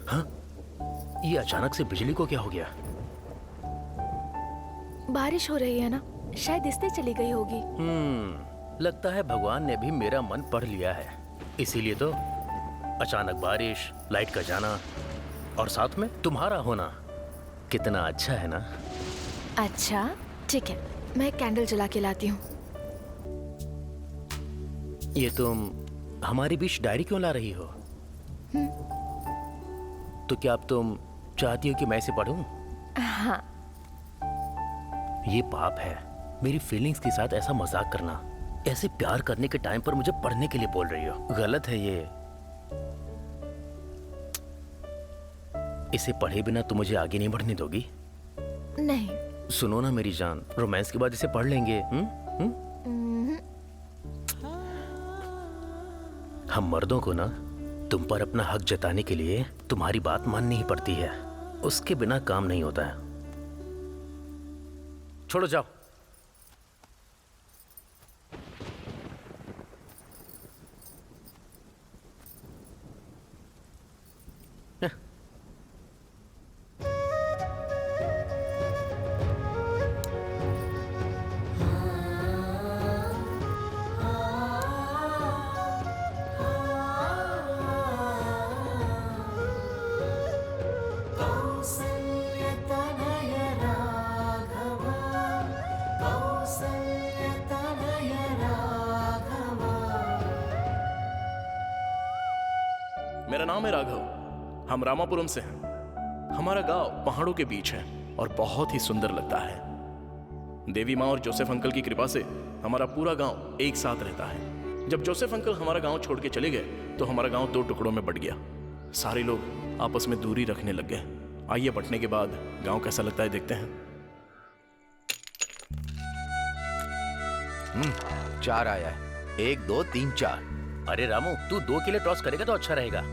हाँ, ये अचानक से बिजली को क्या हो गया? बारिश हो रही है ना, शायद इसलिए चली गई होगी। लगता है भगवान ने भी मेरा मन पढ़ लिया है, इसीलिए तो अचानक बारिश, लाइट का जाना और साथ में तुम्हारा होना कितना अच्छा है ना। अच्छा ठीक है, मैं कैंडल जला के लाती हूँ। ये तुम हमारे बीच डायरी क्यों ला रही हो? तो क्या अब तुम चाहती हो कि मैं इसे पढूं? हाँ। ये पाप है मेरी फीलिंग्स के साथ ऐसा मजाक करना। ऐसे प्यार करने के टाइम पर मुझे पढ़ने के लिए बोल रही हो, गलत है ये। इसे पढ़े बिना तुम मुझे आगे नहीं बढ़ने दोगी? नहीं। सुनो ना मेरी जान, रोमांस के बाद इसे पढ़ लेंगे। हम मर्दों को ना तुम पर अपना हक जताने के लिए तुम्हारी बात माननी ही पड़ती है, उसके बिना काम नहीं होता है। छोड़ो, जाओ। मेरा नाम है राघव, हम रामापुरम से हैं। हमारा गांव पहाड़ों के बीच है और बहुत ही सुंदर लगता है। देवी माँ और जोसेफ अंकल की कृपा से हमारा पूरा गांव एक साथ रहता है। जब जोसेफ अंकल हमारा गांव छोड़ के चले गए तो हमारा गांव 2 टुकड़ों में बंट गया। सारे लोग आपस में दूरी रखने लग गए। आइए बंटने के बाद गांव कैसा लगता है देखते हैं। 4 आया है। 1 2 3 4। अरे रामू, तू 2 के लिए टॉस करेगा तो अच्छा रहेगा।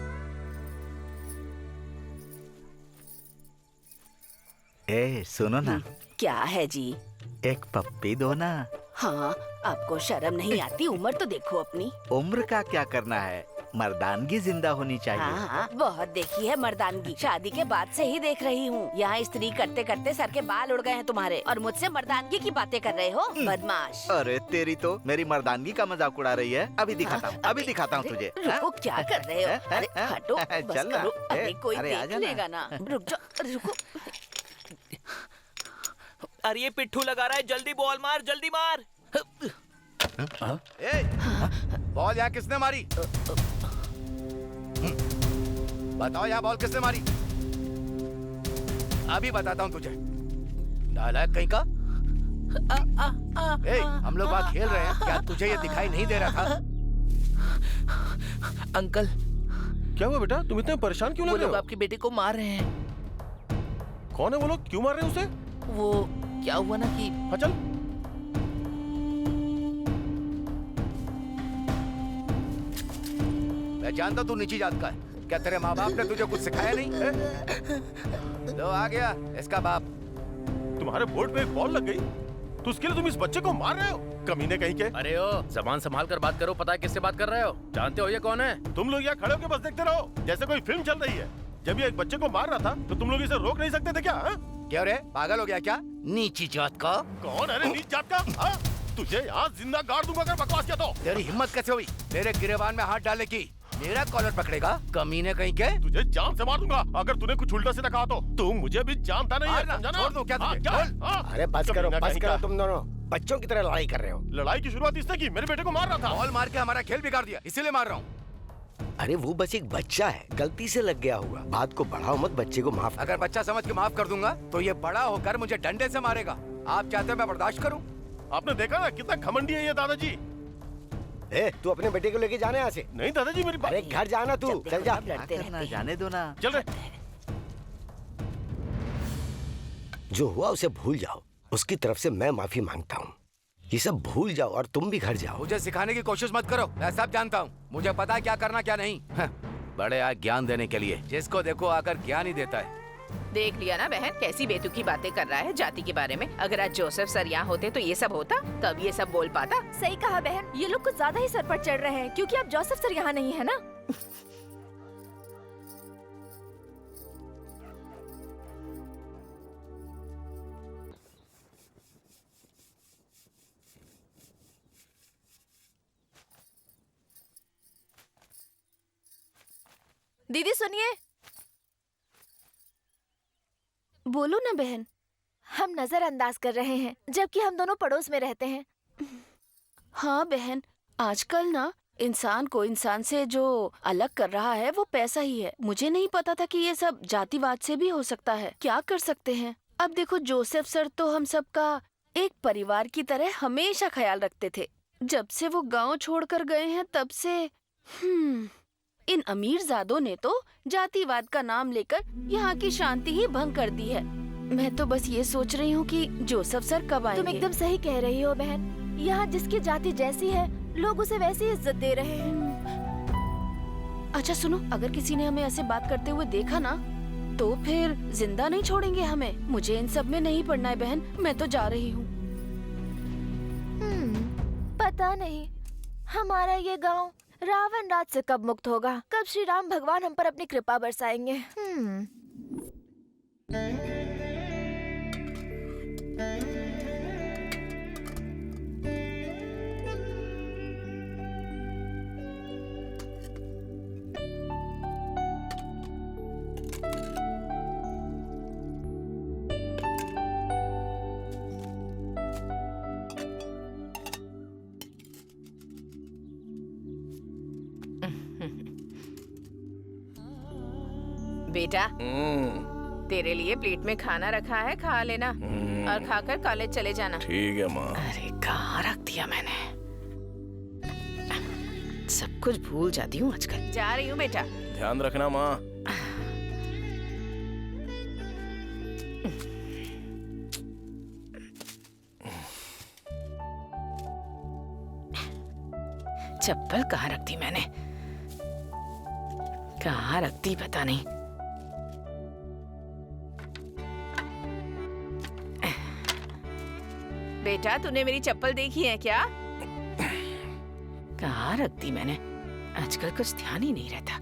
ए सुनो ना। क्या है जी? एक पप्पी दो ना। हाँ, आपको शर्म नहीं आती? उम्र तो देखो अपनी। उम्र का क्या करना है, मर्दानगी जिंदा होनी चाहिए। हाँ, बहुत देखी है मर्दानगी। शादी के बाद से ही देख रही हूँ। यहाँ स्त्री करते करते सर के बाल उड़ गए हैं तुम्हारे, और मुझसे मर्दानगी की बातें कर रहे हो, बदमाश। अरे तेरी तो मेरी मर्दानगी का मजाक उड़ा रही है। अभी दिखाता हूँ, अभी दिखाता हूँ तुझे। रुको, क्या कर रहे हो? अरे हटो, बस चल ना। करो। अरे कोई अरे देख लेगा ना। रुक जाओ, रुको। अरे ये पिट्ठू लगा रहा है, जल्दी बॉल मार, जल्दी मार। बॉल यहाँ किसने मारी? बताओ यहाँ बॉल किसने मारी? अभी बताता हूँ तुझे। नालायक कहीं का। हम लोग बात खेल रहे हैं, क्या तुझे ये दिखाई नहीं दे रहा था? अंकल, क्या हुआ बेटा, तुम इतने परेशान क्यों वो लग रहे लोग हो? आपके बेटे को मार रहे हैं। कौन है वो लोग, क्यों मार रहे हैं उसे? वो क्या हुआ ना कि हाँ चल। मैं जानता तू नीची जात का है। क्या तेरे माँ बाप ने तुझे कुछ सिखाया नहीं? लो आ गया इसका बाप। तुम्हारे बोर्ड पे एक बॉल लग गई तो उसके लिए तुम इस बच्चे को मार रहे हो, कमीने कहीं के। अरे ओ, जबान संभाल कर बात करो। पता है किससे बात कर रहे हो? जानते हो ये कौन है? तुम लोग यहाँ खड़े होकर बस देखते रहो जैसे कोई फिल्म चल रही है। जब ये एक बच्चे को मार रहा था तो तुम लोग इसे रोक नहीं सकते थे क्या? क्यों रे, पागल हो गया क्या? नीची जात का। कौन है रे नीच जात का? हाँ? तुझे यहाँ जिंदा गाड़ दूंगा अगर बकवास किया तो। तेरी हिम्मत कैसे हुई मेरे गिरेबान में हाथ डालने की? मेरा कॉलर पकड़ेगा, कमीने कहीं के। तुझे जान से मार दूंगा अगर तूने कुछ उल्टा सीधा कहा तो। तू मुझे भी जानता नहीं है, समझा ना? छोड़ दूं क्या तुझे? अरे बस करो तुम दोनों बच्चों की तरह लड़ाई कर रहे हो। लड़ाई की शुरुआत इससे की, मेरे बेटे को मार रहा था। बॉल मार के हमारा खेल बिगाड़ दिया, इसीलिए मार रहा हूँ। अरे वो बस एक बच्चा है, गलती से लग गया होगा। बात को बढ़ाओ मत, बच्चे को माफ। अगर बच्चा समझ के माफ कर दूंगा तो ये बड़ा होकर मुझे डंडे से मारेगा। आप चाहते हैं मैं बर्दाश्त करूं? आपने देखा ना कितना घमंडी है ये दादाजी। ए, तू अपने बेटे को लेके जाने यहाँ से। नहीं दादाजी, मेरी अरे घर जाना तू, चल जा। लड़ते रहते हैं। जाने दो ना। चल रहे। जो हुआ उसे भूल जाओ, उसकी तरफ से मैं माफी मांगता हूँ। ये सब भूल जाओ और तुम भी घर जाओ। मुझे सिखाने की कोशिश मत करो, मैं सब जानता हूँ। मुझे पता है क्या करना क्या नहीं। बड़े आए ज्ञान देने के लिए, जिसको देखो आकर ज्ञान ही देता है। देख लिया ना बहन, कैसी बेतुकी बातें कर रहा है जाति के बारे में। अगर आज जोसेफ सर यहाँ होते तो ये सब होता, तब ये सब बोल पाता। सही कहा बहन, ये लोग कुछ ज्यादा ही सर पर चढ़ रहे हैं क्योंकि अब जोसेफ सर यहाँ नहीं है ना। दीदी सुनिए। बोलो ना बहन। हम नजरअंदाज कर रहे हैं जबकि हम दोनों पड़ोस में रहते हैं। हाँ बहन, आजकल ना इंसान को इंसान से जो अलग कर रहा है वो पैसा ही है। मुझे नहीं पता था कि ये सब जातिवाद से भी हो सकता है। क्या कर सकते हैं। अब देखो, जोसेफ सर तो हम सबका एक परिवार की तरह हमेशा ख्याल रखते थे। जब से वो गांव छोड़कर गए हैं तब से इन अमीरजादों ने तो जातिवाद का नाम लेकर यहाँ की शांति ही भंग कर दी है। मैं तो बस ये सोच रही हूँ कि जोसेफ सर कब आएंगे। तुम एकदम सही कह रही हो बहन। यहाँ जिसकी जाति जैसी है लोग उसे वैसी इज्जत दे रहे हैं। अच्छा सुनो, अगर किसी ने हमें ऐसे बात करते हुए देखा ना तो फिर जिंदा नहीं छोड़ेंगे हमें। मुझे इन सब में नहीं पड़ना है बहन, मैं तो जा रही हूँ। पता नहीं हमारा ये गांव रावण राज से कब मुक्त होगा, कब श्री राम भगवान हम पर अपनी कृपा बरसाएंगे। बेटा, तेरे लिए प्लेट में खाना रखा है, खा लेना और खाकर कॉलेज चले जाना। ठीक है माँ। अरे कहाँ रख दिया मैंने, सब कुछ भूल जाती हूँ आजकल। जा रही हूँ बेटा। ध्यान रखना माँ। चप्पल कहाँ रख दी मैंने, कहाँ रख दी पता नहीं। बेटा, तूने मेरी चप्पल देखी है क्या? कहाँ रख दी मैंने, आजकल कुछ ध्यान ही नहीं रहता।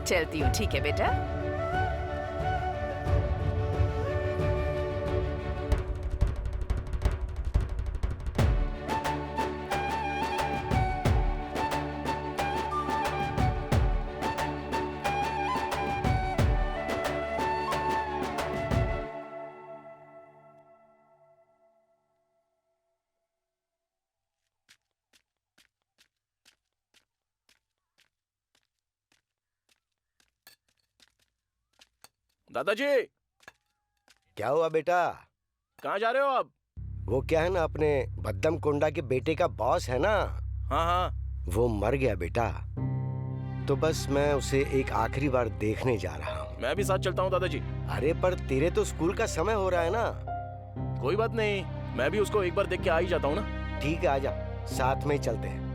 चलती हूँ, ठीक है बेटा। दादाजी, क्या हुआ बेटा? कहाँ जा रहे हो आप? वो क्या है ना, अपने बद्दम कोंडा के बेटे का बॉस है ना, हाँ हाँ। वो मर गया बेटा। तो बस मैं उसे एक आखिरी बार देखने जा रहा हूँ। मैं भी साथ चलता हूँ दादाजी। अरे पर तेरे तो स्कूल का समय हो रहा है ना। कोई बात नहीं, मैं भी उसको एक बार देख के आ ही जाता हूँ ना। ठीक है, आजा, साथ में ही चलते हैं।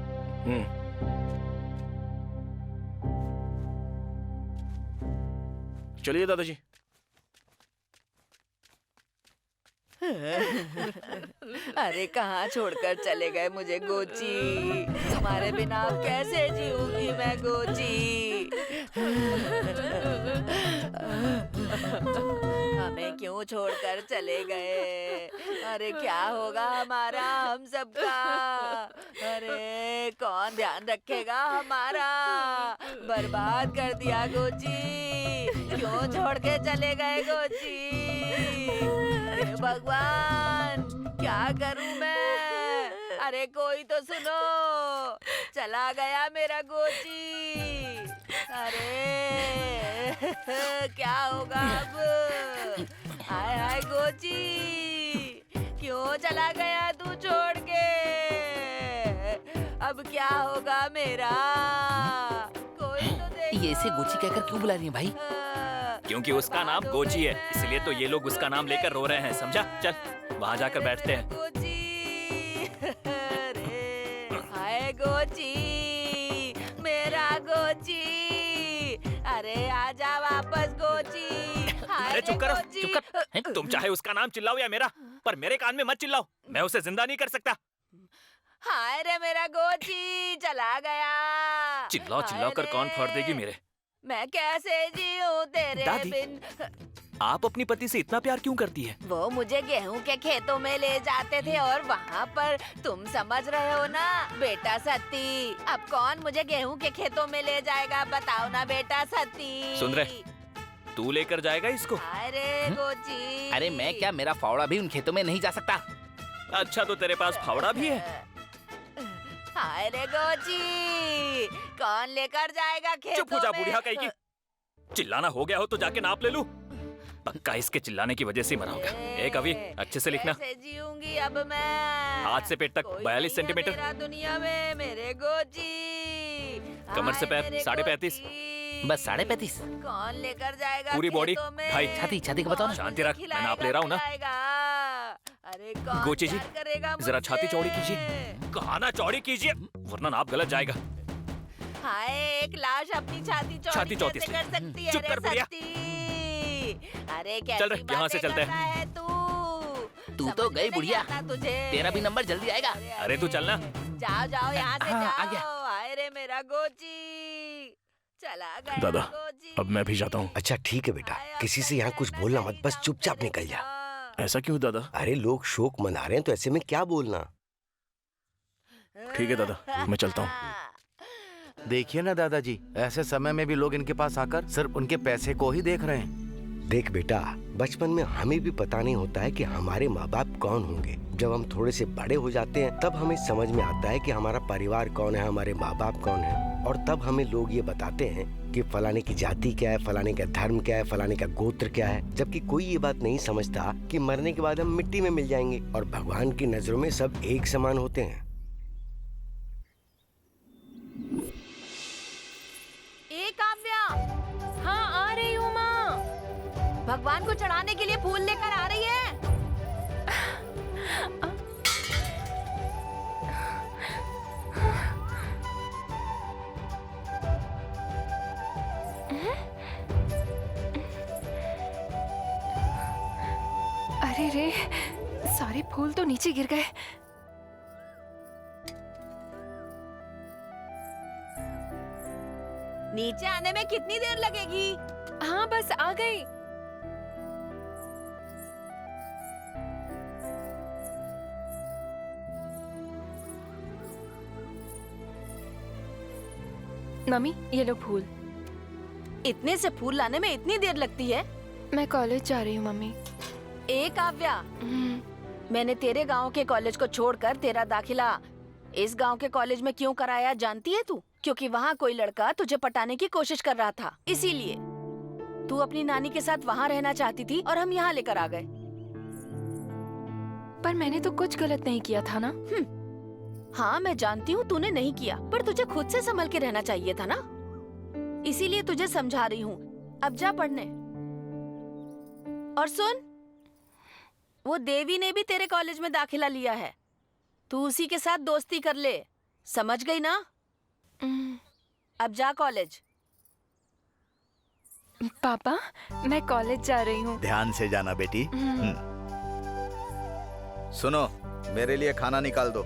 चलिए दादाजी। अरे कहाँ छोड़कर चले गए मुझे गोची। तुम्हारे बिना अब कैसे जीऊंगी मैं गोची। हमें क्यों छोड़कर चले गए। अरे क्या होगा हमारा, हम सबका। अरे कौन ध्यान रखेगा हमारा। बर्बाद कर दिया गोची। क्यों छोड़ के चले गए गोची। भगवान क्या करूं मैं। अरे कोई तो सुनो, चला गया मेरा गोची। अरे क्या होगा अब। हाय हाय गोची, क्यों चला गया तू छोड़ के। अब क्या होगा मेरा। कोई तो देखो। ये इसे गोची कहकर क्यों बुला रही है भाई? क्योंकि उसका नाम गोची है, इसलिए तो ये लोग उसका नाम लेकर रो रहे हैं, समझा? चल वहाँ जाकर बैठते हैं। गोची, अरे हाय गोची, मेरा गोची। अरे आजा वापस गोची। अरे चुप करो, चुप कर। तुम चाहे उसका नाम चिल्लाओ या मेरा, पर मेरे कान में मत चिल्लाओ। मैं उसे जिंदा नहीं कर सकता। हाय रे मेरा गोची चला गया। चिल्लाओ चिल्लाओ कर कौन फाड़ देगी मेरे। मैं कैसे जीऊं तेरे दादी। बिन। आप अपनी पति से इतना प्यार क्यों करती है? वो मुझे गेहूं के खेतों में ले जाते थे और वहाँ पर तुम समझ रहे हो ना बेटा सती। अब कौन मुझे गेहूं के खेतों में ले जाएगा बताओ ना बेटा सती। सुन रहे? तू लेकर जाएगा इसको? अरे गोची। अरे मैं क्या, मेरा फावड़ा भी उन खेतों में नहीं जा सकता। अच्छा तो तेरे पास फावड़ा भी है? अरे गोची, कौन लेकर जाएगा खेतों चुप हो जा में? बुढ़िया कहीं की। चिल्लाना हो गया हो तो जाके नाप ले लूं। पक्का इसके चिल्लाने की वजह से ही मरा होगा। ए कवि, अच्छे से लिखना। कैसे जीऊंगी अब मैं? हाथ से पेट तक कोई 42 नहीं है सेंटीमीटर। मेरा दुनिया में मेरे गोची। कमर से हाय पैर मेरे 35.5। गोची। बस 35.5। कौन लेकर जाएगा पूरी बॉडी खेतों में? 2.5। छाती का बताओ ना। शांति कौन रख, मुझे मैं नाप ले रहा हूँ ना। खिलाएगा? अरे कौन गोची जी, प्यार करेगा जरा मुझसे? छाती चौड़ी कीजिए। कहा ना चौड़ी कीजिए, वरना नाप गलत जाएगा। हाय, एक लाश अपनी छाती छाती चौड़ी चौड़ी कैसे से। कर सकती है? चुप कर रे बुढ़िया। सती। अरे कैसी चल रे, यहाँ से बातें चलते कर हैं। रहा है तू? तू तो समझ में गई नहीं बुढ़िया। आता तुझे। तेरा भी नंबर जल्दी आएगा। अरे तू चलना। जाओ जाओ यहाँ से हाँ, आ गया। जाओ। हाय रे मेरा गोची, चला गया दादा, गोची। अब मैं भी जाता हूँ। अच्छा ठीक है बेटा, किसी से यहाँ कुछ बोलना मत, बस चुपचाप निकल जा। ऐसा क्यों दादा? अरे लोग शोक मना रहे हैं तो ऐसे में क्या बोलना। ठीक है दादा, मैं चलता हूँ। देखिए ना दादाजी, ऐसे समय में भी लोग इनके पास आकर सिर्फ उनके पैसे को ही देख रहे हैं। देख बेटा, बचपन में हमें भी पता नहीं होता है कि हमारे माँ बाप कौन होंगे। जब हम थोड़े से बड़े हो जाते हैं तब हमें समझ में आता है कि हमारा परिवार कौन है, हमारे माँ बाप कौन है। और तब हमें लोग ये बताते हैं कि फलाने की जाति क्या है, फलाने का धर्म क्या है, फलाने का गोत्र क्या है। जबकि कोई ये बात नहीं समझता कि मरने के बाद हम मिट्टी में मिल जाएंगे और भगवान की नजरों में सब एक समान होते हैं। ए काव्या, हाँ आ रही हूँ माँ। भगवान को चढ़ाने के लिए फूल लेकर आ रही है। अरे रे, सारे फूल तो नीचे गिर गए। नीचे आने में कितनी देर लगेगी? हाँ बस आ गई। मम्मी ये लो फूल। इतने से फूल लाने में इतनी देर लगती है? मैं कॉलेज जा रही हूँ मम्मी। ए काव्या, मैंने तेरे गांव के कॉलेज को छोड़कर तेरा दाखिला इस गांव के कॉलेज में क्यों कराया जानती है तू? क्योंकि वहाँ कोई लड़का तुझे पटाने की कोशिश कर रहा था, इसीलिए तू अपनी नानी के साथ वहाँ रहना चाहती थी और हम यहाँ लेकर आ गए। पर मैंने तो कुछ गलत नहीं किया था ना। हाँ मैं जानती हूँ तूने नहीं किया, पर तुझे खुद से संभल के रहना चाहिए था ना, इसीलिए तुझे समझा रही हूँ। अब जा पढ़ने। और सुन, वो देवी ने भी तेरे कॉलेज में दाखिला लिया है, तू उसी के साथ दोस्ती कर ले, समझ गई ना? अब जा कॉलेज। पापा मैं कॉलेज जा रही हूँ। ध्यान से जाना बेटी। सुनो, मेरे लिए खाना निकाल दो।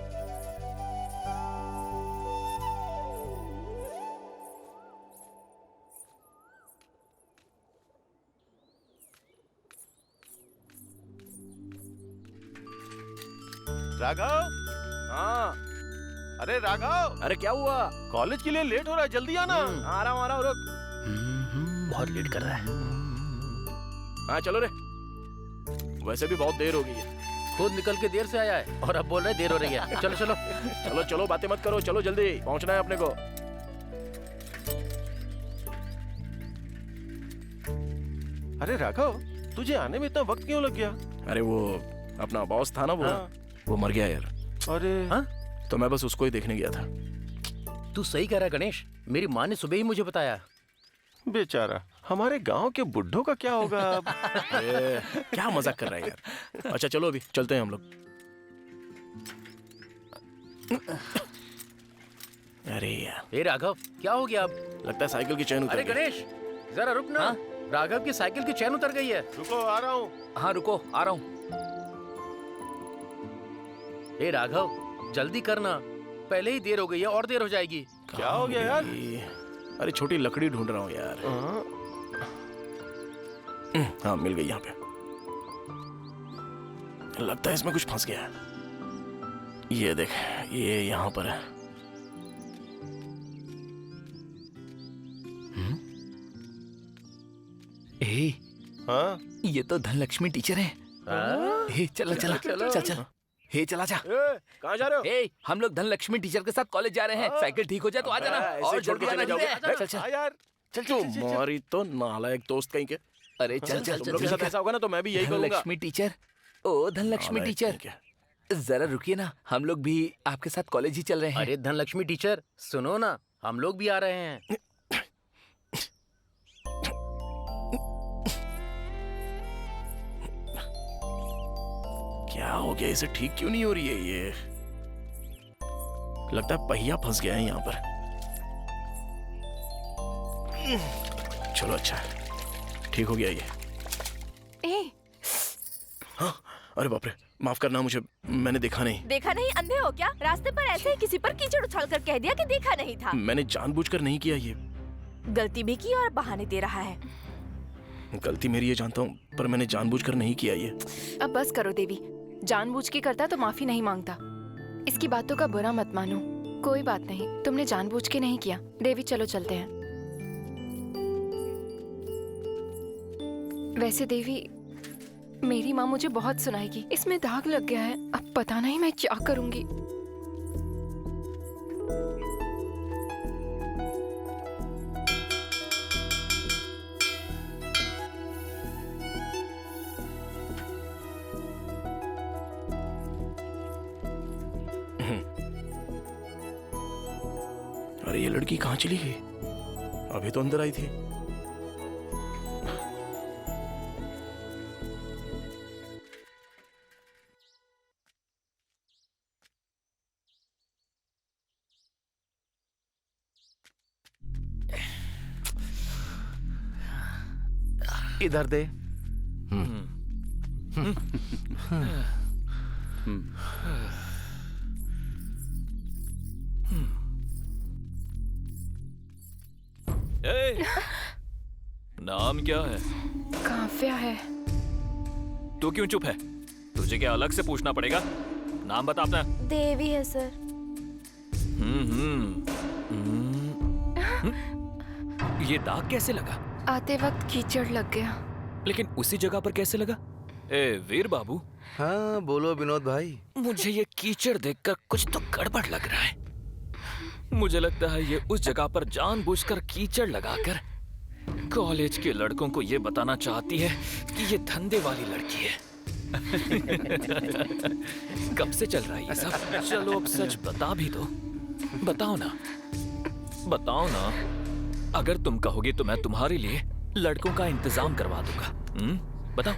राघव। हाँ। अरे राघव। अरे क्या हुआ? कॉलेज के लिए लेट हो रहा है, जल्दी आना। आ रहा हूँ रुक। बहुत लेट कर रहा है। हाँ चलो रे, वैसे भी बहुत देर हो गई है। खुद निकल के देर से आया है और अब बोल रहे देर हो रही है। चलो चलो चलो चलो, बातें मत करो, चलो जल्दी पहुंचना है अपने को। अरे राघव, तुझे आने में इतना वक्त क्यों लग गया? अरे वो अपना बॉस था ना, वो मर गया यार। अरे हाँ? तो मैं बस उसको ही देखने गया था। तू सही कह रहा है गणेश, मेरी माँ ने सुबह ही मुझे बताया। बेचारा, हमारे गांव के बुड्ढों का क्या होगा अब? क्या मजाक कर रहा है यार। अच्छा चलो अभी चलते हैं हम लोग। अरे यार। ए राघव, क्या हो गया अब? लगता है साइकिल की चैन उतर अरे गई। गणेश जरा रुक ना। राघव की साइकिल की चैन उतर गई है। रुको, आ रहा हूँ। हाँ रुको, आ रहा हूँ। ए राघव जल्दी करना, पहले ही देर हो गई है और देर हो जाएगी। क्या हो गया यार? अरे छोटी लकड़ी ढूंढ रहा हूँ यार। हाँ मिल गई यहाँ पे। लगता है इसमें कुछ फंस गया है। ये देख, ये यहाँ पर है। ए, हाँ ये तो धनलक्ष्मी टीचर है। हे चला चला चल चल। हे चला जा। कहाँ जा रहे हो? हे हम लोग धनलक्ष्मी टीचर के साथ कॉलेज जा रहे हैं। साइकिल ठीक हो जाए तो आ जाना। और छोड़ के जल्दी चले आना जाओगे? चल चल यार चल तुम्हारी तो नालायक दोस्त कहीं के। अरे चल चल तुम लोग के साथ ऐसा होगा ना तो मैं भी यही करूंगा। धनलक्ष्मी टीचर, ओ धनलक्ष्मी नालायक टीचर, कहीं के। जरा रुकिए ना, हम लोग भी आपके साथ कॉलेज ही चल रहे हैं। अरे धनलक्ष्मी टीचर सुनो ना, हम लोग भी आ रहे हैं। क्या हो गया? इसे ठीक क्यों नहीं हो रही है ये? लगता है पहिया फंस गया है यहाँ पर। चलो अच्छा है, ठीक हो गया ये। ए, हाँ, अरे बाप रे, माफ करना मुझे, मैंने देखा नहीं। देखा नहीं? अंधे हो क्या? रास्ते पर ऐसे ही किसी पर कीचड़ उछाल कर कह दिया कि देखा नहीं था। मैंने जानबूझकर नहीं किया ये। गलती भी की और बहाने दे रहा है। गलती मेरी ये जानता हूँ, पर मैंने जानबूझकर नहीं किया ये। अब बस करो देवी, जानबूझ के करता तो माफी नहीं मांगता। इसकी बातों का बुरा मत मानो, कोई बात नहीं, तुमने जानबूझ के नहीं किया। देवी चलो चलते हैं। वैसे देवी, मेरी माँ मुझे बहुत सुनाएगी। इसमें दाग लग गया है, अब पता नहीं मैं क्या करूंगी। अरे ये लड़की कहाँ चली गई? अभी तो अंदर आई थी। इधर दे। ए, नाम क्या है? काव्या है। तू क्यों चुप है? तुझे क्या अलग से पूछना पड़ेगा? नाम बता अपना। देवी है सर। ये दाग कैसे लगा? आते वक्त कीचड़ लग गया। लेकिन उसी जगह पर कैसे लगा? ए वीर बाबू। हाँ बोलो विनोद भाई। मुझे ये कीचड़ देखकर कुछ तो गड़बड़ लग रहा है। मुझे लगता है ये उस जगह पर जानबूझकर कीचड़ लगाकर कॉलेज के लड़कों को ये बताना चाहती है कि ये धंधे वाली लड़की है। कब से चल रहा है ये सब? चलो अब सच बता भी दो। बताओ ना, बताओ ना। अगर तुम कहोगे तो मैं तुम्हारे लिए लड़कों का इंतजाम करवा दूंगा। बताओ,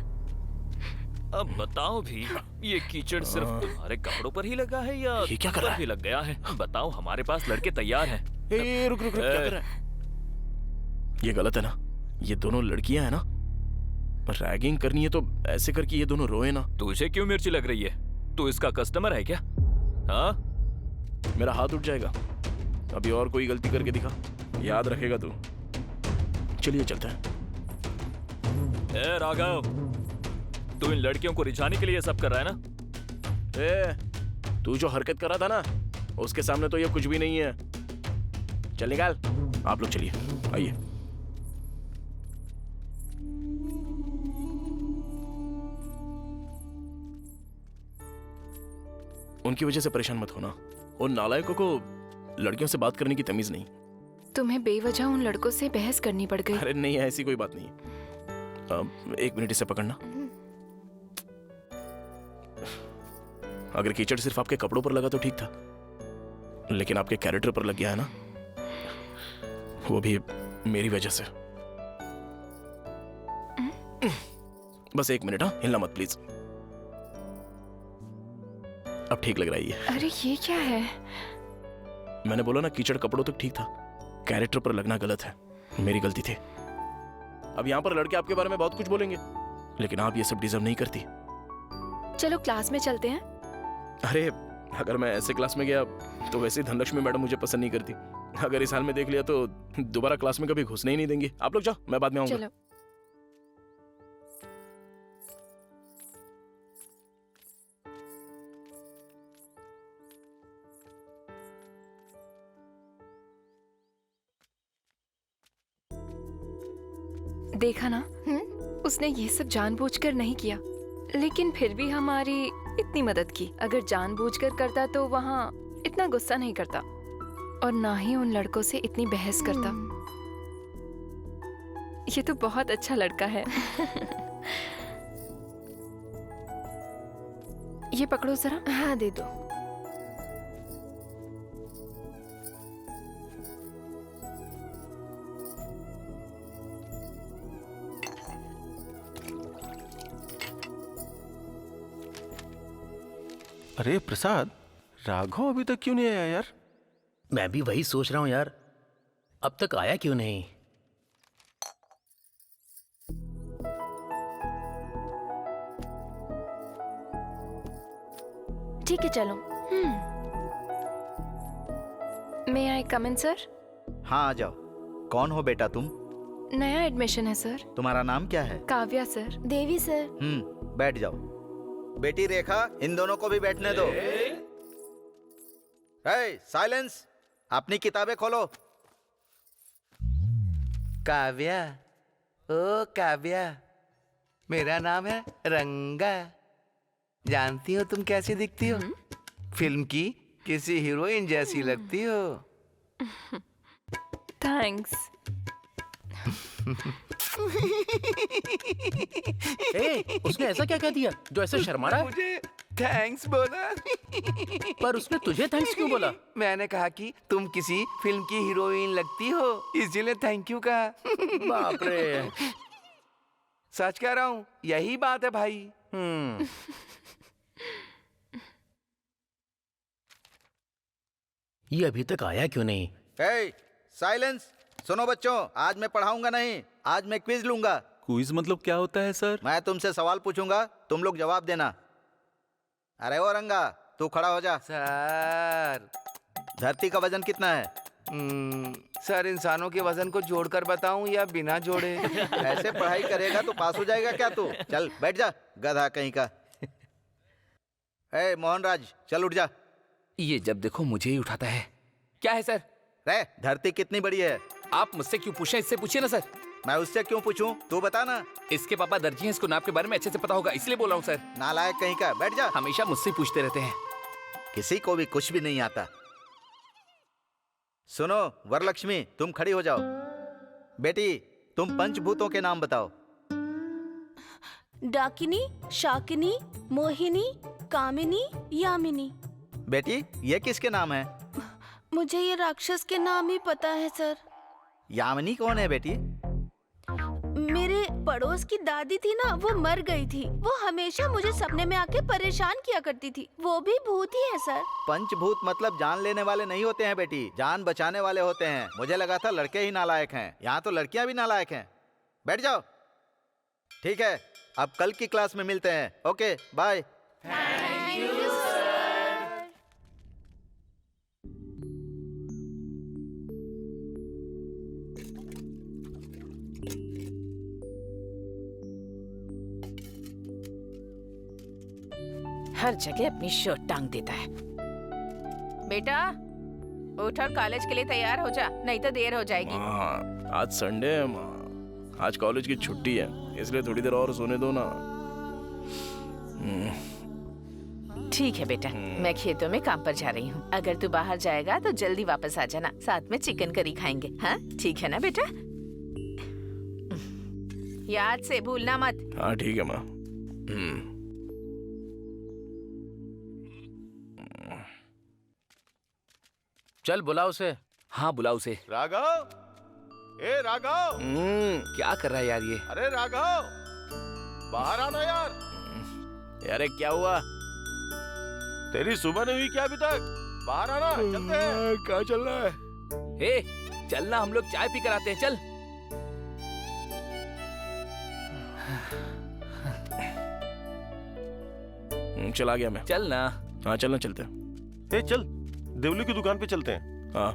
अब बताओ भी, ये कीचड़ सिर्फ तुम्हारे कपड़ों पर ही लगा है या ये क्या कर रहा है? भी लग गया है? बताओ, हमारे पास लड़के तैयार हैं। ए, रुक रुक रुक, क्या कर रहा है? ये गलत है ना? ये दोनों लड़कियां हैं ना? रैगिंग करनी है तो ऐसे करके ये दोनों रोए ना। तुझे क्यों मिर्ची लग रही है? तू इसका कस्टमर है क्या? हाँ? मेरा हाथ उठ जाएगा अभी और कोई गलती करके दिखा, याद रखेगा तू। चलिए चलते हैं। ए राघव, तू इन लड़कियों को रिझाने के लिए ये सब कर रहा है ना? ए, तू जो हरकत कर रहा था ना, उसके सामने तो ये कुछ भी नहीं है। चल निकाल। आप लोग चलिए, आइए। उनकी वजह से परेशान मत होना। उन नालायकों को लड़कियों से बात करने की तमीज नहीं। तुम्हें बेवजह उन लड़कों से बहस करनी पड़ गई। अरे नहीं, ऐसी कोई बात नहीं। एक मिनट इसे पकड़ना। अगर कीचड़ सिर्फ आपके कपड़ों पर लगा तो ठीक था, लेकिन आपके कैरेक्टर पर लग गया है ना, वो भी मेरी वजह से। बस एक मिनट, हाँ, हिलना मत प्लीज। अब ठीक लग रहा है ये। अरे ये क्या है? मैंने बोला ना, कीचड़ कपड़ों तक ठीक था, कैरेक्टर पर लगना गलत है। मेरी गलती थी। अब यहाँ पर लड़के आपके बारे में बहुत कुछ बोलेंगे, लेकिन आप ये सब डिजर्व नहीं करती। चलो क्लास में चलते हैं। अरे अगर मैं ऐसे क्लास में गया तो वैसे ही धनलक्ष्मी मैडम मुझे पसंद नहीं करती। अगर इस हाल में देख लिया तो दोबारा क्लास में कभी घुसने ही नहीं देंगे। आप लोग जाओ, मैं बाद में आऊंगा। चलो। देखा ना, उसने ये सब जानबूझकर नहीं किया, लेकिन फिर भी हमारी इतनी मदद की। अगर जानबूझकर करता तो वहाँ इतना गुस्सा नहीं करता और ना ही उन लड़कों से इतनी बहस करता। ये तो बहुत अच्छा लड़का है। ये पकड़ो जरा। हाँ दे दो। अरे प्रसाद, राघव अभी तक क्यों नहीं आया यार? मैं भी वही सोच रहा हूं यार, अब तक आया क्यों नहीं? ठीक है चलो। मे आई कम इन सर? हाँ आ जाओ। कौन हो बेटा तुम? नया एडमिशन है सर। तुम्हारा नाम क्या है? काव्या सर। देवी सर। बैठ जाओ। बेटी रेखा, इन दोनों को भी बैठने दो। साइलेंस, अपनी किताबें खोलो। काव्या, ओ काव्या, मेरा नाम है रंगा। जानती हो तुम कैसी दिखती हो? फिल्म की किसी हीरोइन जैसी लगती हो। थैंक्स। उसने ऐसा क्या कह दिया जो ऐसे शर्मा रहा है? मुझे थैंक्स बोला। पर उसने तुझे थैंक्स क्यों बोला? मैंने कहा कि तुम किसी फिल्म की हीरोइन लगती हो, इसीलिए थैंक यू कहा। बाप रे। सच कह रहा हूँ, यही बात है भाई। ये अभी तक आया क्यों नहीं? साइलेंस, सुनो बच्चों, आज मैं पढ़ाऊंगा नहीं, आज मैं क्विज लूंगा। क्विज मतलब क्या होता है सर? मैं तुमसे सवाल पूछूंगा, तुम लोग जवाब देना। अरे ओ रंगा, तू खड़ा हो जा। सर, धरती का वजन कितना है? सर, इंसानों के वजन को जोड़कर बताऊं या बिना जोड़े? ऐसे पढ़ाई करेगा तो पास हो जाएगा क्या तू? चल बैठ जा, गधा कहीं का। मोहनराज, चल उठ जा। ये जब देखो मुझे ही उठाता है। क्या है सर? रे, धरती कितनी बड़ी है? आप मुझसे क्यों पूछे? इससे पूछिए ना सर। मैं उससे क्यों पूछूं? तू बता ना। इसके पापा दर्जी हैं, इसको नाप के बारे में अच्छे से पता होगा, इसलिए बोल रहा हूँ सर। नालायक कहीं का, बैठ जा। हमेशा मुझसे पूछते रहते हैं। किसी को भी कुछ भी नहीं आता। सुनो वरलक्ष्मी, तुम खड़ी हो जाओ। बेटी, तुम पंचभूतों के नाम बताओ। डाकिनी, शाकिनी, मोहिनी, कामिनी, यामिनी। बेटी, ये किसके नाम है? मुझे ये राक्षस के नाम ही पता है सर। यामिनी कौन है बेटी? मेरे पड़ोस की दादी थी ना, वो मर गई थी। वो हमेशा मुझे सपने में आके परेशान किया करती थी। वो भी भूत ही है सर। पंचभूत मतलब जान लेने वाले नहीं होते हैं बेटी, जान बचाने वाले होते हैं। मुझे लगा था लड़के ही नालायक हैं, यहाँ तो लड़कियाँ भी नालायक हैं। बैठ जाओ। ठीक है, अब कल की क्लास में मिलते हैं। Okay, bye. हर जगह अपनी शर्ट टांग देता है। बेटा उठ और कॉलेज के लिए तैयार हो जा, नहीं तो देर हो जाएगी। आज संडे है माँ, आज कॉलेज की छुट्टी है, इसलिए थोड़ी देर और सोने दो ना। ठीक है बेटा, मैं खेतों में काम पर जा रही हूँ। अगर तू बाहर जाएगा तो जल्दी वापस आ जाना, साथ में चिकन करी खाएंगे। हाँ ठीक है ना बेटा? याद से भूलना मत। हाँ ठीक है माँ। चल बुला उसे। हाँ बुला उसे। राघव, ए राघव। क्या कर रहा है यार ये? अरे राघव, बाहर आना यार। अरे क्या हुआ? तेरी सुबह नहीं हुई क्या अभी तक? बाहर आना, चलते हैं। कहाँ चल रहा है? हे, चलना, हम लोग चाय पी कर आते हैं, चल। चला गया मैं। चल ना। हाँ चलना, चलते हैं। चल, देवली की दुकान पे चलते हैं। हाँ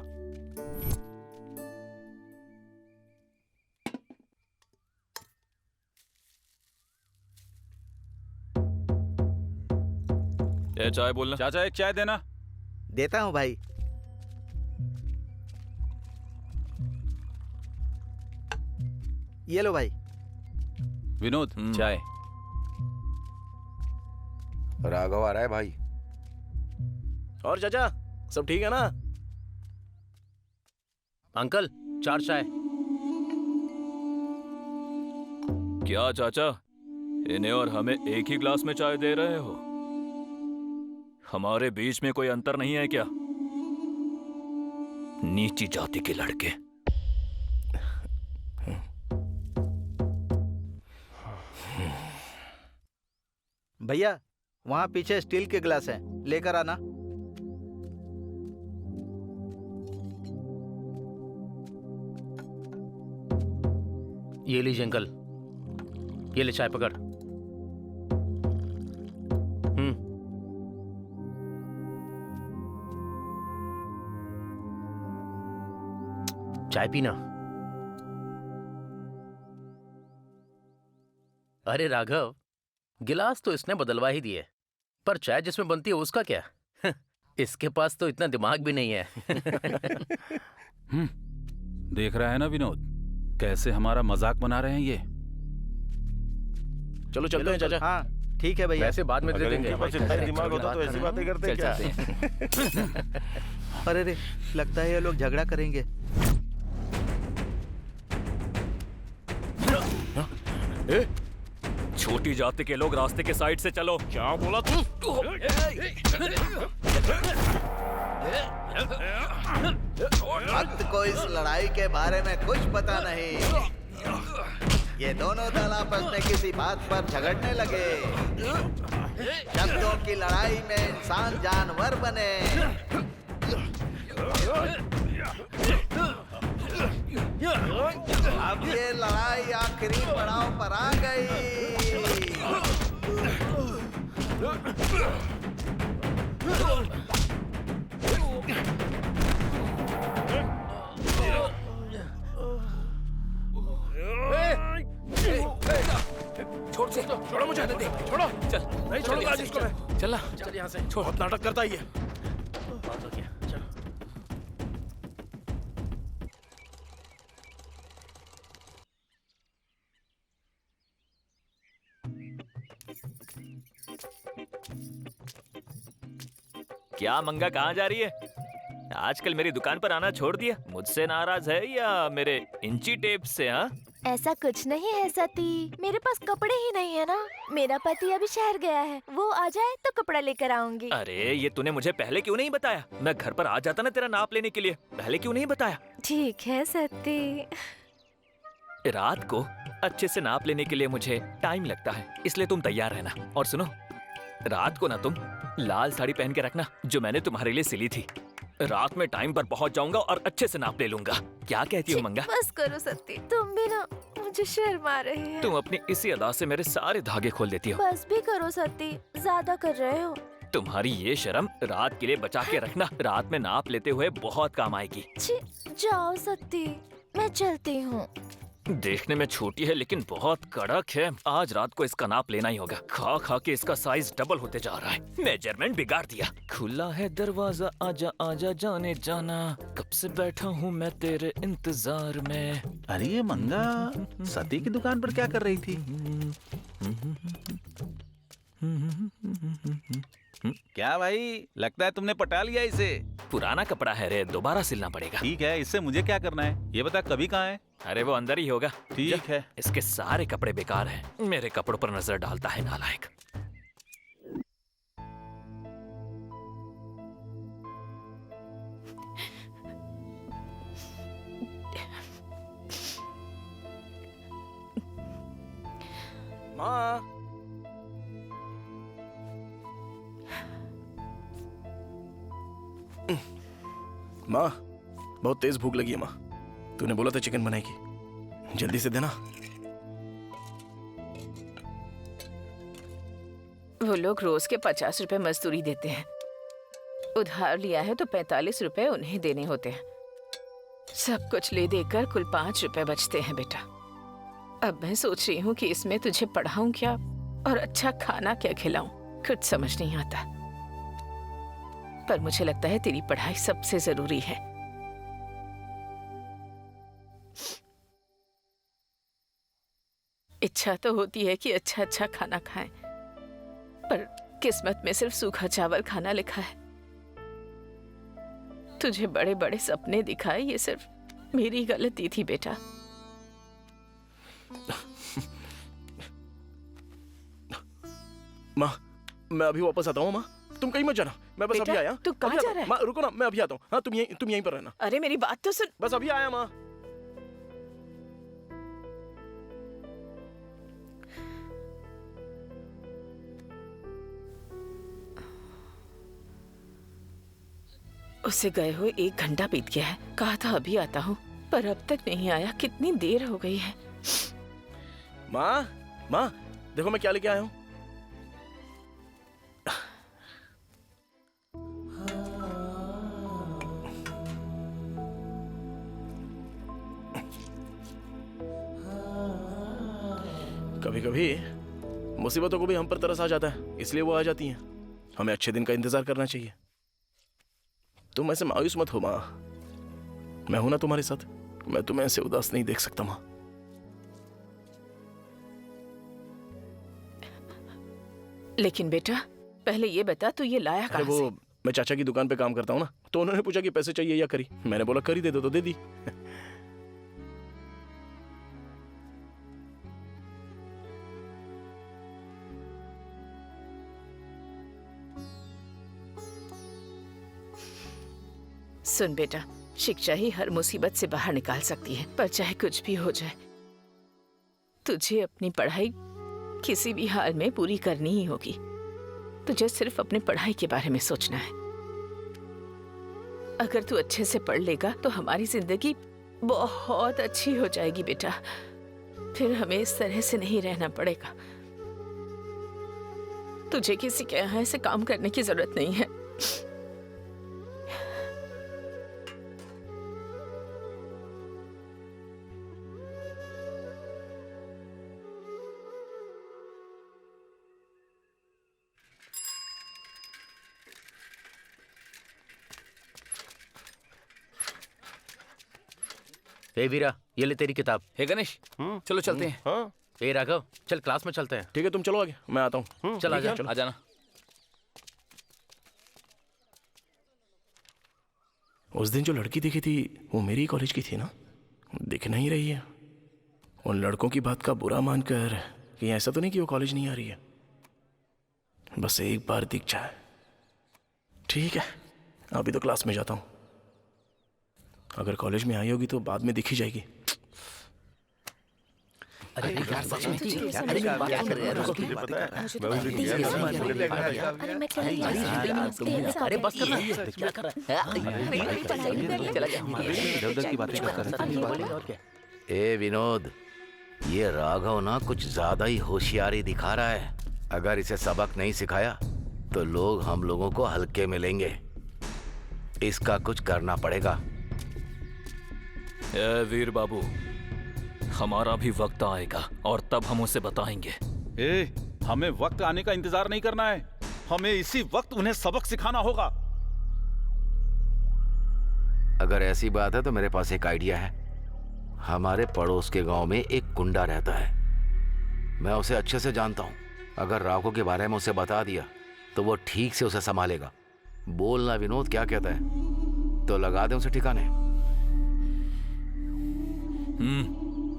चाय बोलना। चाचा एक चाय देना। देता हूँ भाई। ये लो भाई। विनोद चाय। राघव आ रहा है भाई। और चाचा सब ठीक है ना? अंकल 4 चाय। क्या चाचा, इन्हें और हमें एक ही ग्लास में चाय दे रहे हो? हमारे बीच में कोई अंतर नहीं है क्या? नीची जाति के लड़के। भैया वहाँ पीछे स्टील के गिलास हैं, लेकर आना। ये लीजिए अंकल, ये ले चाय पकड़। चाय पीना। अरे राघव, गिलास तो इसने बदलवा ही दिए, पर चाय जिसमें बनती है उसका क्या? इसके पास तो इतना दिमाग भी नहीं है। देख रहा है ना विनोद, कैसे हमारा मजाक बना रहे हैं ये। चलो चलते हैं चाचा। हाँ ठीक है भैया। वैसे बाद में दे देंगे। दिमाग होता तो ऐसी बातें करते क्या? अरे रे, लगता है ये लोग झगड़ा करेंगे। छोटी जाति के लोग रास्ते के साइड से चलो। क्या बोला तू? भक्त को इस लड़ाई के बारे में कुछ पता नहीं। ये दोनों दल आपस में किसी बात पर झगड़ने लगे। शब्दों की लड़ाई में इंसान जानवर बने। अब ये लड़ाई आखिरी पड़ाव पर आ गई। छोड़ से, छोड़ो मुझे, दे छोड़ो। चल। नहीं छोड़ूंगा आज इसको मैं। चल ना, चल यहाँ से। बहुत नाटक करता ही है। बात हो गया, चलो। क्या मंगा, कहाँ जा रही है? आजकल मेरी दुकान पर आना छोड़ दिया। मुझसे नाराज है या मेरे इंची टेप से? हाँ, ऐसा कुछ नहीं है सती, मेरे पास कपड़े ही नहीं है ना। मेरा पति अभी शहर गया है, वो आ जाए तो कपड़ा लेकर आऊंगी। अरे ये तूने मुझे पहले क्यों नहीं बताया? मैं घर पर आ जाता ना तेरा नाप लेने के लिए। पहले क्यों नहीं बताया? ठीक है सती। रात को अच्छे से नाप लेने के लिए मुझे टाइम लगता है, इसलिए तुम तैयार रहना। और सुनो, रात को ना तुम लाल साड़ी पहन के रखना जो मैंने तुम्हारे लिए सिली थी। रात में टाइम पर पहुंच जाऊंगा और अच्छे से नाप ले लूंगा। क्या कहती हो मंगा? बस करो सती, तुम भी ना मुझे शर्मा रहे हैं। तुम अपनी इसी अदा से मेरे सारे धागे खोल देती हो। बस भी करो सती, ज्यादा कर रहे हो। तुम्हारी ये शर्म रात के लिए बचा के रखना, रात में नाप लेते हुए बहुत काम आएगी। जाओ सती, मैं चलती हूँ। देखने में छोटी है लेकिन बहुत कड़क है। आज रात को इसका नाप लेना ही होगा। खा खा के इसका साइज डबल होते जा रहा है। मेजरमेंट बिगाड़ दिया। खुला है दरवाजा, आजा आजा जाने जाना, कब से बैठा हूँ मैं तेरे इंतजार में। अरे ये मंगा सती की दुकान पर क्या कर रही थी? क्या भाई, लगता है तुमने पटा लिया इसे। पुराना कपड़ा है रे, दोबारा सिलना पड़ेगा। ठीक है, इससे मुझे क्या करना है ये बता, कभी कहाँ है? अरे वो अंदर ही होगा। ठीक है। इसके सारे कपड़े बेकार हैं। मेरे कपड़ों पर नजर डालता है नालायक। माँ, माँ बहुत तेज भूख लगी है माँ। तूने बोला था चिकन बनाएगी, जल्दी से देना। वो लोग रोज के 50 रुपए मजदूरी देते हैं। उधार लिया है तो 45 रुपए उन्हें देने होते हैं। सब कुछ ले देकर कुल 5 रुपए बचते हैं बेटा। अब मैं सोच रही हूँ कि इसमें तुझे पढ़ाऊं क्या और अच्छा खाना क्या खिलाऊं, कुछ समझ नहीं आता। पर मुझे लगता है तेरी पढ़ाई सबसे जरूरी है। इच्छा तो होती है कि अच्छा अच्छा खाना खाएं, पर किस्मत में सिर्फ सूखा चावल खाना लिखा है। तुझे बड़े बड़े सपने दिखाए, ये सिर्फ मेरी गलती थी बेटा। माँ, मैं अभी वापस आता हूँ। माँ, तुम कहीं मत जाना, मैं बस बेटा, अभी आया। तू कहाँ जा रहा है? माँ रुको ना, मैं अभी आता हूँ। हाँ, तुम यहीं पर रहना। अरे मेरी बात तो सुन। बस अभी आया माँ। उसे गए हुए 1 घंटा बीत गया है। कहा था अभी आता हूँ, पर अब तक नहीं आया। कितनी देर हो गई है। माँ, माँ, देखो मैं क्या लेके आया हूँ। कभी कभी मुसीबतों को भी हम पर तरस आ जाता है, इसलिए वो आ जाती हैं। हमें अच्छे दिन का इंतजार करना चाहिए। तुम ऐसे मायूस मत हो माँ, मैं हूं ना तुम्हारे साथ। मैं तुम्हें ऐसे उदास नहीं देख सकता माँ। लेकिन बेटा, पहले ये बता तू ये लाया अरे कहाँ से? मैं चाचा की दुकान पे काम करता हूँ ना, तो उन्होंने पूछा कि पैसे चाहिए या करी। मैंने बोला करी दे दो, तो दे दी। सुन बेटा, शिक्षा ही हर मुसीबत से बाहर निकाल सकती है, पर चाहे कुछ भी हो जाए, तुझे अपनी पढ़ाई किसी भी हाल में पूरी करनी ही होगी। तुझे सिर्फ अपने पढ़ाई के बारे में सोचना है। अगर तू अच्छे से पढ़ लेगा तो हमारी जिंदगी बहुत अच्छी हो जाएगी बेटा। फिर हमें इस तरह से नहीं रहना पड़ेगा। तुझे किसी के यहाँ ऐसे काम करने की जरूरत नहीं है। ए वीरा, ये ले तेरी किताब। हे गणेश, चलो चलते हैं। हाँ। ए राघव, चल क्लास में चलते हैं। ठीक है, तुम चलो आगे, मैं आता हूँ। चल आजा। आ जाना। उस दिन जो लड़की दिखी थी वो मेरी कॉलेज की थी ना? दिख नहीं रही है। उन लड़कों की बात का बुरा मानकर कहीं ऐसा तो नहीं कि वो कॉलेज नहीं आ रही है। बस एक बार दिख जाए। ठीक है, अभी तो क्लास में जाता हूँ। अगर कॉलेज में आई होगी तो बाद में दिख ही जाएगी। अरे यार, सच में क्या कर रहे हैं? मुझे पता है, मैं उस दिन गया था। अरे मैं कह रही हूँ, अरे बस कर रही है, क्या कर रहा है? चला जा। इधर की बातें कर रहे थे। ए विनोद, ये राघव ना कुछ ज्यादा ही होशियारी दिखा रहा है। अगर इसे सबक नहीं सिखाया तो लोग हम लोगों को हल्के में लेंगे। इसका कुछ करना पड़ेगा। ए वीर बाबू, हमारा भी वक्त आएगा और तब हम उसे बताएंगे। ए, हमें वक्त आने का इंतजार नहीं करना है, हमें इसी वक्त उन्हें सबक सिखाना होगा। अगर ऐसी बात है तो मेरे पास एक आइडिया है। हमारे पड़ोस के गांव में एक गुंडा रहता है। मैं उसे अच्छे से जानता हूं। अगर राघव के बारे में उसे बता दिया तो वो ठीक से उसे संभालेगा। बोलना विनोद, क्या कहता है? तो लगा दे उसे ठिकाने।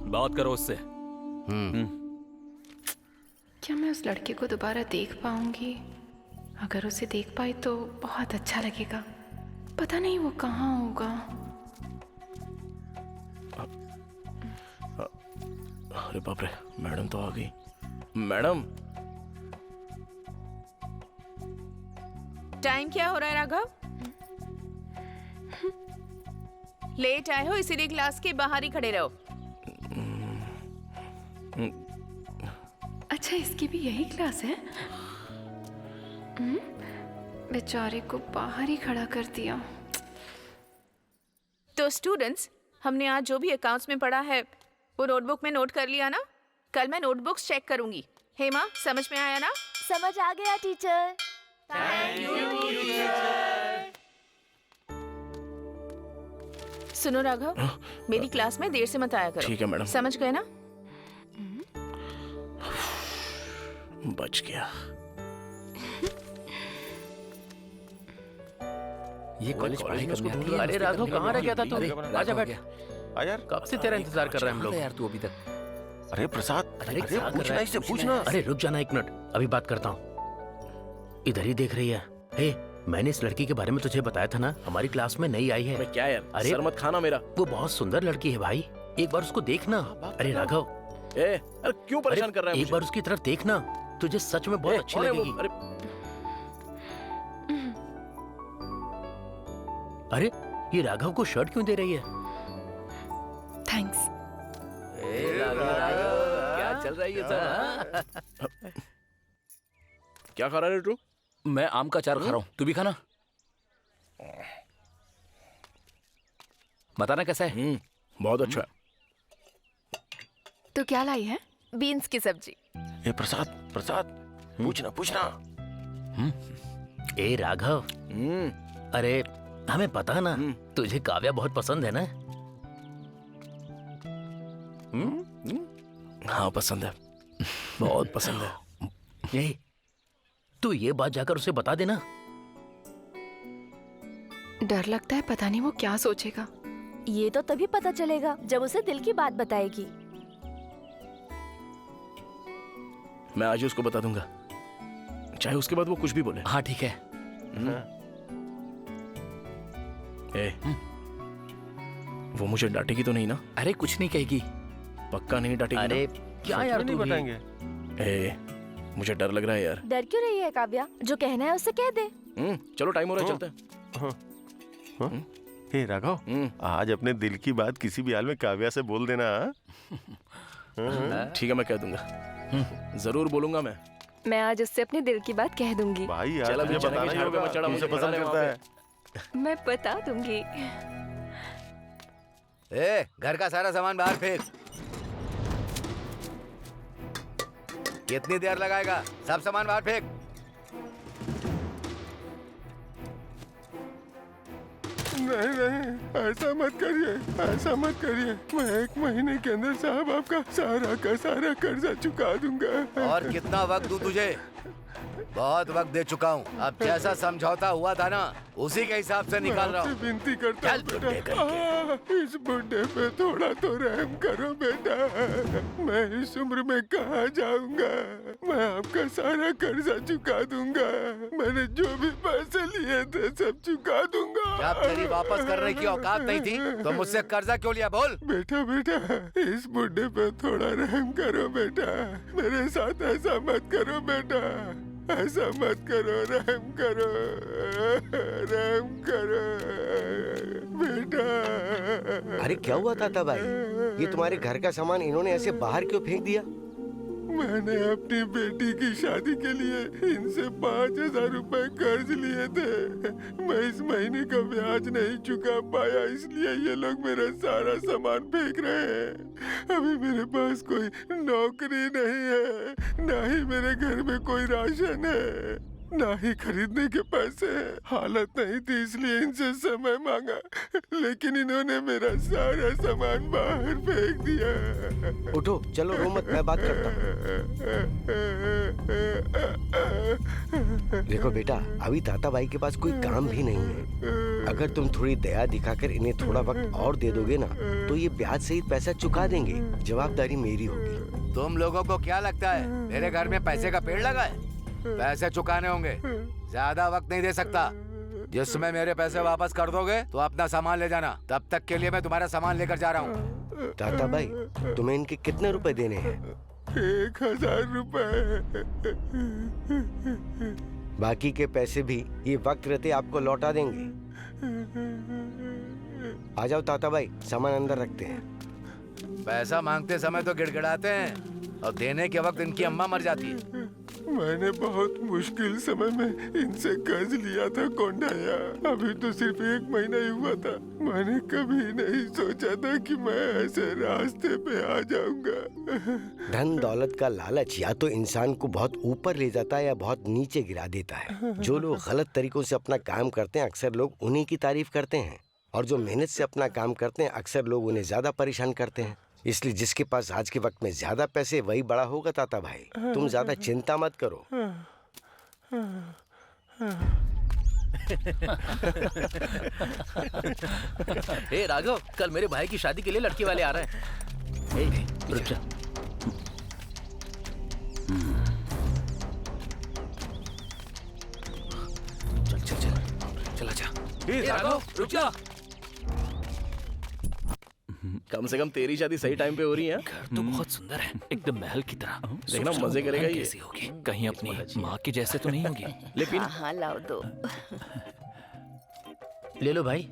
बात करो उससे। क्या मैं उस लड़के को दोबारा देख पाऊंगी? अगर उसे देख पाई तो बहुत अच्छा लगेगा। पता नहीं वो कहाँ होगा। अरे बाप रे, मैडम तो आ गई। मैडम, टाइम क्या हो रहा है राघव? लेट आए हो इसीलिए क्लास के बाहर ही खड़े रहो। अच्छा, इसकी भी यही क्लास है? बेचारे को बाहर ही खड़ा कर दिया। तो स्टूडेंट्स, हमने आज जो भी अकाउंट्स में पढ़ा है वो नोटबुक में नोट कर लिया ना? कल मैं नोटबुक्स चेक करूंगी। हेमा, समझ में आया ना? समझ आ गया टीचर। Thank you teacher. सुनो राघव, मेरी क्लास में देर से मत आया करो। ठीक है मैडम। समझ गए ना? बच गया। ये कॉलेज पढ़ाई में उसको करने ढूंढ रहा। अरे राघव, कहाँ रह गया था तू? आजा बैठ। आ यार, कब से तेरा इंतजार कर रहे हैं हम लोग। यार तू अभी तक। अरे प्रसाद, अरे क्या कर पूछना रहा है? इससे पूछना। अरे रुक जाना एक मिनट, अभी बात करता हूँ। इधर ही देख रही है। हे, मैंने इस लड़की के बारे में तुझे बताया था ना, हमारी क्लास में नई आई है। मैं क्या यार, अरे सर मत खाना मेरा। वो बहुत सुंदर लड़की है भाई, एक बार उसको देखना। अरे राघव, अरे क्यों परेशान कर रहा है एक बार उसकी तरफ देखना, तुझे सच में बहुत अच्छी लगेगी। अरे ये राघव को शर्ट क्यों दे रही है? थैंक्स। क्या चल रहा है ये सब? क्या खा रहा है तू? मैं आम का अचार खा रहा हूँ, तू भी खाना। बताना कैसा है? बहुत अच्छा है। तो क्या लाई है? बीन्स की सब्जी। ए प्रसाद, प्रसाद, पूछना पूछना। ए राघव, अरे हमें पता ना, तुझे काव्या बहुत पसंद है ना? हाँ पसंद है, बहुत पसंद है। यही तू ये बात जाकर उसे बता देना। डर लगता है, पता नहीं वो क्या सोचेगा। ये तो तभी पता चलेगा जब उसे दिल की बात बताएगी। मैं आज ही उसको बता दूंगा, चाहे उसके बाद वो कुछ भी बोले। हाँ ठीक है। वो मुझे डांटेगी तो नहीं ना? अरे कुछ नहीं कहेगी। पक्का नहीं डांटेगी? अरे क्या यार, नहीं तू भी। बताएंगे। मुझे डर लग रहा है यार। डर क्यों रही है काव्या? जो कहना है उससे कह दे। चलो टाइम हो रहा है, चलते हैं। हे राघव, आज अपने दिल की बात किसी भी हाल में काव्या से बोल देना। ठीक है, मैं कह दूंगा, जरूर बोलूंगा मैं। मैं आज उससे अपने दिल की बात कह दूंगी। भाई यार, चल, तुझे अभी बताना ही होगा, चढ़ा, तुझे मुझे पसंद बताना करता है है। मैं बता दूंगी। घर का सारा सामान बाहर फेंक। कितनी देर लगाएगा? सब सामान बाहर फेंक। नहीं नहीं, ऐसा मत करिए, ऐसा मत करिए। मैं 1 महीने के अंदर साहब आपका सारा का सारा कर्जा चुका दूंगा। और कितना वक्त दूं तुझे? बहुत वक्त दे चुका हूँ। अब जैसा समझौता हुआ था ना, उसी के हिसाब से निकाल रहा हूँ। विनती करता हूँ बेटा, इस बुढ़े पे थोड़ा तो रहम करो बेटा। मैं इस उम्र में कहाँ जाऊंगा? मैं आपका सारा कर्जा चुका दूंगा। मैंने जो भी पैसे लिए थे सब चुका दूंगा। जब तेरी वापस करने की औकात नहीं थी तो मुझसे कर्जा क्यों लिया? बोल। बेटा बेटा, इस बुढ़े पे थोड़ा रहम करो बेटा। मेरे साथ ऐसा मत करो बेटा, ऐसा मत करो, रहम करो, रहम करो बेटा। अरे क्या हुआ ताता भाई? ये तुम्हारे घर का सामान इन्होंने ऐसे बाहर क्यों फेंक दिया? मैंने अपनी बेटी की शादी के लिए इनसे 5000 रुपए कर्ज लिए थे। मैं इस महीने का ब्याज नहीं चुका पाया, इसलिए ये लोग मेरा सारा सामान फेंक रहे हैं। अभी मेरे पास कोई नौकरी नहीं है, ना ही मेरे घर में कोई राशन है, ना ही खरीदने के पैसे हैं। हालत नहीं थी इसलिए इनसे समय मांगा, लेकिन इन्होंने मेरा सारा सामान बाहर फेंक दिया। उठो, चलो रो मत, मैं बात करता हूँ। देखो बेटा, अभी ताता भाई के पास कोई काम भी नहीं है। अगर तुम थोड़ी दया दिखाकर इन्हें थोड़ा वक्त और दे दोगे ना, तो ये ब्याज सहित पैसा चुका देंगे। जवाबदारी मेरी होगी। तुम लोगों को क्या लगता है मेरे घर में पैसे का पेड़ लगा है? पैसे चुकाने होंगे, ज्यादा वक्त नहीं दे सकता। जिसमें मेरे पैसे वापस कर दोगे तो अपना सामान ले जाना। तब तक के लिए मैं तुम्हारा सामान लेकर जा रहा हूँ। ताता भाई, तुम्हें इनके कितने रुपए देने हैं? 1000 रुपए। बाकी के पैसे भी ये वक्त रहते आपको लौटा देंगे। आ जाओ ताता भाई, सामान अंदर रखते हैं। पैसा मांगते समय तो गिड़गिड़ाते हैं और देने के वक्त इनकी अम्मा मर जाती है। मैंने बहुत मुश्किल समय में इनसे कर्ज लिया था कोंडाया। अभी तो सिर्फ 1 महीना ही हुआ था। मैंने कभी नहीं सोचा था कि मैं ऐसे रास्ते पे आ जाऊंगा। धन दौलत का लालच या तो इंसान को बहुत ऊपर ले जाता है या बहुत नीचे गिरा देता है। जो लोग गलत तरीकों से अपना काम करते हैं, अक्सर लोग उन्हीं की तारीफ करते हैं। और जो मेहनत से अपना काम करते हैं अक्सर लोग उन्हें ज्यादा परेशान करते हैं। इसलिए जिसके पास आज के वक्त में ज्यादा पैसे वही बड़ा होगा ताता भाई। तुम ज्यादा चिंता मत करो। ए राघव, कल मेरे भाई की शादी के लिए लड़की वाले आ रहे हैं। ए, रुक जा। चल चल चल चला जा। ए राघव, रुक जा। कम से कम तेरी शादी सही टाइम पे हो रही है। घर तो बहुत सुंदर है, एकदम महल की तरह। देखना सोच रहा मजे हूँ करेगा ये। कैसी होगी, कहीं अपनी माँ की जैसे तो नहीं होगी। लेकिन हाँ हाँ लाओ दो। ले लो भाई।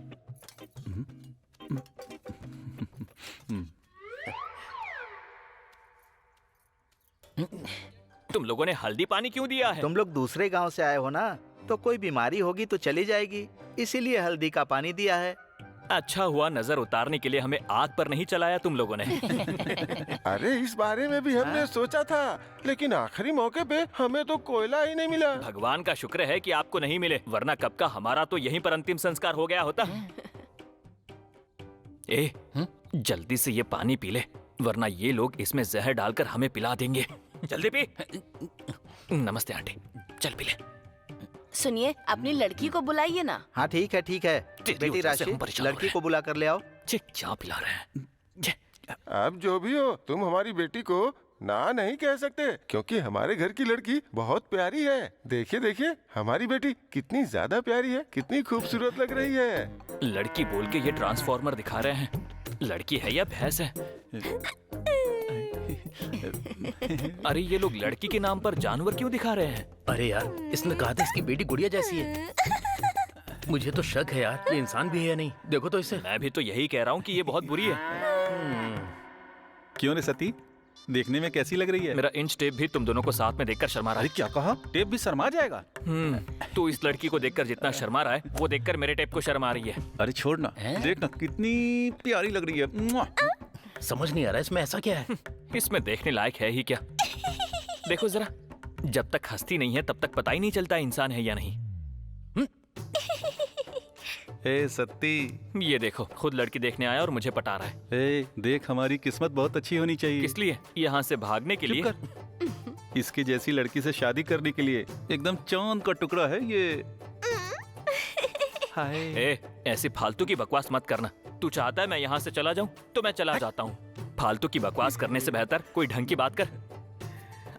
तुम लोगों ने हल्दी पानी क्यों दिया है? तुम लोग दूसरे गांव से आए हो ना, तो कोई बीमारी होगी तो चली जाएगी, इसीलिए हल्दी का पानी दिया है। अच्छा हुआ नजर उतारने के लिए हमें आग पर नहीं चलाया तुम लोगों ने। अरे इस बारे में भी हमने सोचा था, लेकिन आखिरी मौके पे हमें तो कोयला ही नहीं मिला। भगवान का शुक्र है कि आपको नहीं मिले, वरना कब का हमारा तो यहीं पर अंतिम संस्कार हो गया होता। ए, जल्दी से ये पानी पी ले, वरना ये लोग इसमें जहर डालकर हमें पिला देंगे। जल्दी पी। नमस्ते आंटी, चल पी ले। सुनिए, अपनी लड़की को बुलाइए ना। हाँ ठीक है ठीक है। बेटी राशि, लड़की को बुला कर ले आओ। क्या पिला रहे हैं? अब जो भी हो, तुम हमारी बेटी को ना नहीं कह सकते, क्योंकि हमारे घर की लड़की बहुत प्यारी है। देखिए देखिए, हमारी बेटी कितनी ज्यादा प्यारी है, कितनी खूबसूरत लग रही है। लड़की बोल के ये ट्रांसफॉर्मर दिखा रहे हैं। लड़की है या भैंस है? अरे ये लोग लड़की के नाम पर जानवर क्यों दिखा रहे हैं? अरे यार, इसने कहा था इसकी बेटी गुड़िया जैसी है। मुझे तो शक है यार, ये इंसान भी है या नहीं। देखो तो इसे। मैं भी तो यही कह रहा हूँ कि ये बहुत बुरी है। क्यों रे सती, देखने में कैसी लग रही है? मेरा इंच टेप भी तुम दोनों को साथ में देखकर शर्मा रहा है। क्या कहा? टेप भी शर्मा जाएगा? तू इस लड़की को देखकर जितना शर्मा रहा है, वो देखकर मेरे टेप को शर्मा रही है। अरे छोड़ना, देखना कितनी प्यारी लग रही है। मुआ। समझ नहीं आ रहा इसमें ऐसा क्या है। इसमें देखने लायक है ही क्या? देखो जरा, जब तक हंसती नहीं है तब तक पता ही नहीं चलता इंसान है या नहीं। ए सत्ती, ये देखो, खुद लड़की देखने आया और मुझे पटा रहा है। ए देख, हमारी किस्मत बहुत अच्छी होनी चाहिए। किस लिए? यहाँ से भागने के लिए? इसकी जैसी लड़की से शादी करने के लिए एकदम चांद का टुकड़ा है ये। हाय। ए, ऐसी फालतू की बकवास मत करना। तू चाहता है मैं यहाँ से चला जाऊँ तो मैं चला जाता हूँ। फालतू की बकवास करने से बेहतर कोई ढंग की बात कर।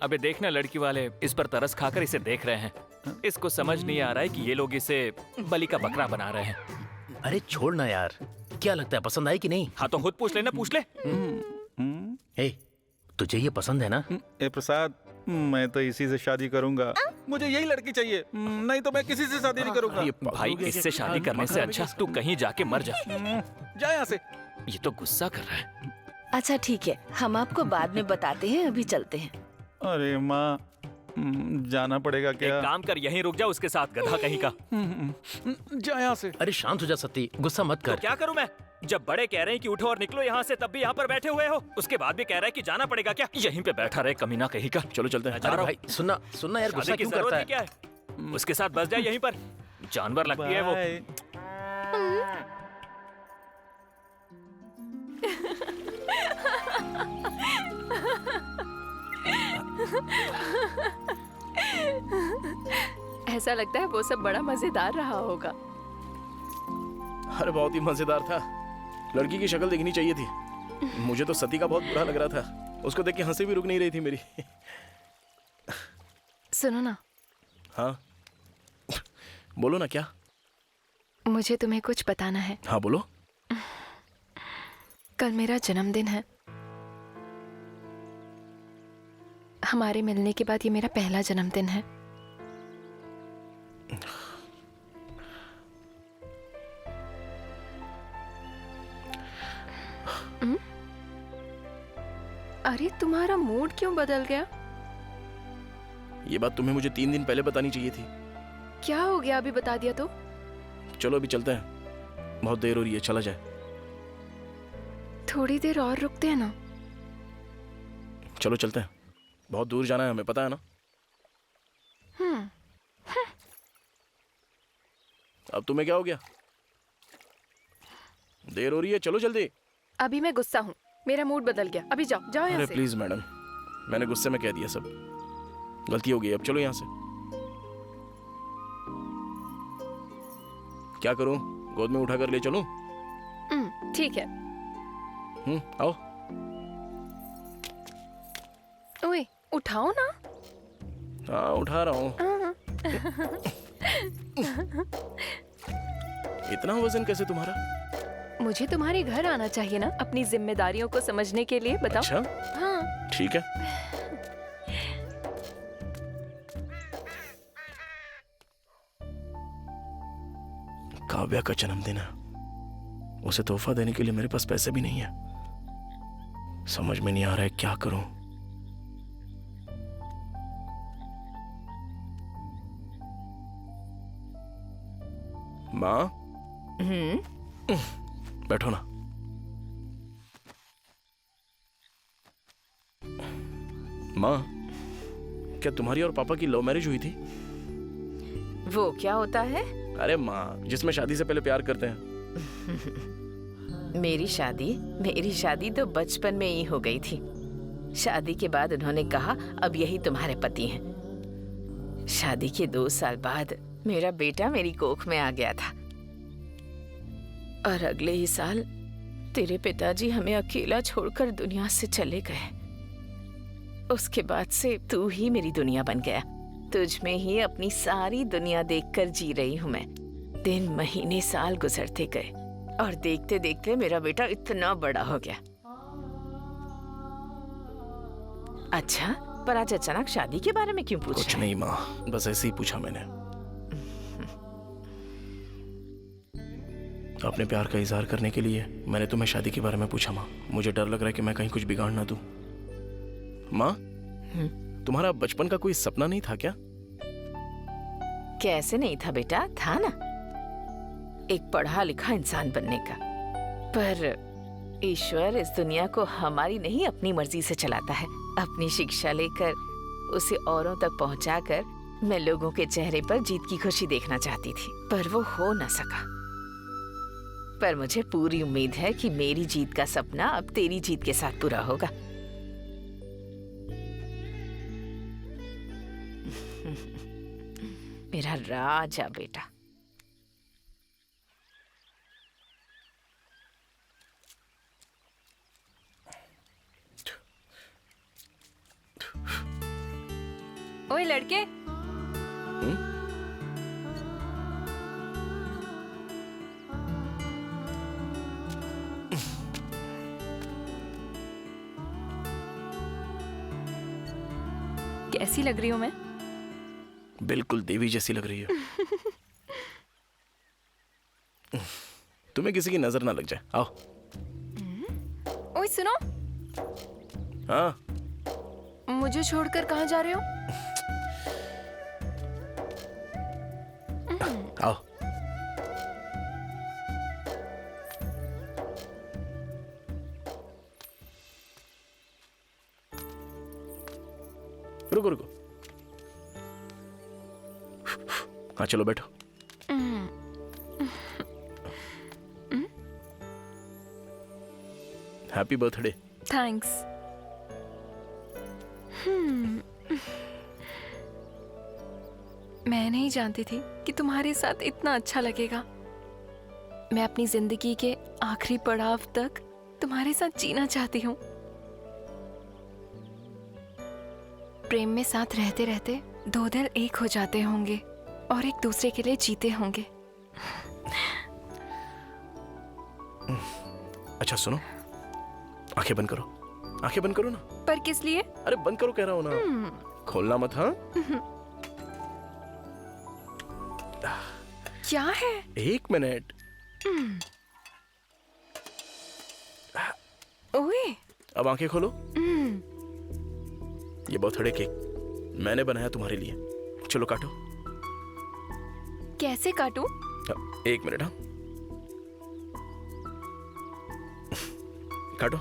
अबे देखना, लड़की वाले इस पर तरस खाकर इसे देख रहे हैं। इसको समझ नहीं आ रहा है कि ये लोग इसे बलि का बकरा बना रहे हैं। अरे छोड़ना यार, क्या लगता है पसंद आई कि नहीं? हाँ तो खुद पूछ लेना, पूछ ले। ए, तुझे ये पसंद है ना? ए प्रसाद, मैं तो इसी से शादी करूंगा। मुझे यही लड़की चाहिए, नहीं तो मैं किसी से शादी नहीं करूंगा। भाई, इससे शादी करने से अच्छा तू कहीं जाके मर जा। जा यहाँ से। ये तो गुस्सा कर रहा है। अच्छा ठीक है, हम आपको बाद में बताते हैं, अभी चलते हैं। अरे माँ, जाना पड़ेगा क्या? एक काम कर, यहीं रुक जा, उसके साथ गधा कहीं का। जा यहाँ से। अरे शांत हो जा सती, गुस्सा मत कर। तो क्या करूं मैं? जब बड़े कह रहे हैं कि उठो और निकलो यहाँ से, तब भी यहाँ पर बैठे हुए हो। उसके बाद भी कह रहा है कि जाना पड़ेगा क्या? यहीं पे बैठा रहे कमीना कहीं का। चलो चलते हैं। अरे भाई सुनना सुनना यार, गुस्सा क्यों करता है? क्या है? उसके साथ बस जाए यहीं पर, जानवर लगती है वो। ऐसा लगता है वो सब बड़ा मजेदार रहा होगा। अरे बहुत ही मजेदार था। लड़की की शक्ल देखनी चाहिए थी। मुझे तो सती का बहुत बुरा लग रहा था। उसको देख के हंसी भी रुक नहीं रही थी मेरी। सुनो ना। हाँ बोलो ना। क्या? मुझे तुम्हें कुछ बताना है। हाँ बोलो। कल मेरा जन्मदिन है। हमारे मिलने के बाद ये मेरा पहला जन्मदिन है। अरे तुम्हारा मूड क्यों बदल गया? ये बात तुम्हें मुझे 3 दिन पहले बतानी चाहिए थी। क्या हो गया, अभी बता दिया तो? चलो अभी चलते हैं, बहुत देर हो रही है, चला जाए। थोड़ी देर और रुकते हैं ना? चलो चलते हैं, बहुत दूर जाना है हमें, पता है ना। अब तुम्हें क्या हो गया? देर हो रही है, चलो जल्दी। अभी मैं गुस्सा हूँ, मेरा मूड बदल गया। अभी जाओ जाओ यहाँ अरे से। प्लीज मैडम, मैंने गुस्से में कह दिया सब, गलती हो गई, अब चलो यहाँ से। क्या करूं, गोद में उठा कर ले चलूं? ठीक है। आओ। ओए उठाओ ना। हाँ उठा रहा हूँ। हाँ। इतना वजन कैसे तुम्हारा? मुझे तुम्हारे घर आना चाहिए ना अपनी जिम्मेदारियों को समझने के लिए। बताओ। अच्छा? हाँ। ठीक है। काव्या का जन्मदिन है, उसे तोहफा देने के लिए मेरे पास पैसे भी नहीं है। समझ में नहीं आ रहा है क्या करूं। माँ, बैठो ना। माँ, क्या तुम्हारी और पापा की लव मैरिज हुई थी? वो क्या होता है? अरे माँ, जिसमें शादी से पहले प्यार करते हैं। मेरी शादी तो बचपन में ही हो गई थी। शादी के बाद उन्होंने कहा अब यही तुम्हारे पति हैं। शादी के 2 साल बाद मेरा बेटा मेरी कोख में आ गया था और अगले ही साल तेरे पिताजी हमें अकेला छोड़कर दुनिया से चले गए। उसके बाद से तू ही मेरी दुनिया बन गया। तुझ में ही अपनी सारी दुनिया देखकर जी रही हूँ मैं। दिन महीने साल गुजरते गए और देखते देखते मेरा बेटा इतना बड़ा हो गया। अच्छा, पर आज अचानक शादी के बारे में क्यों पूछ कुछ रहा है? नहीं माँ, बस ऐसे ही पूछा मैंने। अपने प्यार का इजहार करने के लिए मैंने तुम्हें शादी के बारे में पूछा माँ। मुझे डर लग रहा है कि मैं कहीं कुछ बिगाड़ ना दूं। माँ, तुम्हारा बचपन का कोई सपना नहीं था क्या? कैसे नहीं था बेटा, था ना। एक पढ़ा लिखा इंसान बनने का। पर ईश्वर इस दुनिया को हमारी नहीं अपनी मर्जी से चलाता है। अपनी शिक्षा लेकर उसे औरों तक पहुंचाकर मैं लोगों के चेहरे पर जीत की खुशी देखना चाहती थी, पर वो हो न सका। पर मुझे पूरी उम्मीद है कि मेरी जीत का सपना अब तेरी जीत के साथ पूरा होगा। मेरा राजा बेटा। ओए लड़के, कैसी लग रही हूँ मैं? बिल्कुल देवी जैसी लग रही है। तुम्हें किसी की नजर ना लग जाए। आओ। ओए सुनो, हाँ, मुझे छोड़कर कहाँ जा रहे हो? आओ। रुको रुको। हाँ चलो बैठो। Happy birthday. थैंक्स। मैं नहीं जानती थी कि तुम्हारे साथ इतना अच्छा लगेगा। मैं अपनी जिंदगी के आखिरी पड़ाव तक तुम्हारे साथ जीना चाहती हूँ। प्रेम में साथ रहते रहते 2 दिल एक हो जाते होंगे और एक दूसरे के लिए जीते होंगे। अच्छा सुनो, आंखें बंद करो। आंखें बंद करो ना। पर किस लिए? अरे बंद करो कह रहा हूं ना। खोलना मत। हाँ क्या है? 1 मिनट। ओए अब आंखें खोलो। ये बर्थडे केक मैंने बनाया तुम्हारे लिए। चलो काटो। कैसे काटूं? 1 मिनट। हाँ काटो।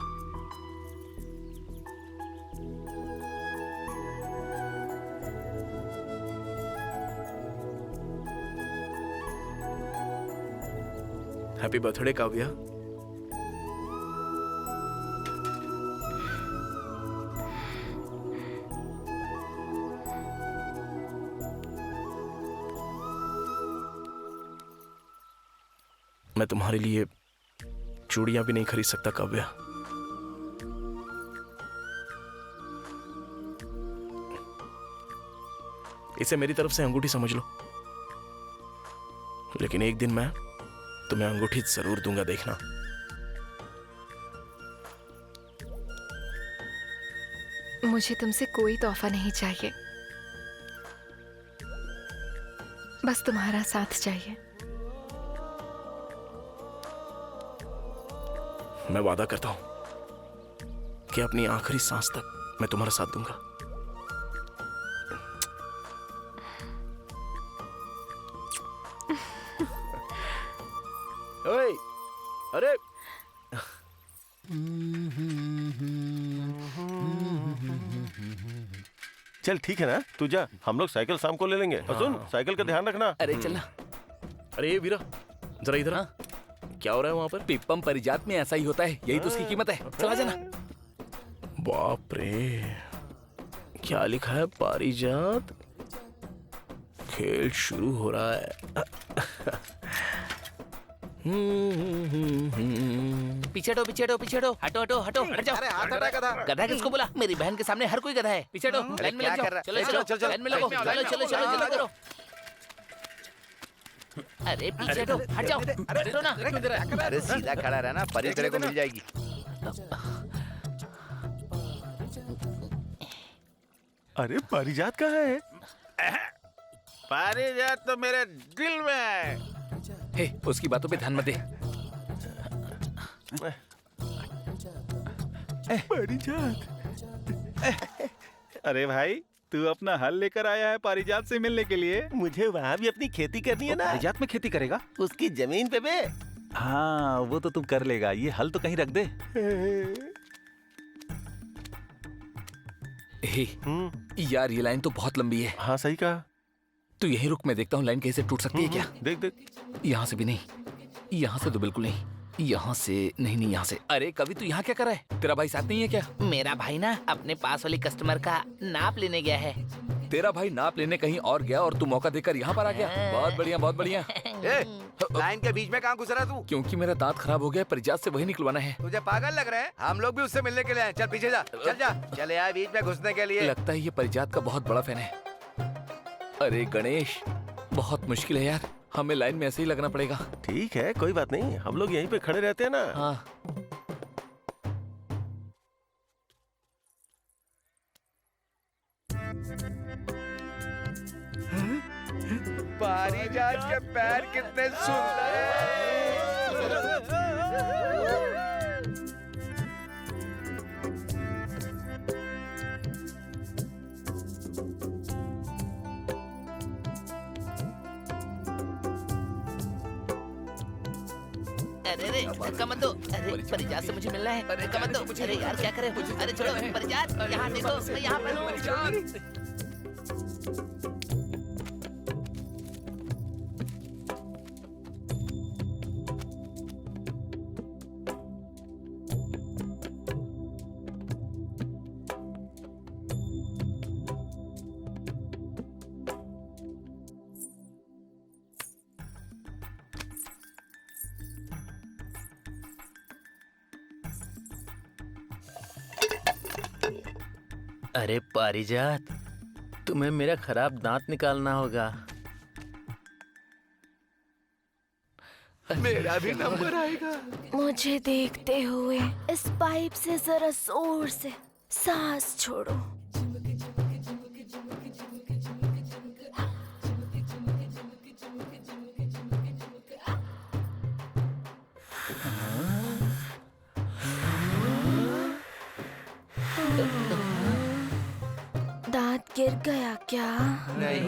Happy birthday Kavya. मैं तुम्हारे लिए चूड़ियां भी नहीं खरीद सकता काव्या। इसे मेरी तरफ से अंगूठी समझ लो, लेकिन एक दिन मैं तुम्हें अंगूठी जरूर दूंगा, देखना। मुझे तुमसे कोई तोहफा नहीं चाहिए, बस तुम्हारा साथ चाहिए। मैं वादा करता हूं कि अपनी आखिरी सांस तक मैं तुम्हारा साथ दूंगा। ओए, अरे चल ठीक है ना, तू जा, हम लोग साइकिल शाम को ले लेंगे। और सुन, साइकिल का ध्यान रखना। अरे चलना। अरे वीरा, जरा इधर। क्या हो रहा है वहां पर? पिप्पम परिजात में ऐसा ही होता है, यही तो उसकी कीमत है। चला जाना। बाप रे, क्या लिखा है? पारिजात, खेल शुरू हो रहा है। पीछे हटो, पीछे हटो, पीछे हटो, हटो हटो हटो, हट जाओ। अरे हाथ हटा गधा। गधा किसको बोला? मेरी बहन के सामने हर कोई गधा है। पीछे हटो, लाइन में लग जाओ। चलो चलो चलो, लाइन में लगो। चलो चलो चलो, जल्दी करो। अरे पीछे हटो, हट जाओ। हटो ना। अरे सीधा खड़ा रहना, परी तेरे को मिल जाएगी। अरे पारिजात कहाँ है? पारिजात तो मेरे दिल में है। हे, उसकी बातों पे ध्यान मत दे। पारिजात। अरे भाई, तू अपना हल लेकर आया है पारिजात से मिलने के लिए? मुझे वहाँ भी अपनी खेती करनी है ना। पारिजात में खेती करेगा? उसकी जमीन पे बे। हाँ, वो तो तुम कर लेगा। ये हल तो कहीं रख दे। हे, यार ये लाइन तो बहुत लंबी है। हाँ सही कहा। तू यहीं रुक, मैं देखता हूँ लाइन कैसे टूट सकती है क्या। देख देख। यहाँ से भी नहीं, यहाँ से तो बिल्कुल नहीं, यहाँ से नहीं, नहीं यहाँ से। अरे कवि, तू यहाँ क्या कर रहा है? तेरा भाई साथ नहीं है क्या? मेरा भाई ना अपने पास वाली कस्टमर का नाप लेने गया है। तेरा भाई नाप लेने कहीं और गया और तू मौका देकर यहाँ पर आ गया। बहुत बढ़िया, बहुत बढ़िया। लाइन के बीच में कहाँ घुस रहा तू? क्योंकि मेरा दांत खराब हो गया, परिजात से वही निकलवाना है। तुझे पागल लग रहा है? हम लोग भी उससे मिलने के लिए आए। चल पीछे जा, चल जा। चल यार, बीच में घुसने के लिए। लगता है ये परिजात का बहुत बड़ा फैन है। अरे गणेश, बहुत मुश्किल है यार, हमें लाइन में ऐसे ही लगना पड़ेगा। ठीक है, कोई बात नहीं, हम लोग यहीं पे खड़े रहते हैं ना। हाँ। पारिजात के पैर कितने सुंदर हैं। अरे धक्का मत दो। अरे परिजात से मुझे मिलना है। धक्का मत दो। अरे यार क्या करे? अरे छोड़ो परिजात, यहाँ देखो, मैं यहाँ पर हूँ। अरे पारिजात, तुम्हें मेरा खराब दांत निकालना होगा। मेरा भी नंबर आएगा। मुझे देखते हुए इस पाइप से जरा जोर से सांस छोड़ो। दांत गिर गया क्या? नहीं,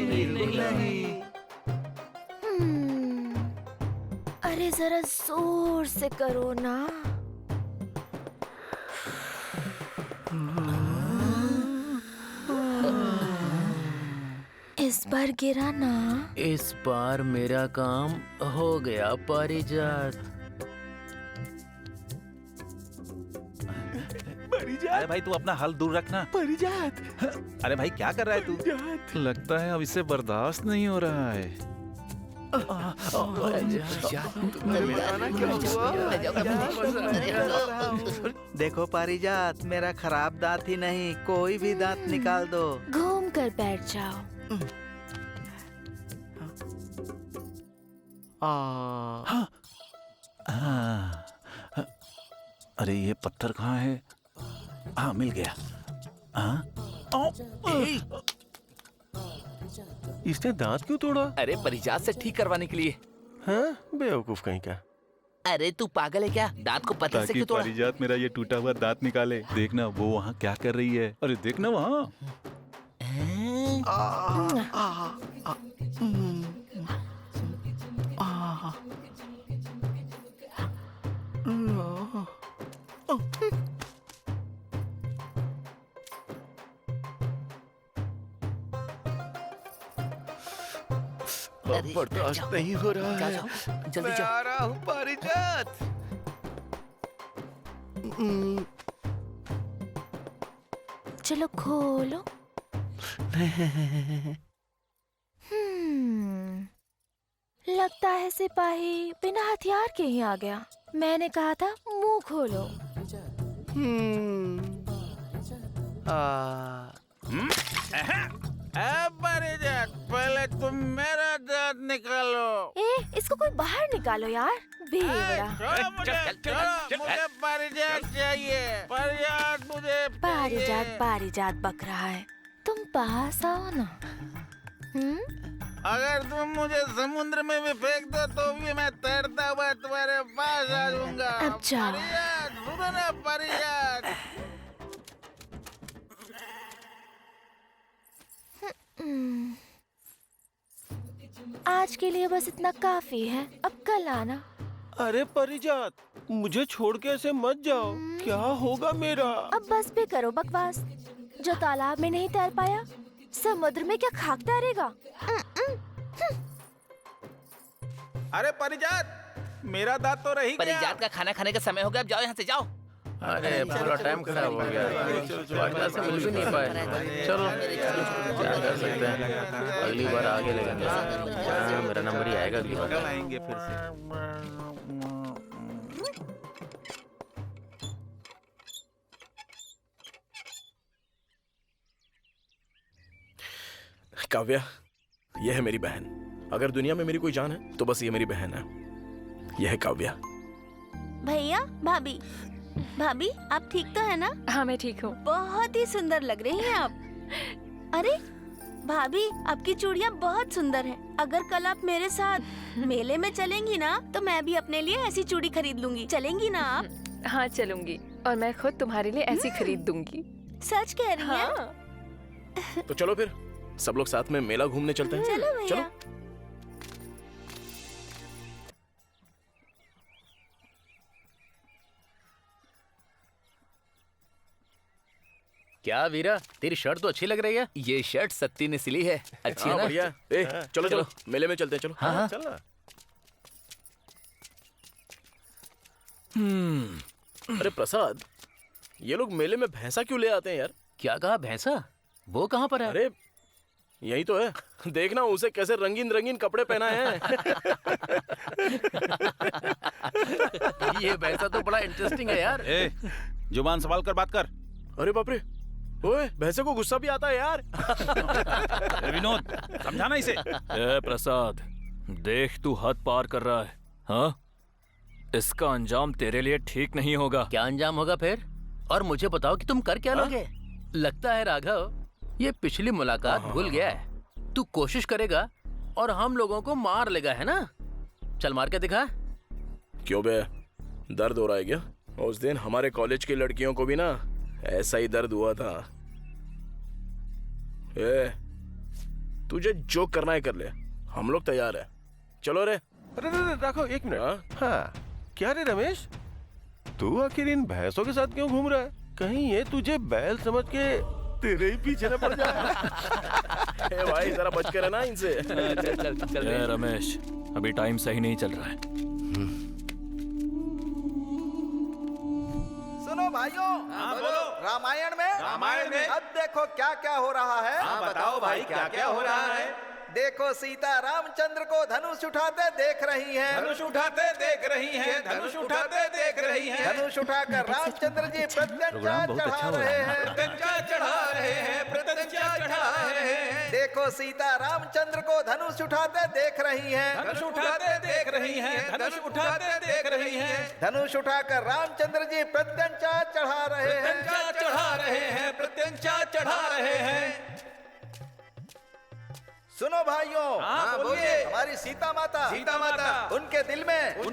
बिल्कुल नहीं। अरे जरा जोर से करो ना। इस बार गिरा ना। इस बार मेरा काम हो गया पारिजात। अरे भाई, तू अपना हल दूर रखना। पारिजात। अरे भाई, क्या कर रहा है तू? लगता है अब इसे बर्दाश्त नहीं हो रहा है। देखो पारिजात, मेरा खराब दांत ही नहीं, कोई भी दांत निकाल दो। घूम कर बैठ जाओ। अरे ये पत्थर कहाँ है? हाँ, मिल गया। हाँ? इसने दांत क्यों तोड़ा? अरे परिजात से ठीक करवाने के लिए। हाँ, बेवकूफ कहीं का। अरे तू पागल है क्या? दांत को पत्थर से ताकि क्यों तोड़ा? पारिजात मेरा ये टूटा हुआ दांत निकाले। देखना वो वहाँ क्या कर रही है। अरे देखना वहाँ। बर्दाश्त नहीं हो रहा है। जल्दी मैं जाओ। आ रहा हूँ पारिजात। चलो खोलो। लगता है सिपाही बिना हथियार के ही आ गया। मैंने कहा था मुंह खोलो। पारिजात, पहले तुम मेरा दांत निकालो। इसको कोई बाहर निकालो यार, बेवड़ा। मुझे पारिजात चाहिए। पारिजात मुझे पारिजात पारिजात बक रहा है। तुम पास आओ ना। अगर तुम मुझे समुद्र में भी फेंक दो तो भी मैं तैरता हुआ तुम्हारे पास आ जाऊंगा। अब जाओ। पारिजात, सुनो ना पारिजात। आज के लिए बस इतना काफी है, अब कल आना। अरे परिजात, मुझे छोड़ के ऐसे मत जाओ। क्या होगा मेरा? अब बस भी करो बकवास। जो तालाब में नहीं तैर पाया, समुद्र में क्या खाक तैरेगा? अरे पारिजात, मेरा दांत तो रही गया। परिजात का खाना खाने का समय हो गया, अब जाओ यहाँ से जाओ। अरे पूरा टाइम खराब हो गया। वरना से मिल भी नहीं पाए। चलो क्या कर सकते हैं, अगली बार आगे लगेंगे। हाँ, मेरा नंबर ही आएगा अगली बार। आएंगे फिर से। काव्या, यह है मेरी बहन। अगर दुनिया में मेरी कोई जान है तो बस ये मेरी बहन है। यह है काव्या। भैया, भाभी, भाभी आप ठीक तो है ना? हाँ मैं ठीक हूँ। बहुत ही सुंदर लग रही हैं आप। अरे भाभी, आपकी चूड़ियाँ बहुत सुंदर हैं। अगर कल आप मेरे साथ मेले में चलेंगी ना तो मैं भी अपने लिए ऐसी चूड़ी खरीद लूंगी। चलेंगी ना आप? हाँ चलूंगी, और मैं खुद तुम्हारे लिए ऐसी खरीद दूंगी। सच कह रही हैं? तो चलो फिर सब लोग साथ में मेला घूमने चलते हैं। चलो भैया। चलो। क्या वीरा, तेरी शर्ट तो अच्छी लग रही है। ये शर्ट सत्ती ने सिली है। अच्छी है हाँ, ना? बढ़िया। चलो चलो मेले में चलते हैं। चलो। हाँ। चल ना। अरे प्रसाद, ये लोग मेले में भैंसा क्यों ले आते हैं यार? क्या कहा, भैंसा? वो कहाँ पर है? अरे यही तो है। देखना उसे कैसे रंगीन रंगीन कपड़े पहना है। ये भैंसा तो बड़ा इंटरेस्टिंग है यार। जुबान संभाल कर बात कर। अरे बाप रे, ओए भैंसे को गुस्सा भी आता है यार। विनोद, समझाना इसे। ए प्रसाद, देख तू हद पार कर रहा है। हाँ, इसका अंजाम तेरे लिए ठीक नहीं होगा। क्या अंजाम होगा फिर? और मुझे बताओ कि तुम कर क्या लोगे? लगता है राघव ये पिछली मुलाकात भूल गया है। तू कोशिश करेगा और हम लोगों को मार लेगा, है ना? चल मार के दिखा। क्यों बे, दर्द हो रहा है क्या? उस दिन हमारे कॉलेज की लड़कियों को भी ना ऐसा ही दर्द हुआ था। तुझे जो करना है कर ले, हम लोग तैयार है। चलो रे। अरे राघव, एक मिनट। हाँ, क्या रे रमेश, तू आखिर इन भैंसों के साथ क्यों घूम रहा है? कहीं ये तुझे बैल समझ के तेरे ही पीछे न पड़ जाए। भाई जरा बच कर रहना इनसे। चल रमेश, अभी टाइम सही नहीं चल रहा है। सुनो भाइयों, बोलो। रामायण में अब देखो क्या क्या हो रहा है। बताओ भाई, क्या क्या हो रहा है? देखो सीता रामचंद्र को धनुष उठाते देख रही हैं। धनुष उठाते देख रही हैं, धनुष उठाते देख रही हैं। धनुष उठाकर रामचंद्र जी प्रत्यंचा चढ़ा रहे हैं, प्रत्यंचा चढ़ा रहे हैं, प्रत्यंचा चढ़ा रहे हैं। देखो सीता रामचंद्र को धनुष उठाते देख रही हैं। धनुष उठाते देख रही हैं, धनुष उठाते देख रही हैं। धनुष उठाकर रामचंद्र जी प्रत्यंचा चढ़ा रहे हैं, प्रत्यंचा चढ़ा रहे हैं, प्रत्यंचा चढ़ा रहे हैं। सुनो भाइयों, हाँ, बोलिए। हमारी सीता माता उनके दिल में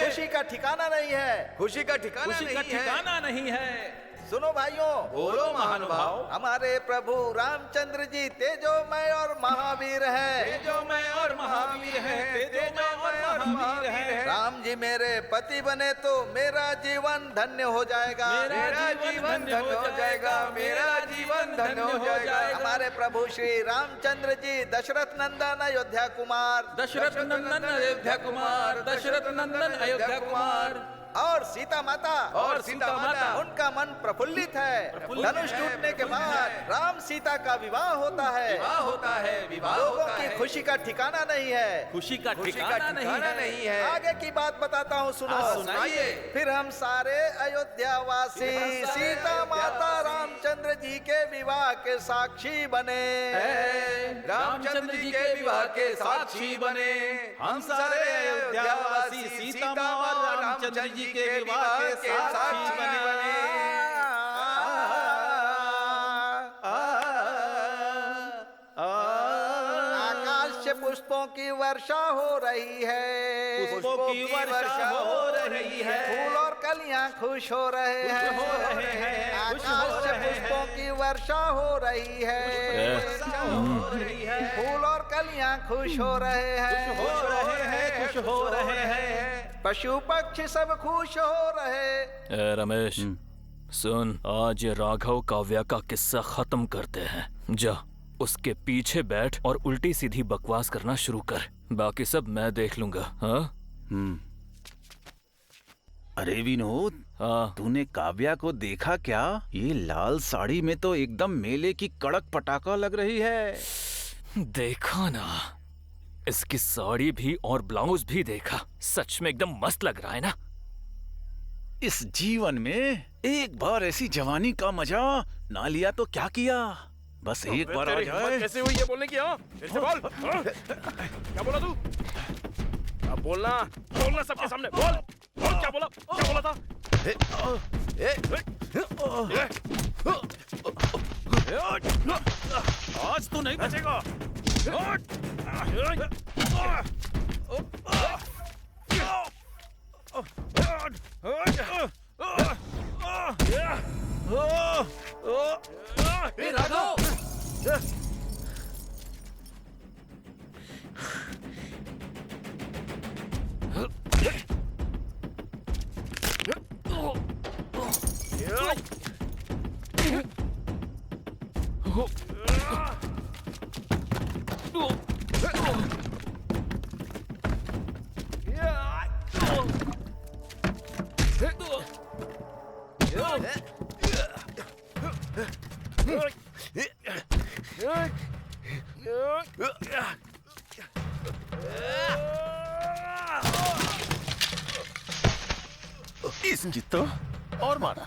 खुशी का ठिकाना नहीं है, खुशी का ठिकाना नहीं है। सुनो भाइयों, बोलो महानुभाव। हमारे प्रभु रामचंद्र जी तेजोमय और महावीर है, तेजोमय और महावीर है, तेजोमय और महावीर है। राम जी मेरे पति बने तो मेरा जीवन धन्य हो जाएगा, मेरा जीवन धन्य हो जाएगा, मेरा जीवन धन्य हो जाएगा। हमारे प्रभु श्री रामचंद्र जी दशरथ नंदन अयोध्या कुमार, दशरथ नंदन अयोध्या कुमार, दशरथ नंदन अयोध्या कुमार। और सीता माता उनका मन प्रफुल्लित है। धनुष टूटने के बाद राम सीता का विवाह होता है, लोगों की खुशी का ठिकाना नहीं है, खुशी का ठिकाना नहीं है। आगे की बात बताता हूँ, सुनो। सुनाइए। फिर हम सारे अयोध्यावासी सीता माता रामचंद्र जी के विवाह के साक्षी बने, रामचंद्र जी के विवाह के साक्षी बने। हम सारे अयोध्यावासी सीता और रामचंद्र जी के विवाह के साक्षी बने। आकाश से पुष्पों की वर्षा हो रही है, पुष्पों की वर्षा हो रही है। फूल और कलियां खुश हो रहे हैं, आकाश से पुष्पों की वर्षा हो रही है, फूल और कलियां खुश हो रहे हैं, खुश हो रहे हैं। पशु पक्षी सब खुश हो रहे। ए रमेश, सुन, आज ये राघव काव्या का किस्सा खत्म करते हैं। जा उसके पीछे बैठ और उल्टी सीधी बकवास करना शुरू कर, बाकी सब मैं देख लूंगा। हाँ? अरे विनोद, तूने काव्या को देखा क्या? ये लाल साड़ी में तो एकदम मेले की कड़क पटाखा लग रही है। देखा ना, इसकी साड़ी भी और ब्लाउज भी देखा, सच में एकदम मस्त लग रहा है ना। इस जीवन में एक बार ऐसी जवानी का मजा ना लिया तो क्या किया, बस एक बार आ जाए। कैसे हुई ये बोलने की? फिर से बोल। क्या बोला तू? अब बोलना सबके सामने, बोल क्या बोला था? आज तू नहीं बचेगा। इसकी तो और मारा।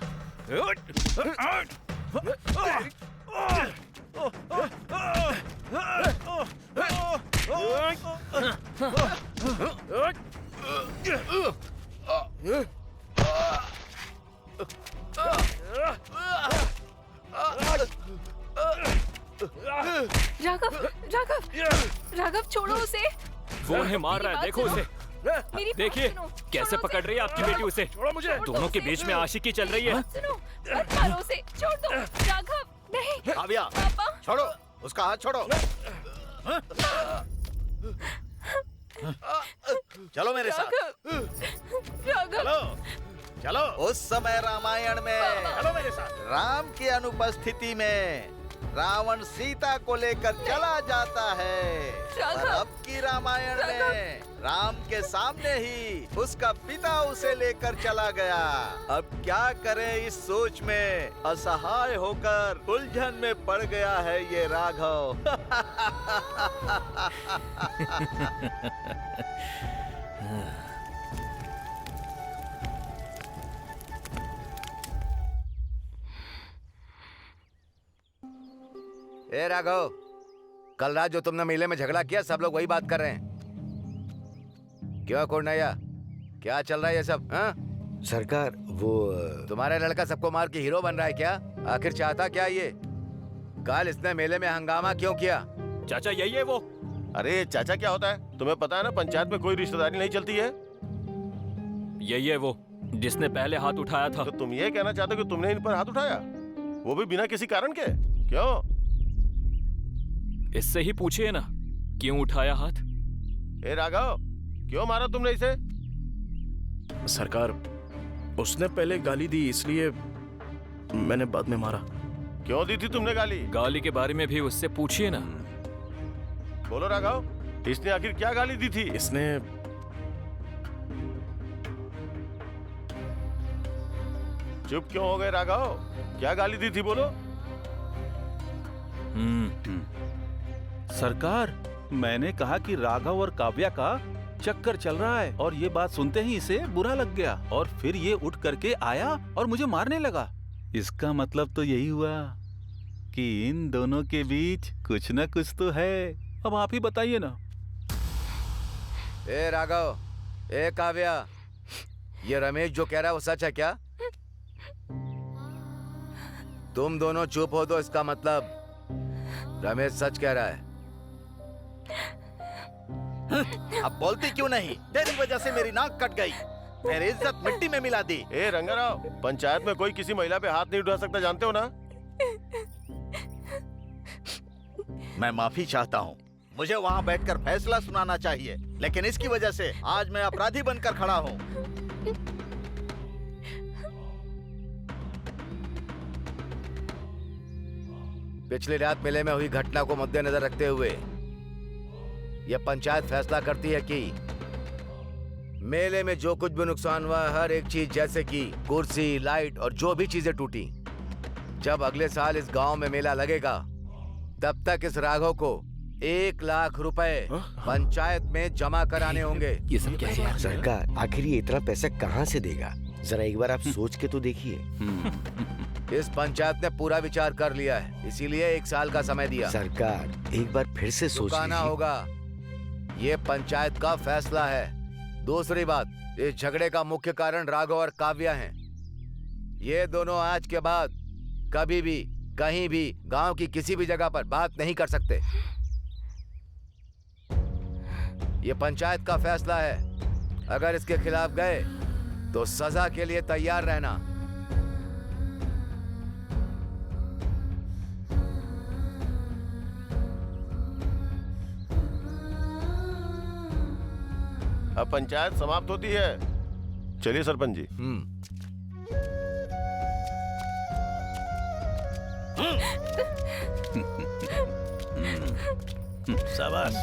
राघव छोड़ो उसे। वो उन्हें मार रहा है, देखो उसे। देखिए कैसे पकड़ रही है आपकी बेटी उसे। दोनों के बीच में आशिकी चल रही है। सुनो, मत मारो उसे, छोड़ दो। राघव नहीं। काव्या, पापा छोड़ो उसका हाथ, छोड़ो। चलो मेरे साथ। राघव चलो। उस समय रामायण में चलो मेरे साथ। राम की अनुपस्थिति में रावण सीता को लेकर चला जाता है, पर अब की रामायण में राम के सामने ही उसका पिता उसे लेकर चला गया। अब क्या करें इस सोच में असहाय होकर उलझन में पड़ गया है ये राघव। ए राघव, कल रात जो तुमने मेले में झगड़ा किया सब लोग वही बात कर रहे हैं। क्यों कोरनैया, क्या चल रहा है ये सब? हाँ? सरकार वो तुम्हारा लड़का सबको मार के हीरो बन रहा है क्या? आखिर चाहता क्या ये? कल इसने मेले में हंगामा क्यों किया? चाचा यही है वो। अरे चाचा क्या होता है तुम्हें पता है ना, पंचायत में कोई रिश्तेदारी नहीं चलती है। यही है वो जिसने पहले हाथ उठाया था। तो तुम ये कहना चाहते हो कि तुमने इन पर हाथ उठाया, वो भी बिना किसी कारण के? क्यों? इससे ही पूछिए ना क्यों उठाया हाथ। ए राघव, क्यों मारा तुमने इसे? सरकार, उसने पहले गाली दी इसलिए मैंने बाद में मारा। क्यों दी थी तुमने गाली? गाली के बारे में भी उससे पूछिए ना। बोलो राघव, इसने आखिर क्या गाली दी थी? इसने चुप क्यों हो गए राघव? क्या गाली दी थी बोलो? सरकार, मैंने कहा कि राघव और काव्या का चक्कर चल रहा है और ये बात सुनते ही इसे बुरा लग गया और फिर ये उठ करके आया और मुझे मारने लगा। इसका मतलब तो यही हुआ कि इन दोनों के बीच कुछ न कुछ तो है। अब आप ही बताइए ना। ए राघव, ए काव्या, ये रमेश जो कह रहा है वो सच है क्या? तुम दोनों चुप हो तो इसका मतलब रमेश सच कह रहा है। अब बोलती क्यों नहीं? तेरी वजह से मेरी नाक कट गई, मेरी इज्जत मिट्टी में मिला दी। ए रंगाराव, पंचायत में कोई किसी महिला पे हाथ नहीं उठा सकता, जानते हो ना? मैं माफी चाहता हूँ, मुझे वहाँ बैठकर फैसला सुनाना चाहिए, लेकिन इसकी वजह से आज मैं अपराधी बनकर खड़ा हूँ। पिछली रात मेले में हुई घटना को मद्देनजर रखते हुए यह पंचायत फैसला करती है कि मेले में जो कुछ भी नुकसान हुआ, हर एक चीज जैसे कि कुर्सी, लाइट और जो भी चीजें टूटी, जब अगले साल इस गांव में मेला लगेगा तब तक इस राघव को 1 लाख रुपए पंचायत में जमा कराने होंगे। ये सब कैसे है? सरकार, आखिर ये इतना पैसा कहाँ से देगा? जरा एक बार आप सोच के तो देखिए। इस पंचायत ने पूरा विचार कर लिया है, इसीलिए 1 साल का समय दिया। सरकार, एक बार फिर से सोच रुकाना होगा, ये पंचायत का फैसला है। दूसरी बात, इस झगड़े का मुख्य कारण राघव और काव्या हैं। ये दोनों आज के बाद कभी भी कहीं भी गांव की किसी भी जगह पर बात नहीं कर सकते। ये पंचायत का फैसला है, अगर इसके खिलाफ गए तो सजा के लिए तैयार रहना। अब पंचायत समाप्त होती है। चलिए सरपंच जी। शाबाश।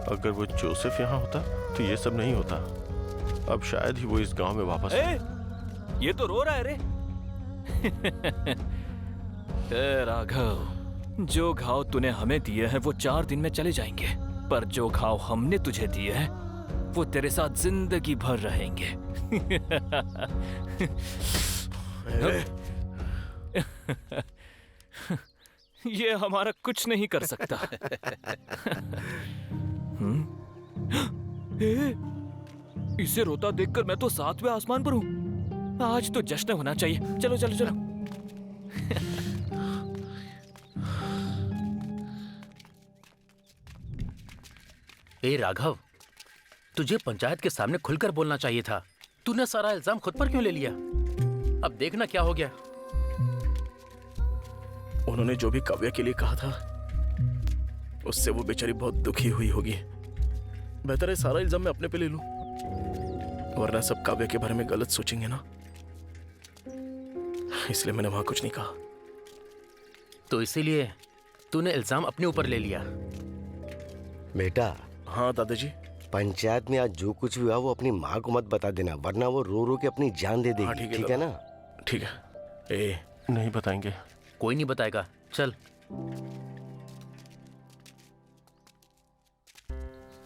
अगर वो जोसेफ यहाँ होता तो ये सब नहीं होता। अब शायद ही वो इस गांव में वापस ये तो रो रहा है रे। ए राघव, जो घाव तूने हमें दिए हैं वो 4 दिन में चले जाएंगे, पर जो घाव हमने तुझे दिए हैं वो तेरे साथ जिंदगी भर रहेंगे। ये हमारा कुछ नहीं कर सकता। इसे रोता देखकर मैं तो 7वें आसमान पर हूँ। आज तो जश्न होना चाहिए। चलो चलो चलो। ए राघव, तुझे पंचायत के सामने खुलकर बोलना चाहिए था। तूने सारा इल्जाम खुद पर क्यों ले लिया? अब देखना क्या हो गया। उन्होंने जो भी काव्या के लिए कहा था उससे वो बेचारी बहुत दुखी हुई होगी। बेहतर है सारा इल्जाम मैं अपने पे ले लूं, वरना सब काव्या के बारे में गलत सोचेंगे ना। इसलिए मैंने वहां कुछ नहीं कहा। तो इसीलिए तूने इल्जाम अपने ऊपर ले लिया। बेटा, हाँ दादाजी। पंचायत में आज जो कुछ भी हुआ वो अपनी माँ को मत बता देना, वरना वो रो रो के अपनी जान दे देगी। हाँ, ठीक है ना? ठीक है। ए, नहीं बताएंगे। कोई नहीं बताएगा, चल।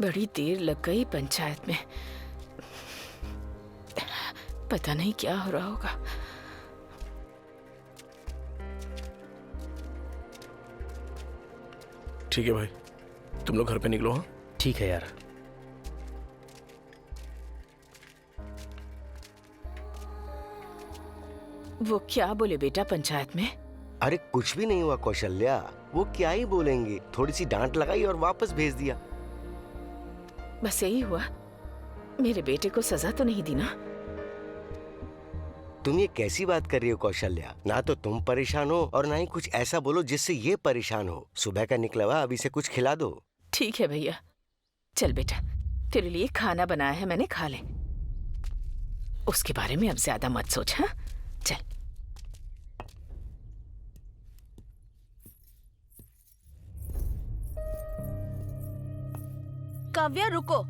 बड़ी देर लग गई पंचायत में, पता नहीं क्या हो रहा होगा। ठीक है भाई, तुम लोग घर पे निकलो। हाँ ठीक है यार। वो क्या बोले बेटा पंचायत में? अरे कुछ भी नहीं हुआ कौशल्या, वो क्या ही बोलेंगे, थोड़ी सी डांट लगाई और वापस भेज दिया। बस यही हुआ? मेरे बेटे को सजा तो नहीं दी ना? तुम ये कैसी बात कर रही हो कौशल्या? ना तो तुम परेशान हो और ना ही कुछ ऐसा बोलो जिससे ये परेशान हो। सुबह का निकला हुआ, अभी से कुछ खिला दो। ठीक है भैया, चल बेटा, तेरे लिए खाना बनाया है मैंने, खा ले। उसके बारे में अब ज्यादा मत सोच। हाँ चल। काव्या रुको,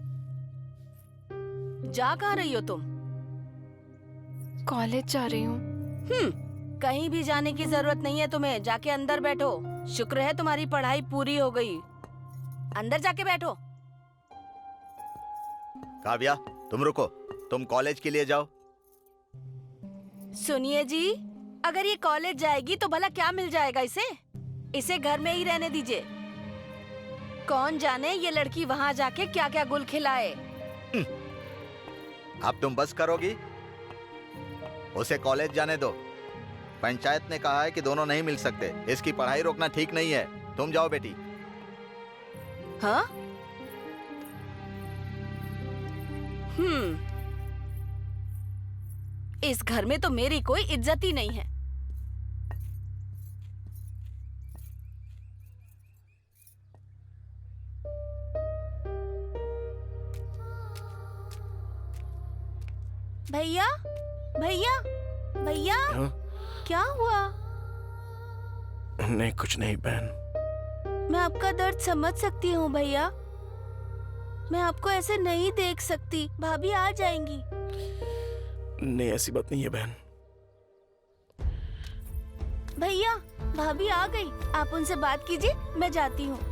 जा कहाँ रही हो तुम? कॉलेज जा रही हूँ। कहीं भी जाने की जरूरत नहीं है तुम्हें, जाके अंदर बैठो। शुक्र है तुम्हारी पढ़ाई पूरी हो गई, अंदर जाके बैठो। काव्या तुम रुको, तुम कॉलेज के लिए जाओ। सुनिए जी, अगर ये कॉलेज जाएगी तो भला क्या मिल जाएगा इसे? इसे घर में ही रहने दीजिए। कौन जाने ये लड़की वहाँ जाके क्या क्या गुल खिलाए। अब तुम बस करोगी? उसे कॉलेज जाने दो। पंचायत ने कहा है कि दोनों नहीं मिल सकते, इसकी पढ़ाई रोकना ठीक नहीं है। तुम जाओ बेटी। हाँ? इस घर में तो मेरी कोई इज्जत ही नहीं है। भैया, भैया, भैया, क्या हुआ? नहीं कुछ नहीं बहन। मैं आपका दर्द समझ सकती हूँ भैया, मैं आपको ऐसे नहीं देख सकती। भाभी आ जाएंगी। नहीं ऐसी बात नहीं है बहन। भैया, भाभी आ गई, आप उनसे बात कीजिए, मैं जाती हूँ।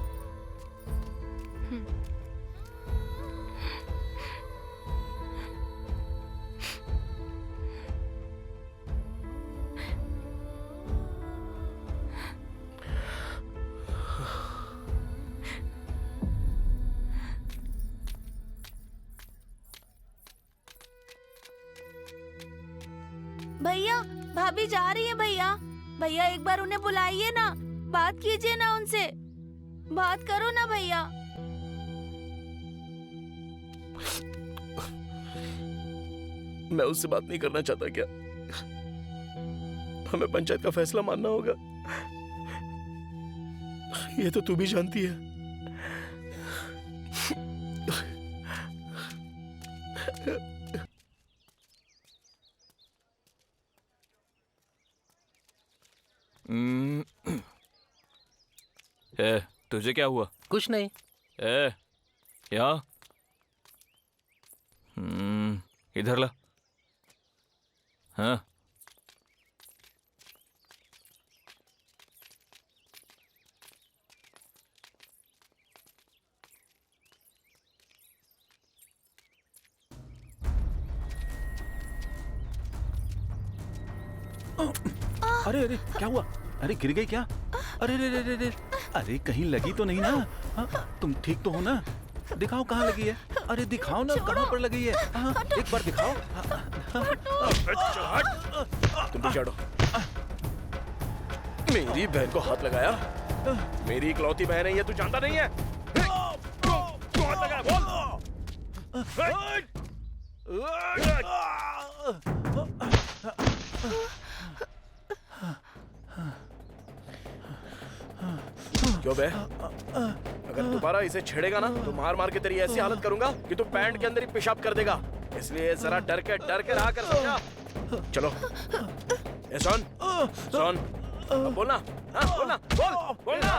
भैया, भाभी जा रही है भैया। भैया एक बार उन्हें बुलाइए ना, बात कीजिए ना उनसे, बात करो ना भैया। मैं उससे बात नहीं करना चाहता क्या? हमें पंचायत का फैसला मानना होगा, ये तो तू भी जानती है। तुझे क्या हुआ? कुछ नहीं। यहाँ इधर ला। हाँ अरे अरे क्या हुआ? अरे गिर गई क्या? अरे अरे अरे अरे अरे कहीं लगी तो नहीं ना? हाँ, तुम ठीक तो हो ना? दिखाओ कहाँ लगी है। अरे दिखाओ ना कहाँ पर लगी है। हाँ, एक बार दिखाओ। तुम पीछे हटो। मेरी बहन को हाथ लगाया? मेरी इकलौती बहन है ये, तू जानता नहीं है? क्यों हाथ लगाया बोल? क्यों बे? अगर दोबारा इसे छेड़ेगा ना तो मार मार के तेरी ऐसी हालत करूंगा कि तू पैंट के अंदर ही पेशाब कर देगा। इसलिए जरा डर के रहा कर, समझा? चलो। ए सुन, सुन, अब बोलना। बोलना, बोलना।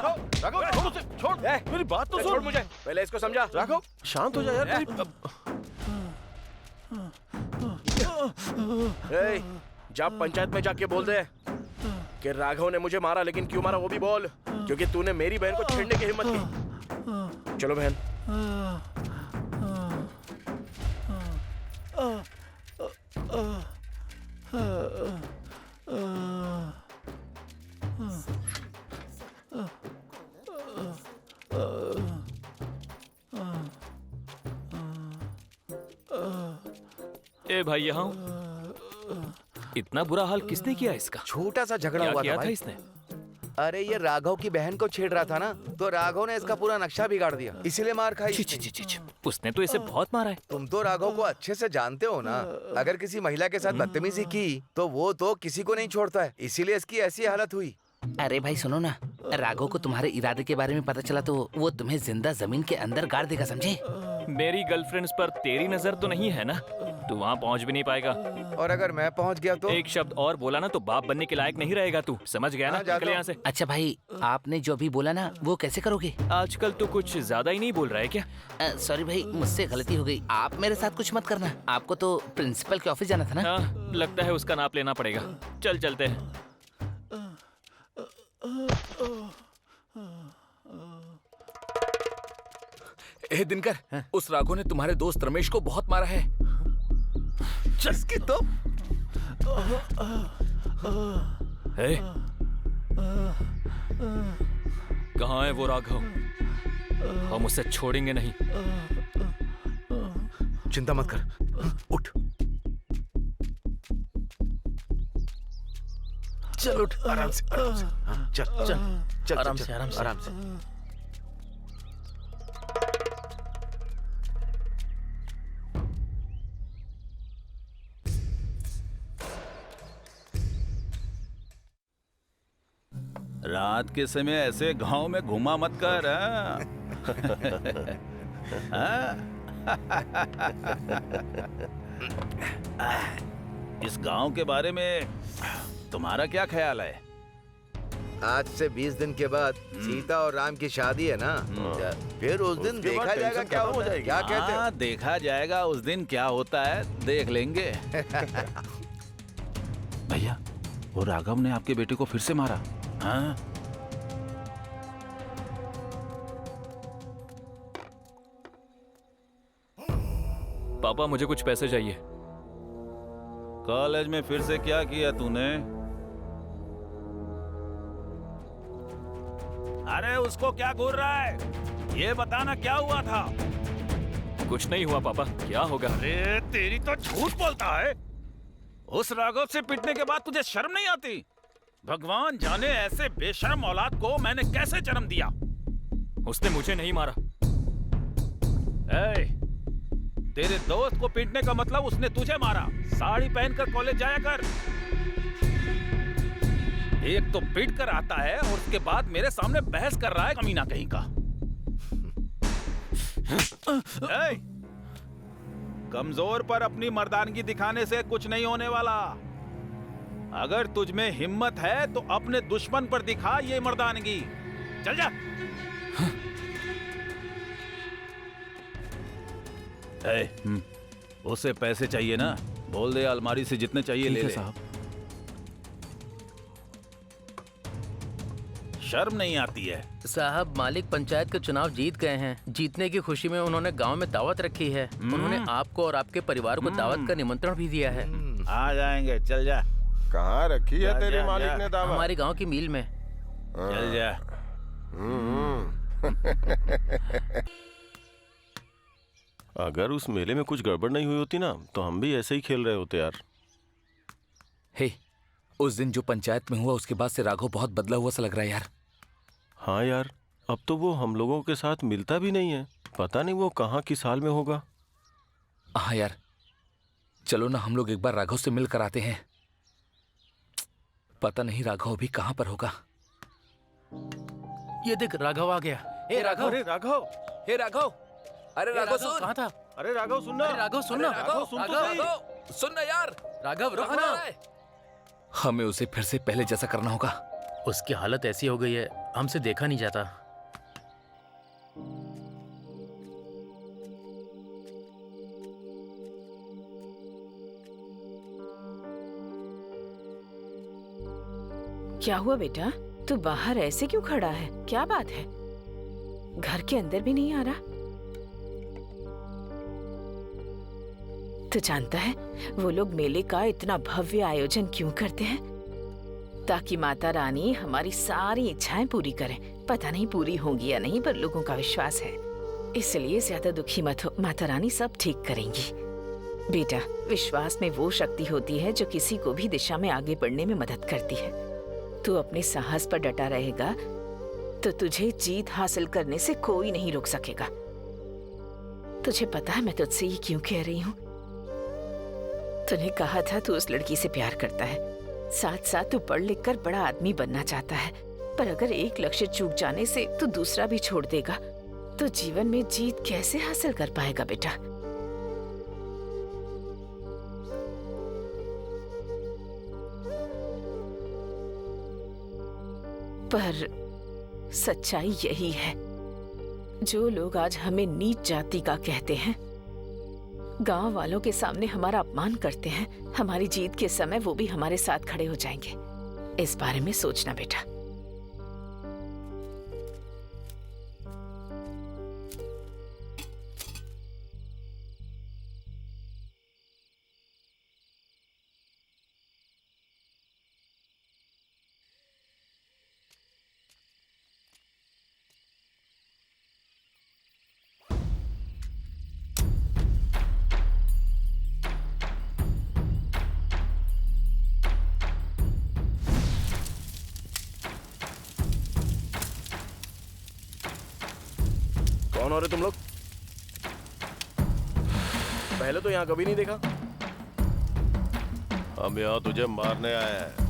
राघव छोड़ उसे, छोड़, मेरी बात तो सुन। छोड़ मुझे, पहले इसको समझा। राघव शांत हो जा यार। जा पंचायत में जाके बोल दे कि राघव ने मुझे मारा, लेकिन क्यों मारा वो भी बोल, क्योंकि तूने मेरी बहन को छेड़ने की हिम्मत की। चलो बहन। ए भाई यहाँ इतना बुरा हाल किसने किया इसका? छोटा सा झगड़ा क्या हुआ किया था था भाई। इसने? अरे ये राघव की बहन को छेड़ रहा था ना, तो राघव ने इसका पूरा नक्शा बिगाड़ दिया, इसीलिए मार खाई। छी, छी, छी, छी, छी। उसने तो इसे बहुत मारा है। तुम तो राघव को अच्छे से जानते हो ना, अगर किसी महिला के साथ बदतमीजी की तो वो तो किसी को नहीं छोड़ता है, इसीलिए इसकी ऐसी हालत हुई। अरे भाई सुनो ना, राघव को तुम्हारे इरादे के बारे में पता चला तो वो तुम्हें जिंदा जमीन के अंदर गाड़ देगा, समझे? मेरी गर्लफ्रेंड्स पर तेरी नजर तो नहीं है ना? तू वहाँ पहुँच भी नहीं पाएगा। और अगर मैं पहुँच गया तो? एक शब्द और बोला ना तो बाप बनने के लायक नहीं रहेगा तू, समझ गया ना? निकल यहाँ से। अच्छा भाई, आपने जो भी बोला ना वो कैसे करोगे? आजकल तो कुछ ज्यादा ही नहीं बोल रहा है क्या? सॉरी भाई, मुझसे गलती हो गई। आप मेरे साथ कुछ मत करना, आपको तो प्रिंसिपल के ऑफिस जाना था ना? हाँ, लगता है उसका नाप लेना पड़ेगा। चल चलते हैं। ए दिनकर, उस राघव ने तुम्हारे दोस्त रमेश को बहुत मारा है। इसकी तो कहाँ है वो राघव? हम उसे छोड़ेंगे नहीं। चिंता मत कर, उठ। चल उठ, आराम से, आराम से। हाँ, चल चल चल, आराम से, आराम से, आराम से। रात के समय ऐसे गांव में घुमा मत कर। इस गांव के बारे में तुम्हारा क्या ख्याल है? आज से 20 दिन के बाद सीता और राम की शादी है ना, फिर उस दिन उसके बाद देखा जाएगा टेंशन क्या खत्म हो होता है। जाएगी। क्या कहते हो? हाँ, देखा जाएगा उस दिन क्या होता है, देख लेंगे। भैया, वो राघव ने आपके बेटे को फिर से मारा। हाँ? पापा मुझे कुछ पैसे चाहिए। कॉलेज में फिर से क्या किया तूने? अरे उसको क्या घूर रहा है? ये बताना क्या हुआ था? कुछ नहीं हुआ पापा, क्या होगा? अरे तेरी तो झूठ बोलता है। उस राघव से पिटने के बाद तुझे शर्म नहीं आती? भगवान जाने ऐसे बेशर्म औलाद को मैंने कैसे जन्म दिया। उसने मुझे नहीं मारा। तेरे दोस्त को पीटने का मतलब उसने तुझे मारा। साड़ी पहनकर कॉलेज जाया कर। एक तो पीट कर आता है और उसके बाद मेरे सामने बहस कर रहा है, कमीना कहीं का। कमजोर पर अपनी मर्दानगी दिखाने से कुछ नहीं होने वाला। अगर तुझ में हिम्मत है तो अपने दुश्मन पर दिखा ये मर्दानगी। चल जा। उसे पैसे चाहिए ना? बोल दे अलमारी से जितने चाहिए ले ले। साहब, शर्म नहीं आती है? साहब, मालिक पंचायत के चुनाव जीत गए हैं। जीतने की खुशी में उन्होंने गांव में दावत रखी है। उन्होंने आपको और आपके परिवार को दावत का निमंत्रण भी दिया है। आ जाएंगे, चल जा। कहाँ रखी है तेरे मालिक ने दावत? हमारे गांव की मील में। चल जा। अगर उस मेले में कुछ गड़बड़ नहीं हुई होती ना, तो हम भी ऐसे ही खेल रहे होते यार। हे, उस दिन जो पंचायत में हुआ उसके बाद से राघव बहुत बदला हुआ सा लग रहा है यार। हाँ यार, अब तो वो हम लोगों के साथ मिलता भी नहीं है। पता नहीं वो कहाँ किस हाल में होगा। हाँ यार, चलो ना हम लोग एक बार राघव से मिल कर आते हैं। पता नहीं राघव भी कहाँ पर होगा। ये देख, राघव आ गया। हे राघव, अरे राघव, हे राघव, अरे राघव सुन। कहाँ था? अरे राघव सुनना। अरे राघव सुनना। राघव सुन तो सही। सुन ना यार। राघव रुक कहाँ ना। जा रहा है? हमें उसे फिर से पहले जैसा करना होगा। उसकी हालत ऐसी हो गई है, हमसे देखा नहीं जाता। क्या हुआ बेटा? तू बाहर ऐसे क्यों खड़ा है? क्या बात है? घर के अंदर भी नहीं आ रहा? तू जानता है वो लोग मेले का इतना भव्य आयोजन क्यों करते हैं? ताकि माता रानी हमारी सारी इच्छाएं पूरी करें। पता नहीं पूरी होंगी या नहीं, पर लोगों का विश्वास है। इसलिए ज्यादा दुखी मत हो, माता रानी सब ठीक करेंगी। बेटा, विश्वास में वो शक्ति होती है जो किसी को भी दिशा में आगे बढ़ने में मदद करती है। तू अपने साहस पर डटा रहेगा तो तुझे जीत हासिल करने से कोई नहीं रोक सकेगा। तुझे पता है मैं तुझसे ये क्यों कह रही हूँ? तूने कहा था तू उस लड़की से प्यार करता है, साथ साथ तू पढ़ लिख कर बड़ा आदमी बनना चाहता है। पर अगर एक लक्ष्य चूक जाने से तू दूसरा भी छोड़ देगा तो जीवन में जीत कैसे हासिल कर पाएगा बेटा? पर सच्चाई यही है, जो लोग आज हमें नीच जाति का कहते हैं, गांव वालों के सामने हमारा अपमान करते हैं, हमारी जीत के समय वो भी हमारे साथ खड़े हो जाएंगे। इस बारे में सोचना बेटा। कौन हो रहे तुम लोग? पहले तो यहाँ कभी नहीं देखा। हम यहाँ तुझे मारने आए हैं।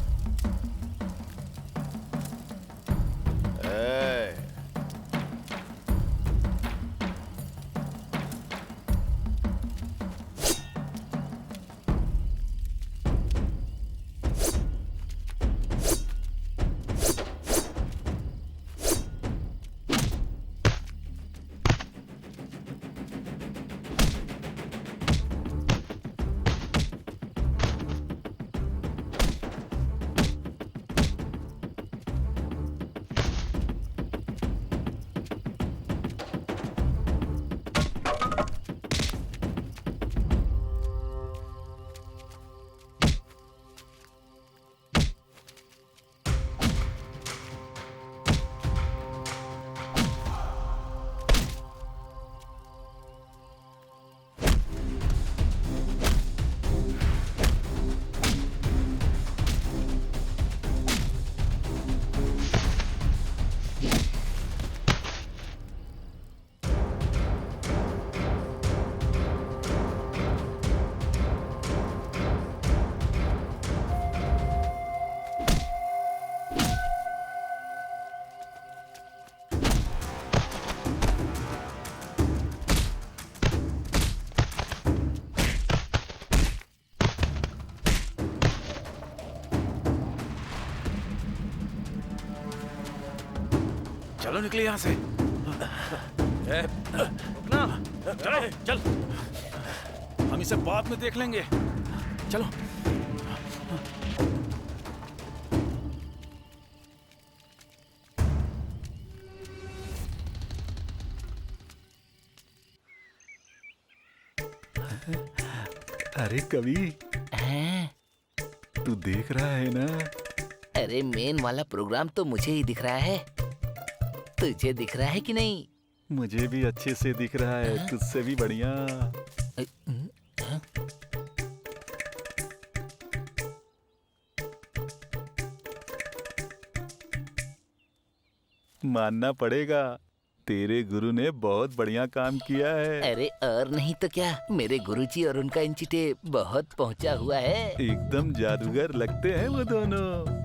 चलो निकले यहाँ से। रुकना, चल, हम इसे बाद में देख लेंगे। चलो। अरे कवि, तू देख रहा है ना? अरे मेन वाला प्रोग्राम तो मुझे ही दिख रहा है, तुझे दिख रहा है कि नहीं? मुझे भी अच्छे से दिख रहा है, तुझसे भी बढ़िया। मानना पड़ेगा, तेरे गुरु ने बहुत बढ़िया काम किया है। अरे और नहीं तो क्या, मेरे गुरुजी और उनका इंचिटे बहुत पहुंचा हुआ है। एकदम जादूगर लगते हैं वो दोनों।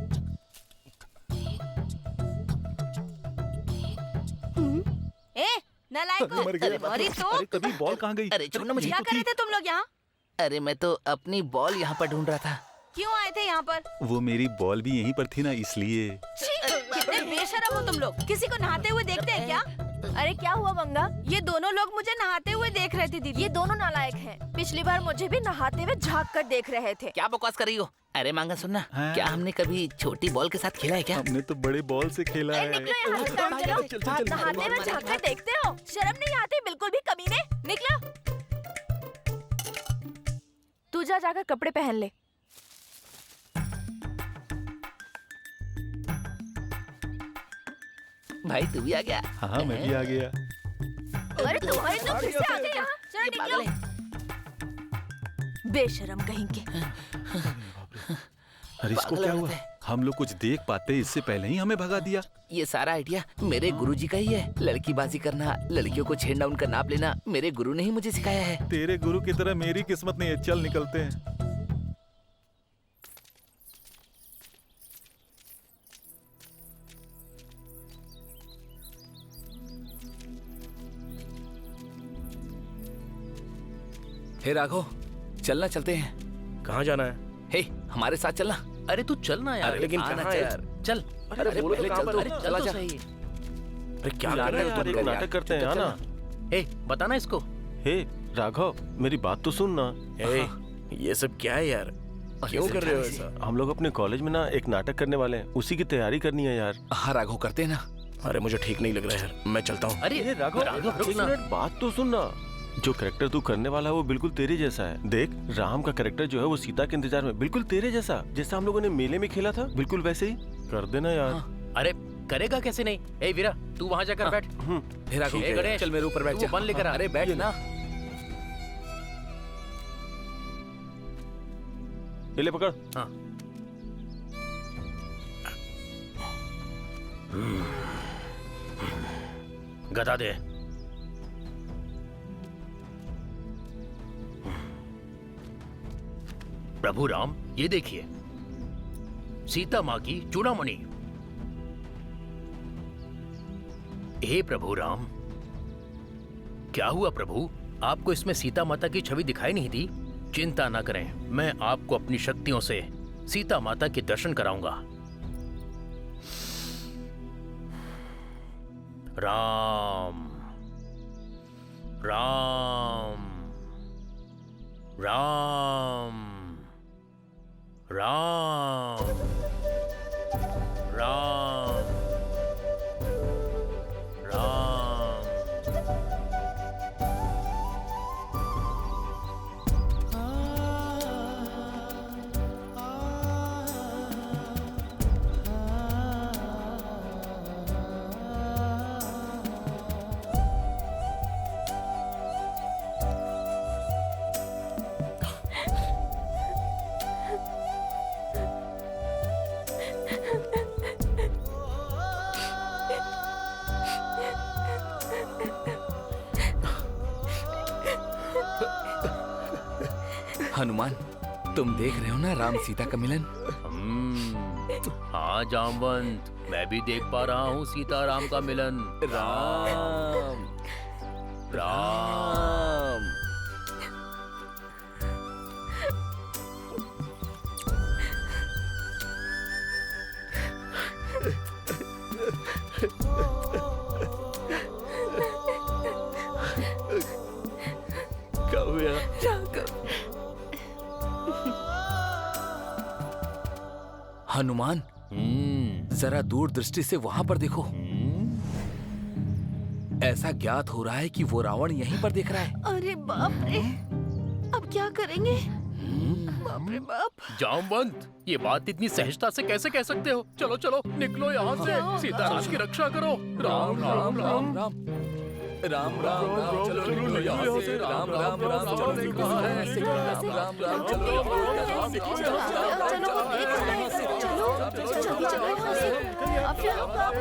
नालायकों! अरे कभी बॉल कहाँ गई? अरे छोड़ना मुझे। क्या कर रहे थे तुम लोग यहाँ? अरे मैं तो अपनी बॉल यहाँ पर ढूंढ रहा था। क्यों आए थे यहाँ पर? वो मेरी बॉल भी यहीं पर थी ना, इसलिए। कितने बेशरम हो तुम लोग, किसी को नहाते हुए देखते हैं क्या? अरे क्या हुआ मंगा? ये दोनों लोग मुझे नहाते हुए देख रहे थे दीदी। ये दोनों नालायक हैं। पिछली बार मुझे भी नहाते हुए झांक कर देख रहे थे। क्या बकवास कर रही हो? अरे मांगा सुनना, हाँ? क्या हमने कभी छोटी बॉल के साथ खेला है क्या? हमने तो बड़े बॉल से खेला है। निकलो यहाँ से, काम चलो। नहाते हुए झांक कर देखते हो? शर्म नहीं आती बिल्कुल भी, कमीने। निकलो। तू जा, जाकर कपड़े पहन ले। भाई तू भी आ गया? हाँ मैं भी आ गया। अरे तुम्हारे तो फिर से आ गए यहाँ। चलो ये पागल निकलो। बेशरम कहीं के। अरे इसको क्या हुआ? हम लोग कुछ देख पाते इससे पहले ही हमें भगा दिया। ये सारा आइडिया मेरे गुरुजी का ही है। लड़कीबाजी करना, लड़कियों को छेड़ना, उनका नाप लेना मेरे गुरु ने ही मुझे सिखाया है। तेरे गुरु की तरह मेरी किस्मत नहीं है। चल निकलते हैं। हे राघव, चलना चलते हैं। कहाँ जाना है? हे हमारे साथ चलना। अरे तू चलना यार। अरे लेकिन आना, कहाँ चल, यार? चल। अरे बोलो तो पहले कहाँ चल पर? तो। अरे चल चला तो जा। सही। अरे क्या कर रहे हो तुम? एक नाटक करते हैं, ना? हे बताना इसको। हे राघव, मेरी बात तो सुन ना। ए, ये सब क्या है यार? क्यों कर रहे हो ऐसा? हम लोग अपने कॉलेज में ना एक नाटक करने वाले हैं, उसी की तैयारी करनी है यार। हाँ राघव, करते हैं ना। अरे मुझे ठीक नहीं लग रहा है यार, मैं चलता हूँ। अरे राघव, रुक एक ना। मिनट बात तो सुन ना। जो कैरेक्टर तू करने वाला है वो बिल्कुल तेरे जैसा है। देख, राम का कैरेक्टर जो है वो सीता के इंतजार में, बिल्कुल तेरे जैसा। जैसा हम लोगों ने मेले में खेला था, बिल्कुल वैसे ही कर देना यार। अरे करेगा कैसे नहीं? ए वीरा, तू वहाँ जाकर बैठ। हे राघव, ठीक है, गणेश, चल मेरे ऊपर बैठ तू जा। बन लेकर आ। अरे बैठ ना। ले पकड़। हाँ। गदा दे। प्रभु राम, ये देखिए, सीता माँ की चूड़ामणि। हे प्रभु राम, क्या हुआ प्रभु? आपको इसमें सीता माता की छवि दिखाई नहीं दी? चिंता न करें, मैं आपको अपनी शक्तियों से सीता माता के दर्शन कराऊंगा। राम राम राम राम राम राम। हनुमान, तुम देख रहे हो ना राम सीता का मिलन? हाँ जामवंत, मैं भी देख पा रहा हूँ सीता राम का मिलन। राम राम। हनुमान, जरा दूर दृष्टि से वहां पर देखो। ऐसा ज्ञात हो रहा है कि वो रावण यहीं पर देख रहा है। अरे बाप रे, अब क्या करेंगे? बाप रे बाप। जामवंत, ये बात इतनी सहजता से कैसे कह सकते हो? चलो चलो निकलो यहाँ से, सीताराम की रक्षा करो। राम राम राम राम राम राम राम, चलो निकलो यहाँ से। राम राम राम, चलो निकलो यहाँ से। राम राम राम, चलो यहाँ से। चलो वो देख रहा है। चलो जल्दी चलो यहाँ से। अब फिर हम राम।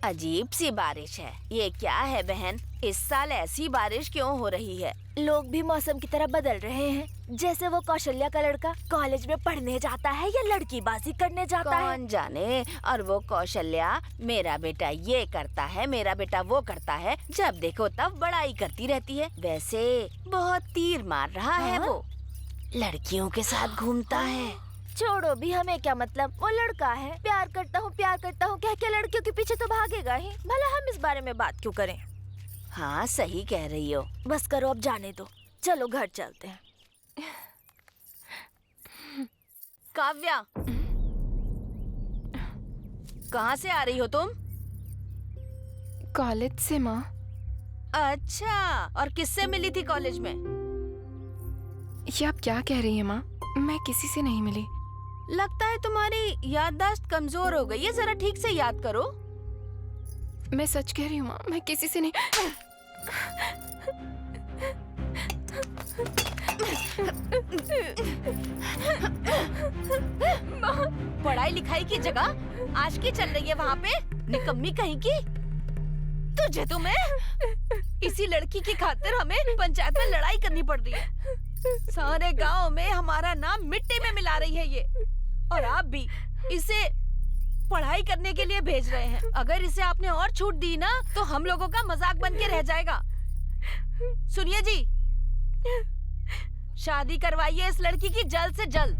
अजीब सी बारिश है। ये क्या है बहन? इस साल ऐसी बारिश क्यों हो रही है? लोग भी मौसम की तरह बदल रहे हैं। जैसे वो कौशल्या का लड़का कॉलेज में पढ़ने जाता है या लड़कीबाजी करने जाता है। कौन जाने। और वो कौशल्या, मेरा बेटा ये करता है, मेरा बेटा वो करता है, जब देखो तब बड़ाई करती रहती है। वैसे बहुत तीर मार रहा है वो। लड़कियों के साथ घूमता है। छोड़ो भी, हमें क्या मतलब, वो लड़का है। प्यार करता हूँ कह के लड़कियों के पीछे तो भागेगा ही। भला हम इस बारे में बात क्यों करें? हाँ सही कह रही हो। बस करो, अब जाने दो। चलो घर चलते हैं। काव्या, कहाँ से आ रही हो तुम? कॉलेज से माँ। अच्छा, और किससे मिली थी कॉलेज में? ये आप क्या कह रही हैं माँ? मैं किसी से नहीं मिली। लगता है तुम्हारी याददाश्त कमजोर हो गई है। जरा ठीक से याद करो। मैं सच कह रही हूँ माँ, मैं किसी से नहीं। पढ़ाई लिखाई की जगह आज की चल रही है वहाँ पे। निकम्मी कहीं की। तुझे तो मैं इसी लड़की की खातिर हमें पंचायत में लड़ाई करनी पड़ रही है। सारे गांव में हमारा नाम मिट्टी में मिला रही है ये। और आप भी इसे पढ़ाई करने के लिए भेज रहे हैं। अगर इसे आपने और छूट दी ना तो हम लोगों का मजाक बन के रह जाएगा। सुनिए जी, शादी करवाइए इस लड़की की जल्द से जल्द।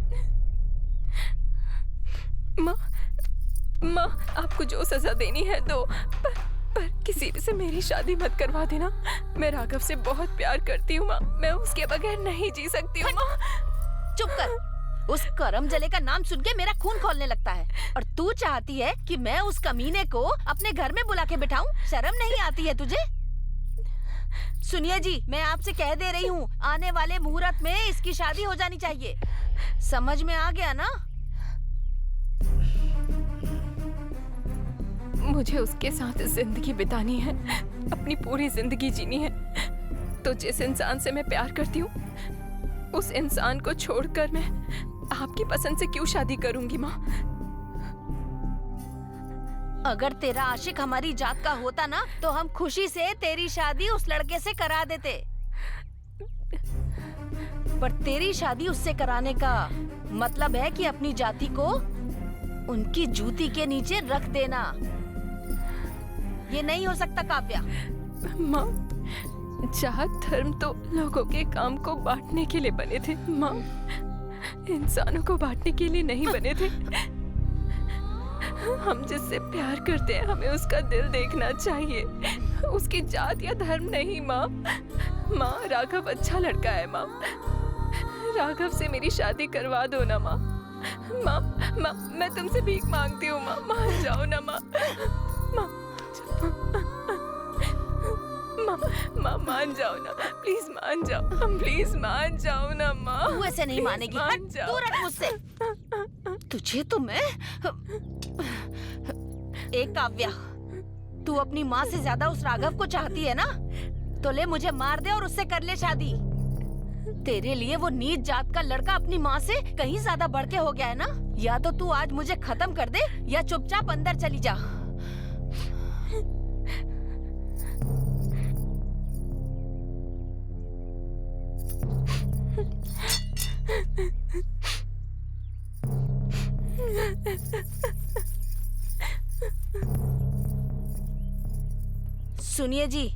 माँ आपको जो सजा देनी है दो, पर किसी से मेरी शादी मत करवा देना। मैं राघव से बहुत प्यार करती हूँ माँ। मैं उसके बगैर नहीं जी सकती हूँ माँ। चुप कर। उस करम जले का नाम सुन के मेरा खून खौलने लगता है। और तू चाहती है कि मैं उस कमीने को अपने घर में बुला के बिठाऊं? शर्म नहीं आती है तुझे? सुनिए जी, मैं आपसे कह दे रही हूँ, आने वाले मुहूर्त में इसकी शादी हो जानी चाहिए। समझ में आ गया ना? मुझे उसके साथ जिंदगी बितानी है, अपनी पूरी जिंदगी जीनी है। तो जिस इंसान से मैं प्यार करती हूँ उस इंसान को छोड़कर मैं आपकी पसंद से क्यों शादी करूंगी माँ? अगर तेरा आशिक हमारी जात का होता ना तो हम खुशी से तेरी शादी उस लड़के से करा देते। पर तेरी शादी उससे कराने का मतलब है कि अपनी जाति को उनकी जूती के नीचे रख देना। ये नहीं हो सकता काव्या। माँ, जात धर्म तो लोगों के काम को बांटने के लिए बने थे माँ, इंसानों को बांटने के लिए नहीं बने थे। हम जिससे प्यार करते हैं हमें उसका दिल देखना चाहिए, उसकी जात या धर्म नहीं माँ। माँ, राघव अच्छा लड़का है माँ, राघव से मेरी शादी करवा दो ना माँ। माँ, माँ, मैं तुमसे भीख मांगती हूँ माँ, मान जाओ ना माँ। माँ, माँ मान जाओ ना, प्लीज मान जाओ, प्लीज मान जाओ ना माँ। तू ऐसे नहीं मानेगी। मान जाओ। दूर हट मुझसे। तुझे तो मैं एक काव्या, तू अपनी माँ से ज्यादा उस राघव को चाहती है ना, तो ले मुझे मार दे और उससे कर ले शादी। तेरे लिए वो नीच जात का लड़का अपनी माँ से कहीं ज्यादा बढ़ के हो गया है ना। या तो तू आज मुझे खत्म कर दे या चुपचाप अंदर चली जा। सुनिए जी,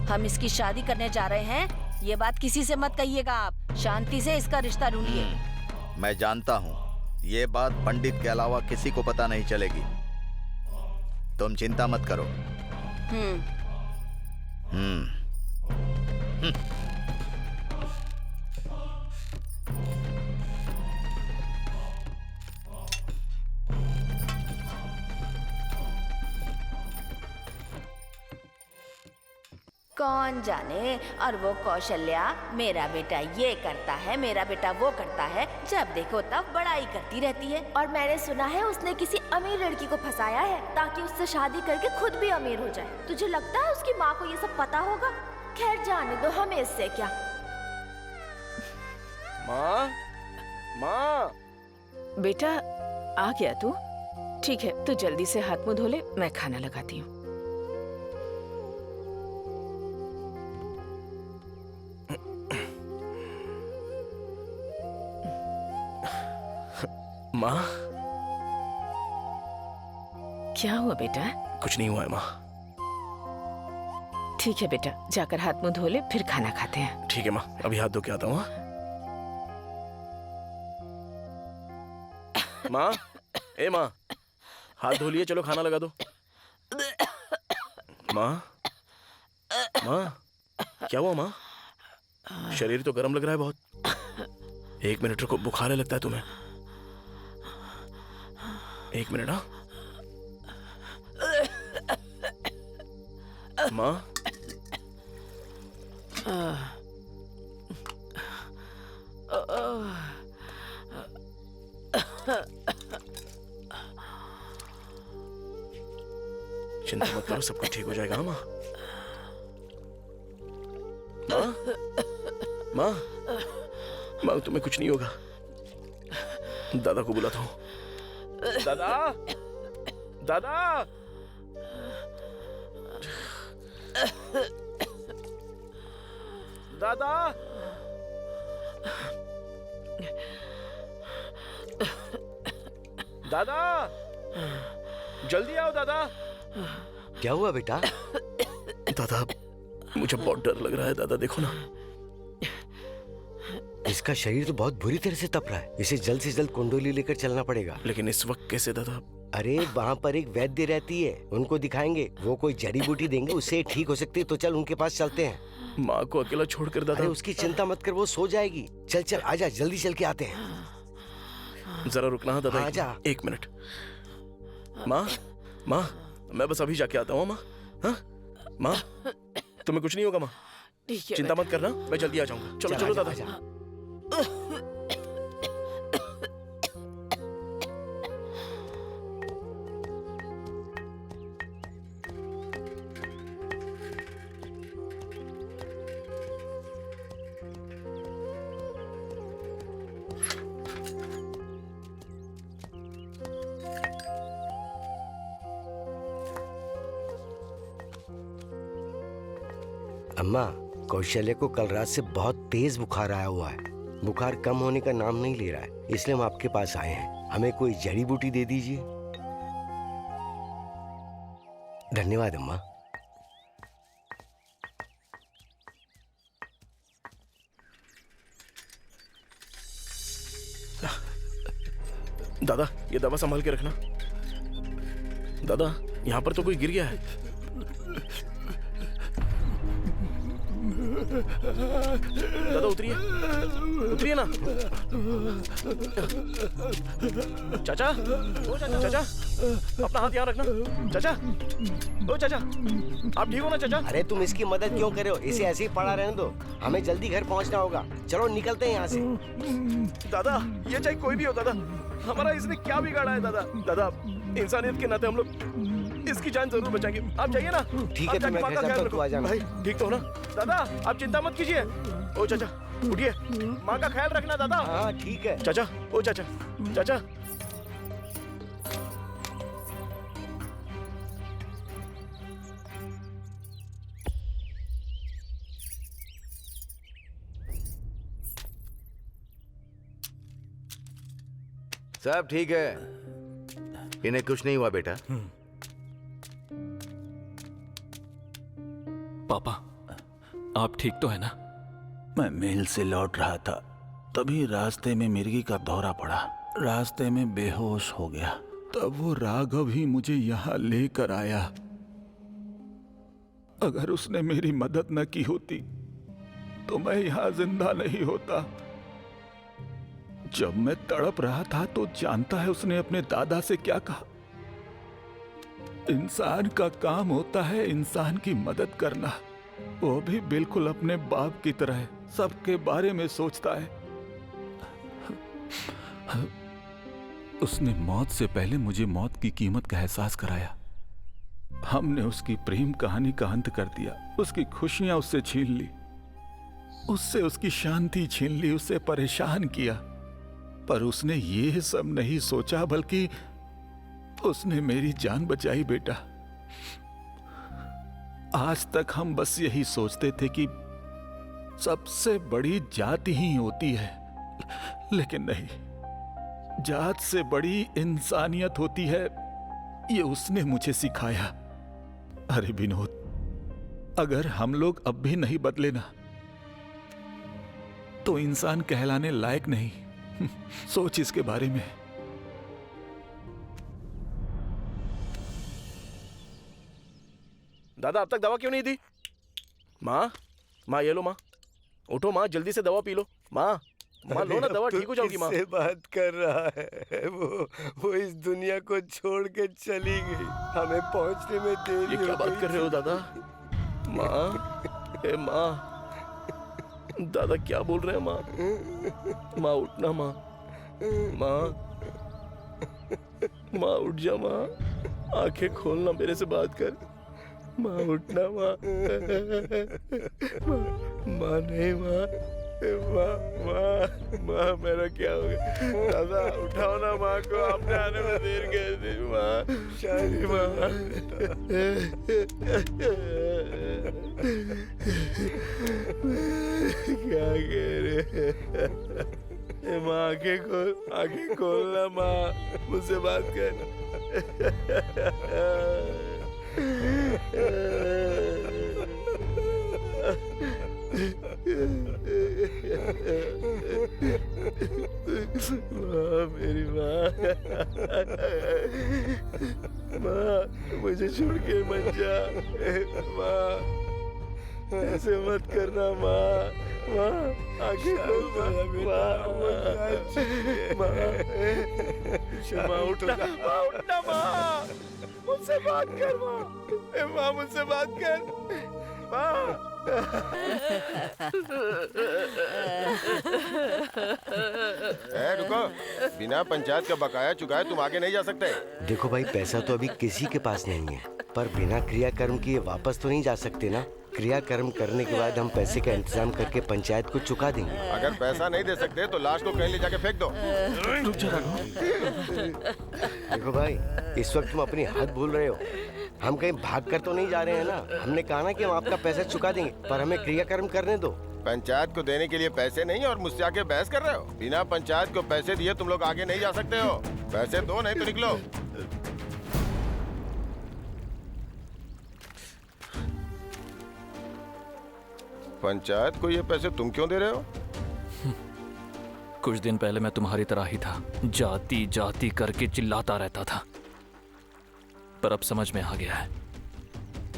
हम इसकी शादी करने जा रहे हैं। ये बात किसी से मत कहिएगा आप। शांति से इसका रिश्ता ढूंढिए। मैं जानता हूँ ये बात पंडित के अलावा किसी को पता नहीं चलेगी। तुम चिंता मत करो। कौन जाने। और वो कौशल्या, मेरा बेटा ये करता है, मेरा बेटा वो करता है, जब देखो तब बड़ाई करती रहती है। और मैंने सुना है उसने किसी अमीर लड़की को फंसाया है ताकि उससे शादी करके खुद भी अमीर हो जाए। तुझे लगता है उसकी माँ को ये सब पता होगा? खैर जाने दो, हमें इससे क्या। माँ, माँ। बेटा आ गया तू? ठीक है, तो जल्दी से हाथ मुंह धो ले, मैं खाना लगाती हूँ। माँ, क्या हुआ बेटा? कुछ नहीं हुआ है माँ। ठीक है बेटा, जाकर हाथ मुंह धो ले, फिर खाना खाते हैं। ठीक है माँ, अभी हाथ धो के आता हूँ। माँ, ए माँ, हाथ धो लिए, चलो खाना लगा दो। माँ, माँ, क्या हुआ माँ? शरीर तो गर्म लग रहा है बहुत। 1 मिनट रुको, बुखार है लगता है तुम्हें। 1 मिनट। हाँ माँ, चिंता मत करो, सब कुछ ठीक हो जाएगा। हाँ माँ, माँ, माँ, माँ, तुम्हें कुछ नहीं होगा। दादा को बुलाता हूँ। दादा, दादा, दादा, दादा, जल्दी आओ दादा। क्या हुआ बेटा? दादा, मुझे बहुत डर लग रहा है। दादा देखो ना, इसका शरीर तो बहुत बुरी तरह से तप रहा है। इसे जल्द से जल्द कुंडली लेकर चलना पड़ेगा। लेकिन इस वक्त कैसे दादा? अरे वहाँ पर एक वैद्य रहती है, उनको दिखाएंगे, वो कोई जड़ी बूटी देंगे, उससे ठीक हो सकती है। तो चल उनके पास चलते हैं। माँ को अकेला छोड़कर दादा। अरे उसकी चिंता मत कर, वो सो जाएगी। चल चल आजा, जल्दी चल के आते हैं। जरा रुकना है दादा। आजा। 1 मिनट। माँ, माँ, मैं बस अभी जाके आता हूँ। माँ, हाँ माँ, तुम्हें कुछ नहीं होगा माँ, चिंता मत करना, मैं जल्दी आ जाऊंगा। चलो चलो दादा। अम्मा, कौशल्य को कल रात से बहुत तेज बुखार आया हुआ है। बुखार कम होने का नाम नहीं ले रहा है, इसलिए हम आपके पास आए हैं। हमें कोई जड़ी बूटी दे दीजिए। धन्यवाद अम्मा। दादा, ये दवा संभाल के रखना। दादा, यहाँ पर तो कोई गिर गया है। दादा उतरिए, उतरिए ना। चाचा, ओ चाचा, चाचा, अपना हाथ यहाँ रखना। चाचा, ओ चाचा, आप ठीक हो ना चाचा? अरे तुम इसकी मदद क्यों कर रहे हो? इसे ऐसे ही पड़ा रहने दो, हमें जल्दी घर पहुंचना होगा। चलो निकलते हैं यहाँ से। दादा, ये चाहे कोई भी हो दादा, हमारा इसने क्या बिगाड़ा है दादा? दादा, इंसानियत के नाते हम लोग इसकी जान जरूर बचाएंगे। आप जाइए ना। ठीक है, तुम्हें घर तक तो आ जाना। भाई ठीक तो हो ना? दादा, आप चिंता मत कीजिए। ओ चाचा, उठिए, माँ का ख्याल रखना दादा। हाँ ठीक है। चाचा, ओ चाचा, चाचा। सब ठीक है, इन्हें कुछ नहीं हुआ बेटा। पापा, आप ठीक तो है ना? मैं मिल से लौट रहा था, तभी रास्ते में मिर्गी का दौरा पड़ा। रास्ते में बेहोश हो गया। तब वो राघव ही मुझे यहाँ लेकर आया। अगर उसने मेरी मदद न की होती तो मैं यहाँ जिंदा नहीं होता। जब मैं तड़प रहा था तो जानता है उसने अपने दादा से क्या कहा? इंसान का काम होता है इंसान की मदद करना। वो भी बिल्कुल अपने बाप की तरह सबके बारे में सोचता है। उसने मौत से पहले मुझे मौत की कीमत का एहसास कराया। हमने उसकी प्रेम कहानी का अंत कर दिया, उसकी खुशियां उससे छीन ली, उससे उसकी शांति छीन ली, उससे परेशान किया। पर उसने ये सब नहीं सोचा, बल्कि उसने मेरी जान बचाई बेटा। आज तक हम बस यही सोचते थे कि सबसे बड़ी जाति ही होती है, लेकिन नहीं, जात से बड़ी इंसानियत होती है, ये उसने मुझे सिखाया। अरे विनोद, अगर हम लोग अब भी नहीं बदले ना तो इंसान कहलाने लायक नहीं। सोच इसके बारे में। दादा अब तक दवा क्यों नहीं दी? माँ, माँ ये लो माँ, उठो माँ, जल्दी से दवा पी लो। माँ, माँ लो ना दवा, ठीक हो जाओगी माँ। किससे बात कर रहा है? वो इस दुनिया को छोड़ के चली गई, हमें पहुंचने में देरी ये क्या हो बात गई कर रहे हो थी। दादा? माँ, ए माँ, दादा क्या बोल रहे हैं माँ? माँ उठना माँ, माँ, माँ उठ जा माँ, आंखें खोलना, मेरे से बात कर। माँ उठना माँ, माँ नहीं माँ, माँ माँ माँ मेरा क्या हो गया? दादा उठाओ ना माँ को, आपने आने में देर कर दी माँ। शादी माँ, क्या कह रहे माँ? आंखें खोलना माँ, मुझसे बात कर। माँ, मेरी माँ, माँ मुझे छोड़ के मत जा माँ, ऐसे मत करना माँ, माँ आंखें खोल माँ, माँ उठना माँ, मुझसे बात कर माँ, माँ मुझसे बात कर माँ। रुको, बिना पंचायत का बकाया चुकाए तुम आगे नहीं जा सकते। देखो भाई, पैसा तो अभी किसी के पास नहीं है, पर बिना क्रियाकर्म किए वापस तो नहीं जा सकते ना। क्रियाकर्म करने के बाद हम पैसे का इंतजाम करके पंचायत को चुका देंगे। अगर पैसा नहीं दे सकते तो लाश को कहीं ले जाके फेंक दो। देखो भाई, इस वक्त तुम अपनी हद भूल रहे हो। हम कहीं भाग कर तो नहीं जा रहे हैं ना। हमने कहा ना कि हम आपका पैसा चुका देंगे, पर हमें क्रियाकर्म करने दो। पंचायत को देने के लिए पैसे नहीं और मुझसे आके बहस कर रहे हो? बिना पंचायत को पैसे दिए तुम लोग आगे नहीं जा सकते हो। पैसे दो नहीं तो निकलो। पंचायत को ये पैसे तुम क्यों दे रहे हो? कुछ दिन पहले मैं तुम्हारी तरह ही था, जाति जाति करके चिल्लाता रहता था, पर अब समझ में आ गया है,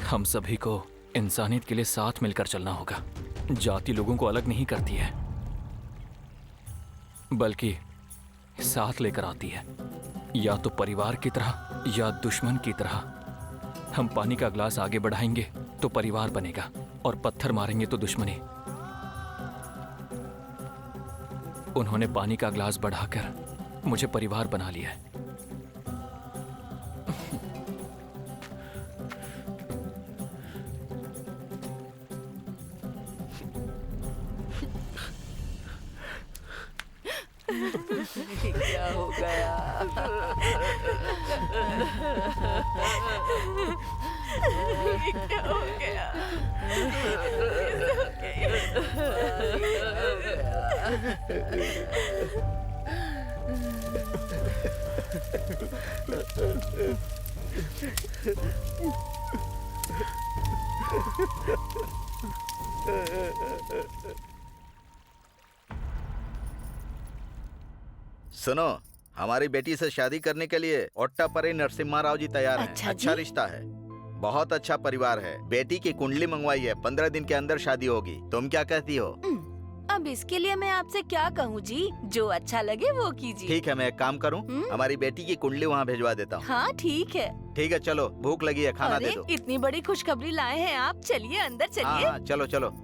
हम सभी को इंसानियत के लिए साथ मिलकर चलना होगा। जाति लोगों को अलग नहीं करती है, बल्कि साथ लेकर आती है, या तो परिवार की तरह या दुश्मन की तरह। हम पानी का ग्लास आगे बढ़ाएंगे तो परिवार बनेगा, और पत्थर मारेंगे तो दुश्मनी। उन्होंने पानी का ग्लास बढ़ाकर मुझे परिवार बना लिया है। क्या हो गया? क्या हो गया? सुनो, हमारी बेटी से शादी करने के लिए ओट्टापरी नरसिम्हा राव जी तैयार हैं। अच्छा अच्छा जी? रिश्ता है, बहुत अच्छा परिवार है। बेटी की कुंडली मंगवाई है, 15 दिन के अंदर शादी होगी। तुम क्या कहती हो? अब इसके लिए मैं आपसे क्या कहूँ जी, जो अच्छा लगे वो कीजिए। ठीक है, मैं एक काम करूं, हमारी बेटी की कुंडली वहाँ भिजवा देता हूँ। हाँ ठीक है। ठीक है, चलो, भूख लगी है, खाना दे अरे दो। इतनी बड़ी खुशखबरी लाए हैं आप, चलिए अंदर हाँ चलिए। हाँ, चलो चलो।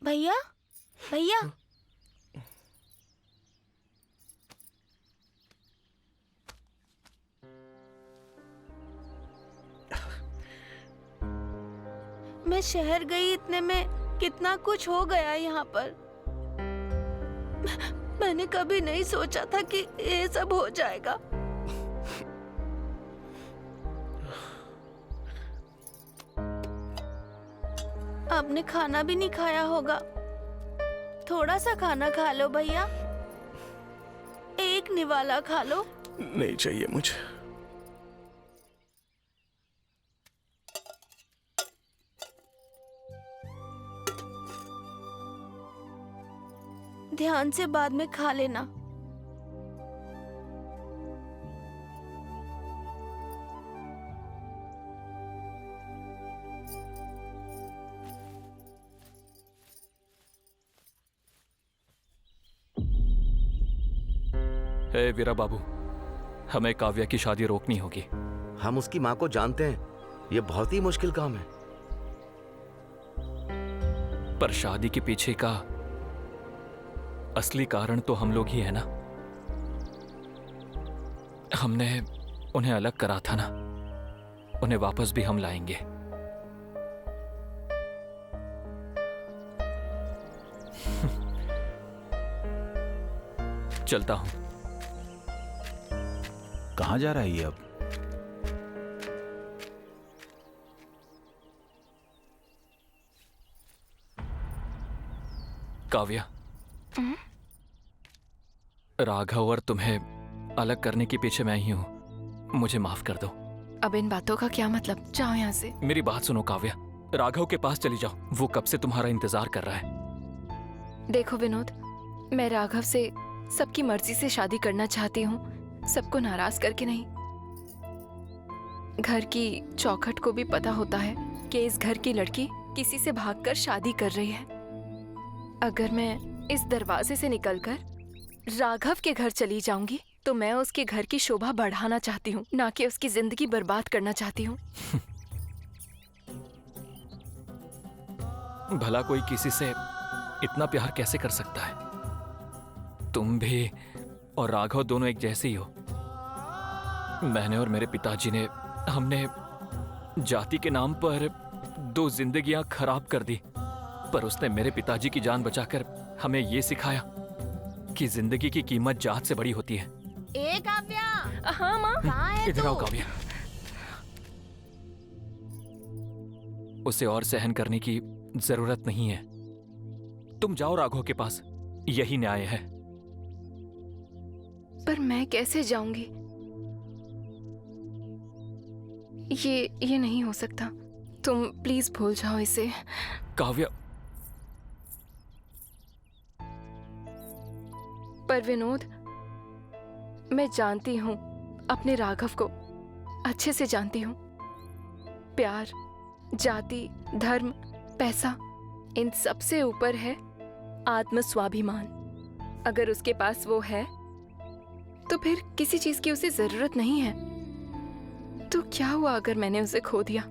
भैया भैया मैं शहर गई, इतने में कितना कुछ हो गया यहाँ पर। मैंने कभी नहीं सोचा था कि ये सब हो जाएगा। आपने खाना भी नहीं खाया होगा, थोड़ा सा खाना खा लो भैया, एक निवाला खा लो। नहीं चाहिए मुझे। ध्यान से बाद में खा लेना। हे वीरा बाबू, हमें काव्या की शादी रोकनी होगी। हम उसकी माँ को जानते हैं, ये बहुत ही मुश्किल काम है। पर शादी के पीछे का असली कारण तो हम लोग ही है ना। हमने उन्हें अलग करा था ना, उन्हें वापस भी हम लाएंगे। चलता हूं। कहाँ जा रहा है ये अब? काव्या, राघव और तुम्हें अलग करने के पीछे मैं ही हूं, मुझे माफ कर दो। अब इन बातों का क्या मतलब? जाओ यहाँ से। मेरी बात सुनो काव्या, राघव के पास चली जाओ, वो कब से तुम्हारा इंतजार कर रहा है। देखो विनोद, मैं राघव से सबकी मर्जी से शादी करना चाहती हूँ, सबको नाराज करके नहीं। घर की चौखट को भी पता होता है कि इस घर की लड़की किसी से भागकर शादी कर रही है। अगर मैं इस दरवाजे से निकलकर राघव के घर चली जाऊंगी तो मैं उसके घर की शोभा बढ़ाना चाहती हूँ, ना कि उसकी जिंदगी बर्बाद करना चाहती हूँ। भला कोई किसी से इतना प्यार कैसे कर सकता है? तुम भी और राघव दोनों एक जैसे ही हो। मैंने और मेरे पिताजी ने, हमने जाति के नाम पर 2 जिंदगियां खराब कर दी, पर उसने मेरे पिताजी की जान बचाकर हमें ये सिखाया कि जिंदगी की कीमत जात से बड़ी होती है। ए काव्या। हाँ माँ। कहाँ है इधर आओ तू? काव्या। उसे और सहन करने की जरूरत नहीं है। तुम जाओ राघव के पास, यही न्याय है। पर मैं कैसे जाऊंगी? ये नहीं हो सकता। तुम प्लीज भूल जाओ इसे। काव्या। पर विनोद, मैं जानती हूँ अपने राघव को, अच्छे से जानती हूँ। प्यार, जाति, धर्म, पैसा, इन सब से ऊपर है आत्म स्वाभिमान। अगर उसके पास वो है तो फिर किसी चीज की उसे जरूरत नहीं है। तो क्या हुआ अगर मैंने उसे खो दिया?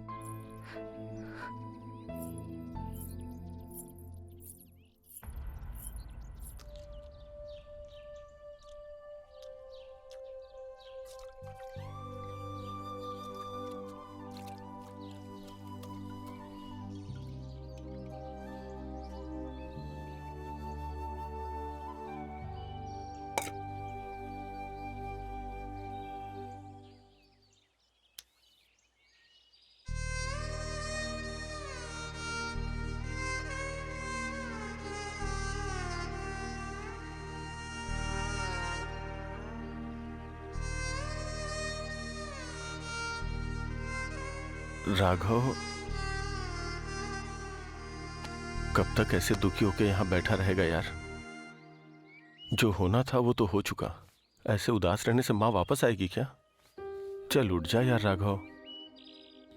राघव कब तक ऐसे दुखी होके यहाँ बैठा रहेगा यार? जो होना था वो तो हो चुका। ऐसे उदास रहने से माँ वापस आएगी क्या? चल उठ जा यार राघव।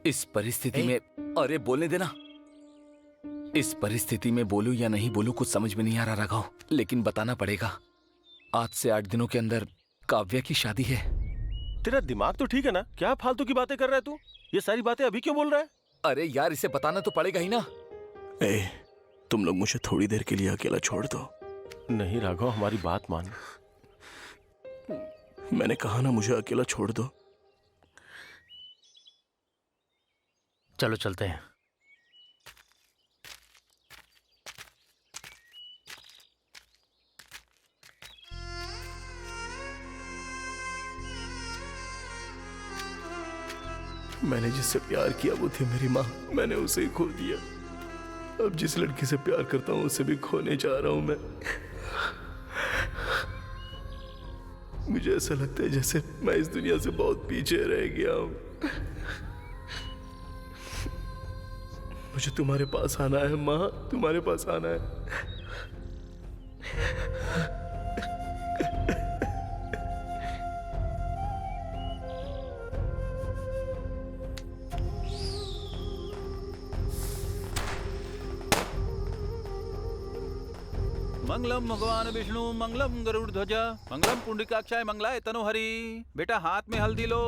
इस परिस्थिति में, अरे बोलने देना। इस परिस्थिति में बोलूं या नहीं बोलूं कुछ समझ में नहीं आ रहा राघव, लेकिन बताना पड़ेगा। आज से 8 दिनों के अंदर काव्या की शादी है। तेरा दिमाग तो ठीक है ना? क्या फालतू की बातें कर रहा है तू? ये सारी बातें अभी क्यों बोल रहा है? अरे यार इसे बताना तो पड़ेगा ही ना। तुम लोग मुझे थोड़ी देर के लिए अकेला छोड़ दो। नहीं राघव, हमारी बात मान। मैंने कहा ना, मुझे अकेला छोड़ दो। चलो चलते हैं। मैंने जिससे प्यार किया वो थी मेरी माँ। मैंने उसे ही खो दिया। अब जिस लड़की से प्यार करता हूँ उसे भी खोने जा रहा हूँ मैं। मुझे ऐसा लगता है जैसे मैं इस दुनिया से बहुत पीछे रह गया हूँ। मुझे तुम्हारे पास आना है माँ, तुम्हारे पास आना है। मंगलम भगवान विष्णु, मंगलम गरुड़ ध्वजा, मंगलम पुंडरीकाक्षाय, मंगलाय तनोहरि। बेटा हाथ में हल्दी लो।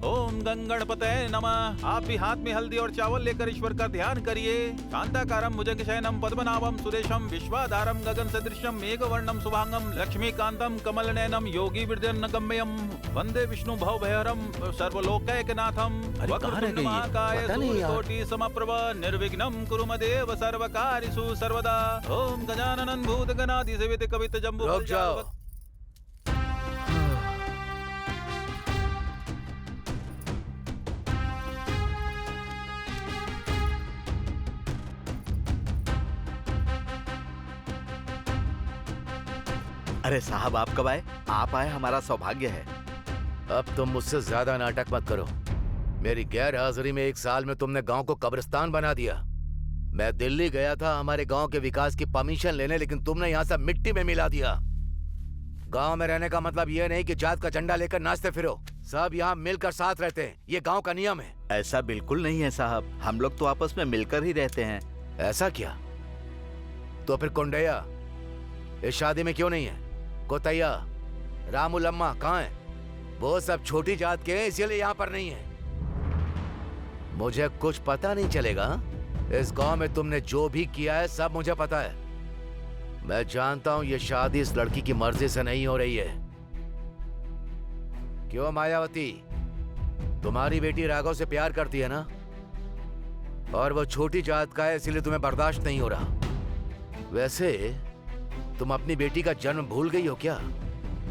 ओम गंगणपते नमः। आप भी हाथ में हल्दी और चावल लेकर ईश्वर का ध्यान करिए। शांताकारम भुजगशयनम पद्मनाभम सुरेशम विश्वाधारम गगन सदृशम मेघवर्णम शुभांगम लक्ष्मीकांतम कमलनयनम योगी विद्यन्नगम्यम वंदे विष्णु भवभयहरम सर्वलोकैकनाथम वक्रतुंड महाकाय सूर्यकोटि समप्रभ निर्विघ्नं कुरु मदेव सर्वकार्येषु सर्वदा। ओम गजाननं भूतगणाधि सेवित कवित जम्बू। रुक जाओ। अरे साहब, आप कब आए? आप आए हमारा सौभाग्य है। अब तुम मुझसे ज्यादा नाटक मत करो। मेरी गैर हाजिरी में 1 साल में तुमने गांव को कब्रिस्तान बना दिया। मैं दिल्ली गया था हमारे गांव के विकास की परमिशन लेने, लेकिन तुमने यहाँ सब मिट्टी में मिला दिया। गांव में रहने का मतलब ये नहीं कि जात का झंडा लेकर नाचते फिरो। सब यहाँ मिलकर साथ रहते हैं, ये गांव का नियम है। ऐसा बिल्कुल नहीं है साहब, हम लोग तो आपस में मिलकर ही रहते हैं। ऐसा क्या? तो फिर कुंडैया इस शादी में क्यों नहीं है? कोतैया, रामू, लम्मा कहाँ है? वो सब छोटी जात के हैं, इसीलिए यहाँ पर नहीं है। मुझे कुछ पता नहीं चलेगा। इस गांव में तुमने जो भी किया है सब मुझे पता है। मैं जानता हूं ये शादी इस लड़की की मर्जी से नहीं हो रही है। क्यों मायावती, तुम्हारी बेटी राघव से प्यार करती है ना? और वो छोटी जात का है, इसीलिए तुम्हें बर्दाश्त नहीं हो रहा। वैसे तुम अपनी बेटी का जन्म भूल गई हो क्या?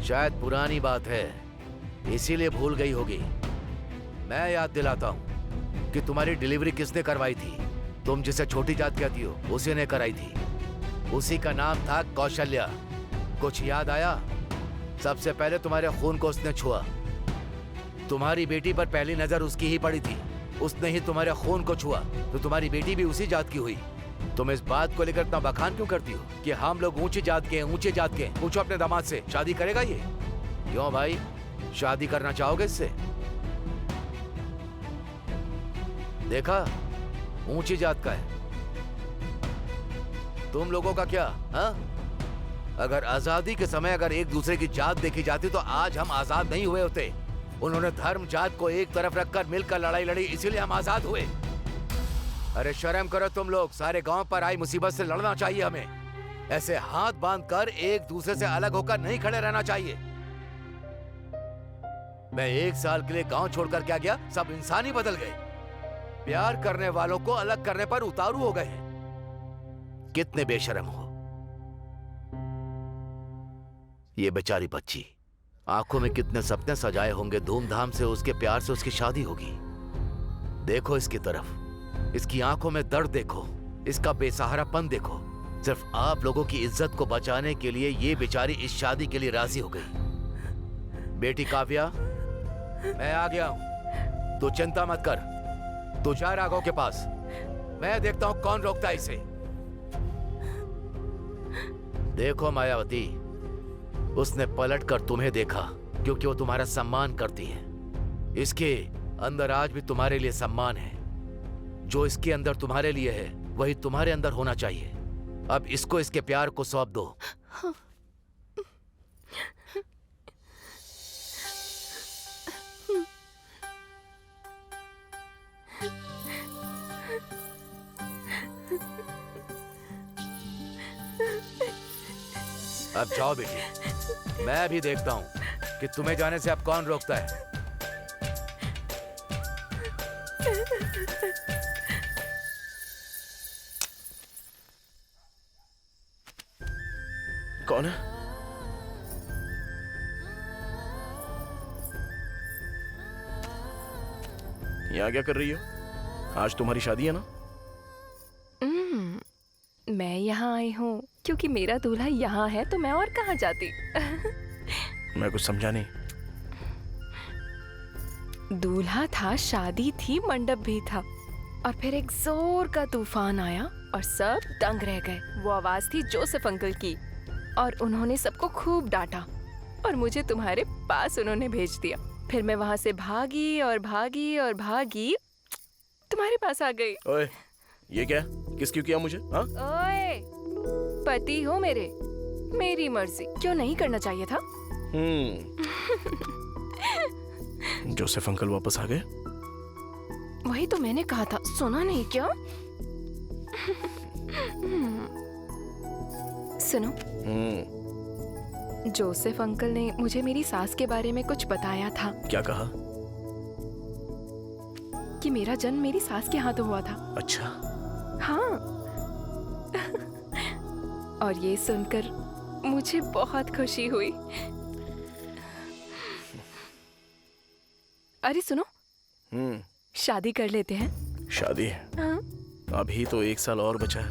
शायद पुरानी बात है, इसीलिए भूल गई होगी। मैं याद दिलाता हूं कि तुम्हारी डिलीवरी किसने करवाई थी। तुम जिसे छोटी जात कहती हो उसी ने कराई थी। उसी का नाम था कौशल्या। कुछ याद आया? सबसे पहले तुम्हारे खून को उसने छुआ। तुम्हारी बेटी पर पहली नजर उसकी ही पड़ी थी। उसने ही तुम्हारे खून को छुआ, तो तुम्हारी बेटी भी उसी जात की हुई। तुम इस बात को लेकर इतना बखान क्यों करती हो कि हम लोग ऊंची जात के हैं, ऊंची जात के? पूछो अपने दामाद से, शादी करेगा ये? क्यों भाई, शादी करना चाहोगे इससे? देखा, ऊंची जात का है। तुम लोगों का क्या? हाँ? अगर आजादी के समय अगर एक दूसरे की जात देखी जाती तो आज हम आजाद नहीं हुए होते। उन्होंने धर्म जात को एक तरफ रखकर मिलकर लड़ाई लड़ी, इसीलिए हम आजाद हुए। अरे शर्म करो तुम लोग। सारे गांव पर आई मुसीबत से लड़ना चाहिए हमें। ऐसे हाथ बांधकर एक दूसरे से अलग होकर नहीं खड़े रहना चाहिए। मैं 1 साल के लिए गांव छोड़कर क्या गया, सब इंसान ही बदल गए। प्यार करने वालों को अलग करने पर उतारू हो गए हैं। कितने बेशर्म हो। ये बेचारी बच्ची, आंखों में कितने सपने सजाए होंगे। धूमधाम से उसके प्यार से उसकी शादी होगी। देखो इसकी तरफ, इसकी आंखों में दर्द देखो, इसका बेसहारापन देखो। सिर्फ आप लोगों की इज्जत को बचाने के लिए ये बेचारी इस शादी के लिए राजी हो गई। बेटी काव्या, मैं आ गया हूं, तू चिंता मत कर। तू जा राघव के पास, मैं देखता हूं कौन रोकता है इसे। देखो मायावती, उसने पलटकर तुम्हें देखा क्योंकि वो तुम्हारा सम्मान करती है। इसके अंदर आज भी तुम्हारे लिए सम्मान है। जो इसके अंदर तुम्हारे लिए है वही तुम्हारे अंदर होना चाहिए। अब इसको इसके प्यार को सौंप दो। अब जाओ बेटी, मैं भी देखता हूँ कि तुम्हें जाने से अब कौन रोकता है। कौन है? यहाँ क्या कर रही हो? आज तुम्हारी शादी है ना? मैं यहाँ आई हूँ क्योंकि मेरा दूल्हा यहाँ है, तो मैं और कहाँ जाती। मैं कुछ समझा नहीं। दूल्हा था, शादी थी, मंडप भी था, और फिर एक जोर का तूफान आया और सब दंग रह गए। वो आवाज थी जोसेफ अंकल की, और उन्होंने सबको खूब डांटा और मुझे तुम्हारे पास उन्होंने भेज दिया। फिर मैं वहां से भागी और भागी और भागी, तुम्हारे पास आ गई। ओए, ये क्या? किस क्यों किया मुझे? हाँ? ओए, पति हो मेरे, मेरी मर्जी, क्यों नहीं करना चाहिए था? जोसेफ अंकल वापस आ गए? वही तो मैंने कहा था, सुना नहीं क्या? सुनो, जोसेफ अंकल ने मुझे मेरी सास के बारे में कुछ बताया था। क्या कहा? कि मेरा जन्म मेरी सास के हाथों हुआ था। अच्छा। हाँ। और ये सुनकर मुझे बहुत खुशी हुई। अरे सुनो, शादी कर लेते हैं। शादी? हाँ। अभी तो 1 साल और बचा है।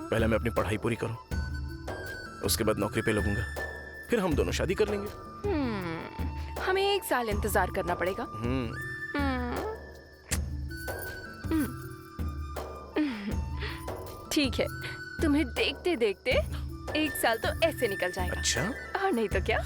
पहले मैं अपनी पढ़ाई पूरी करूं, उसके बाद नौकरी पे लगूंगा, फिर हम दोनों शादी कर लेंगे। हमें 1 साल इंतजार करना पड़ेगा। ठीक है, तुम्हें देखते देखते 1 साल तो ऐसे निकल जाएगा। अच्छा? और नहीं तो क्या।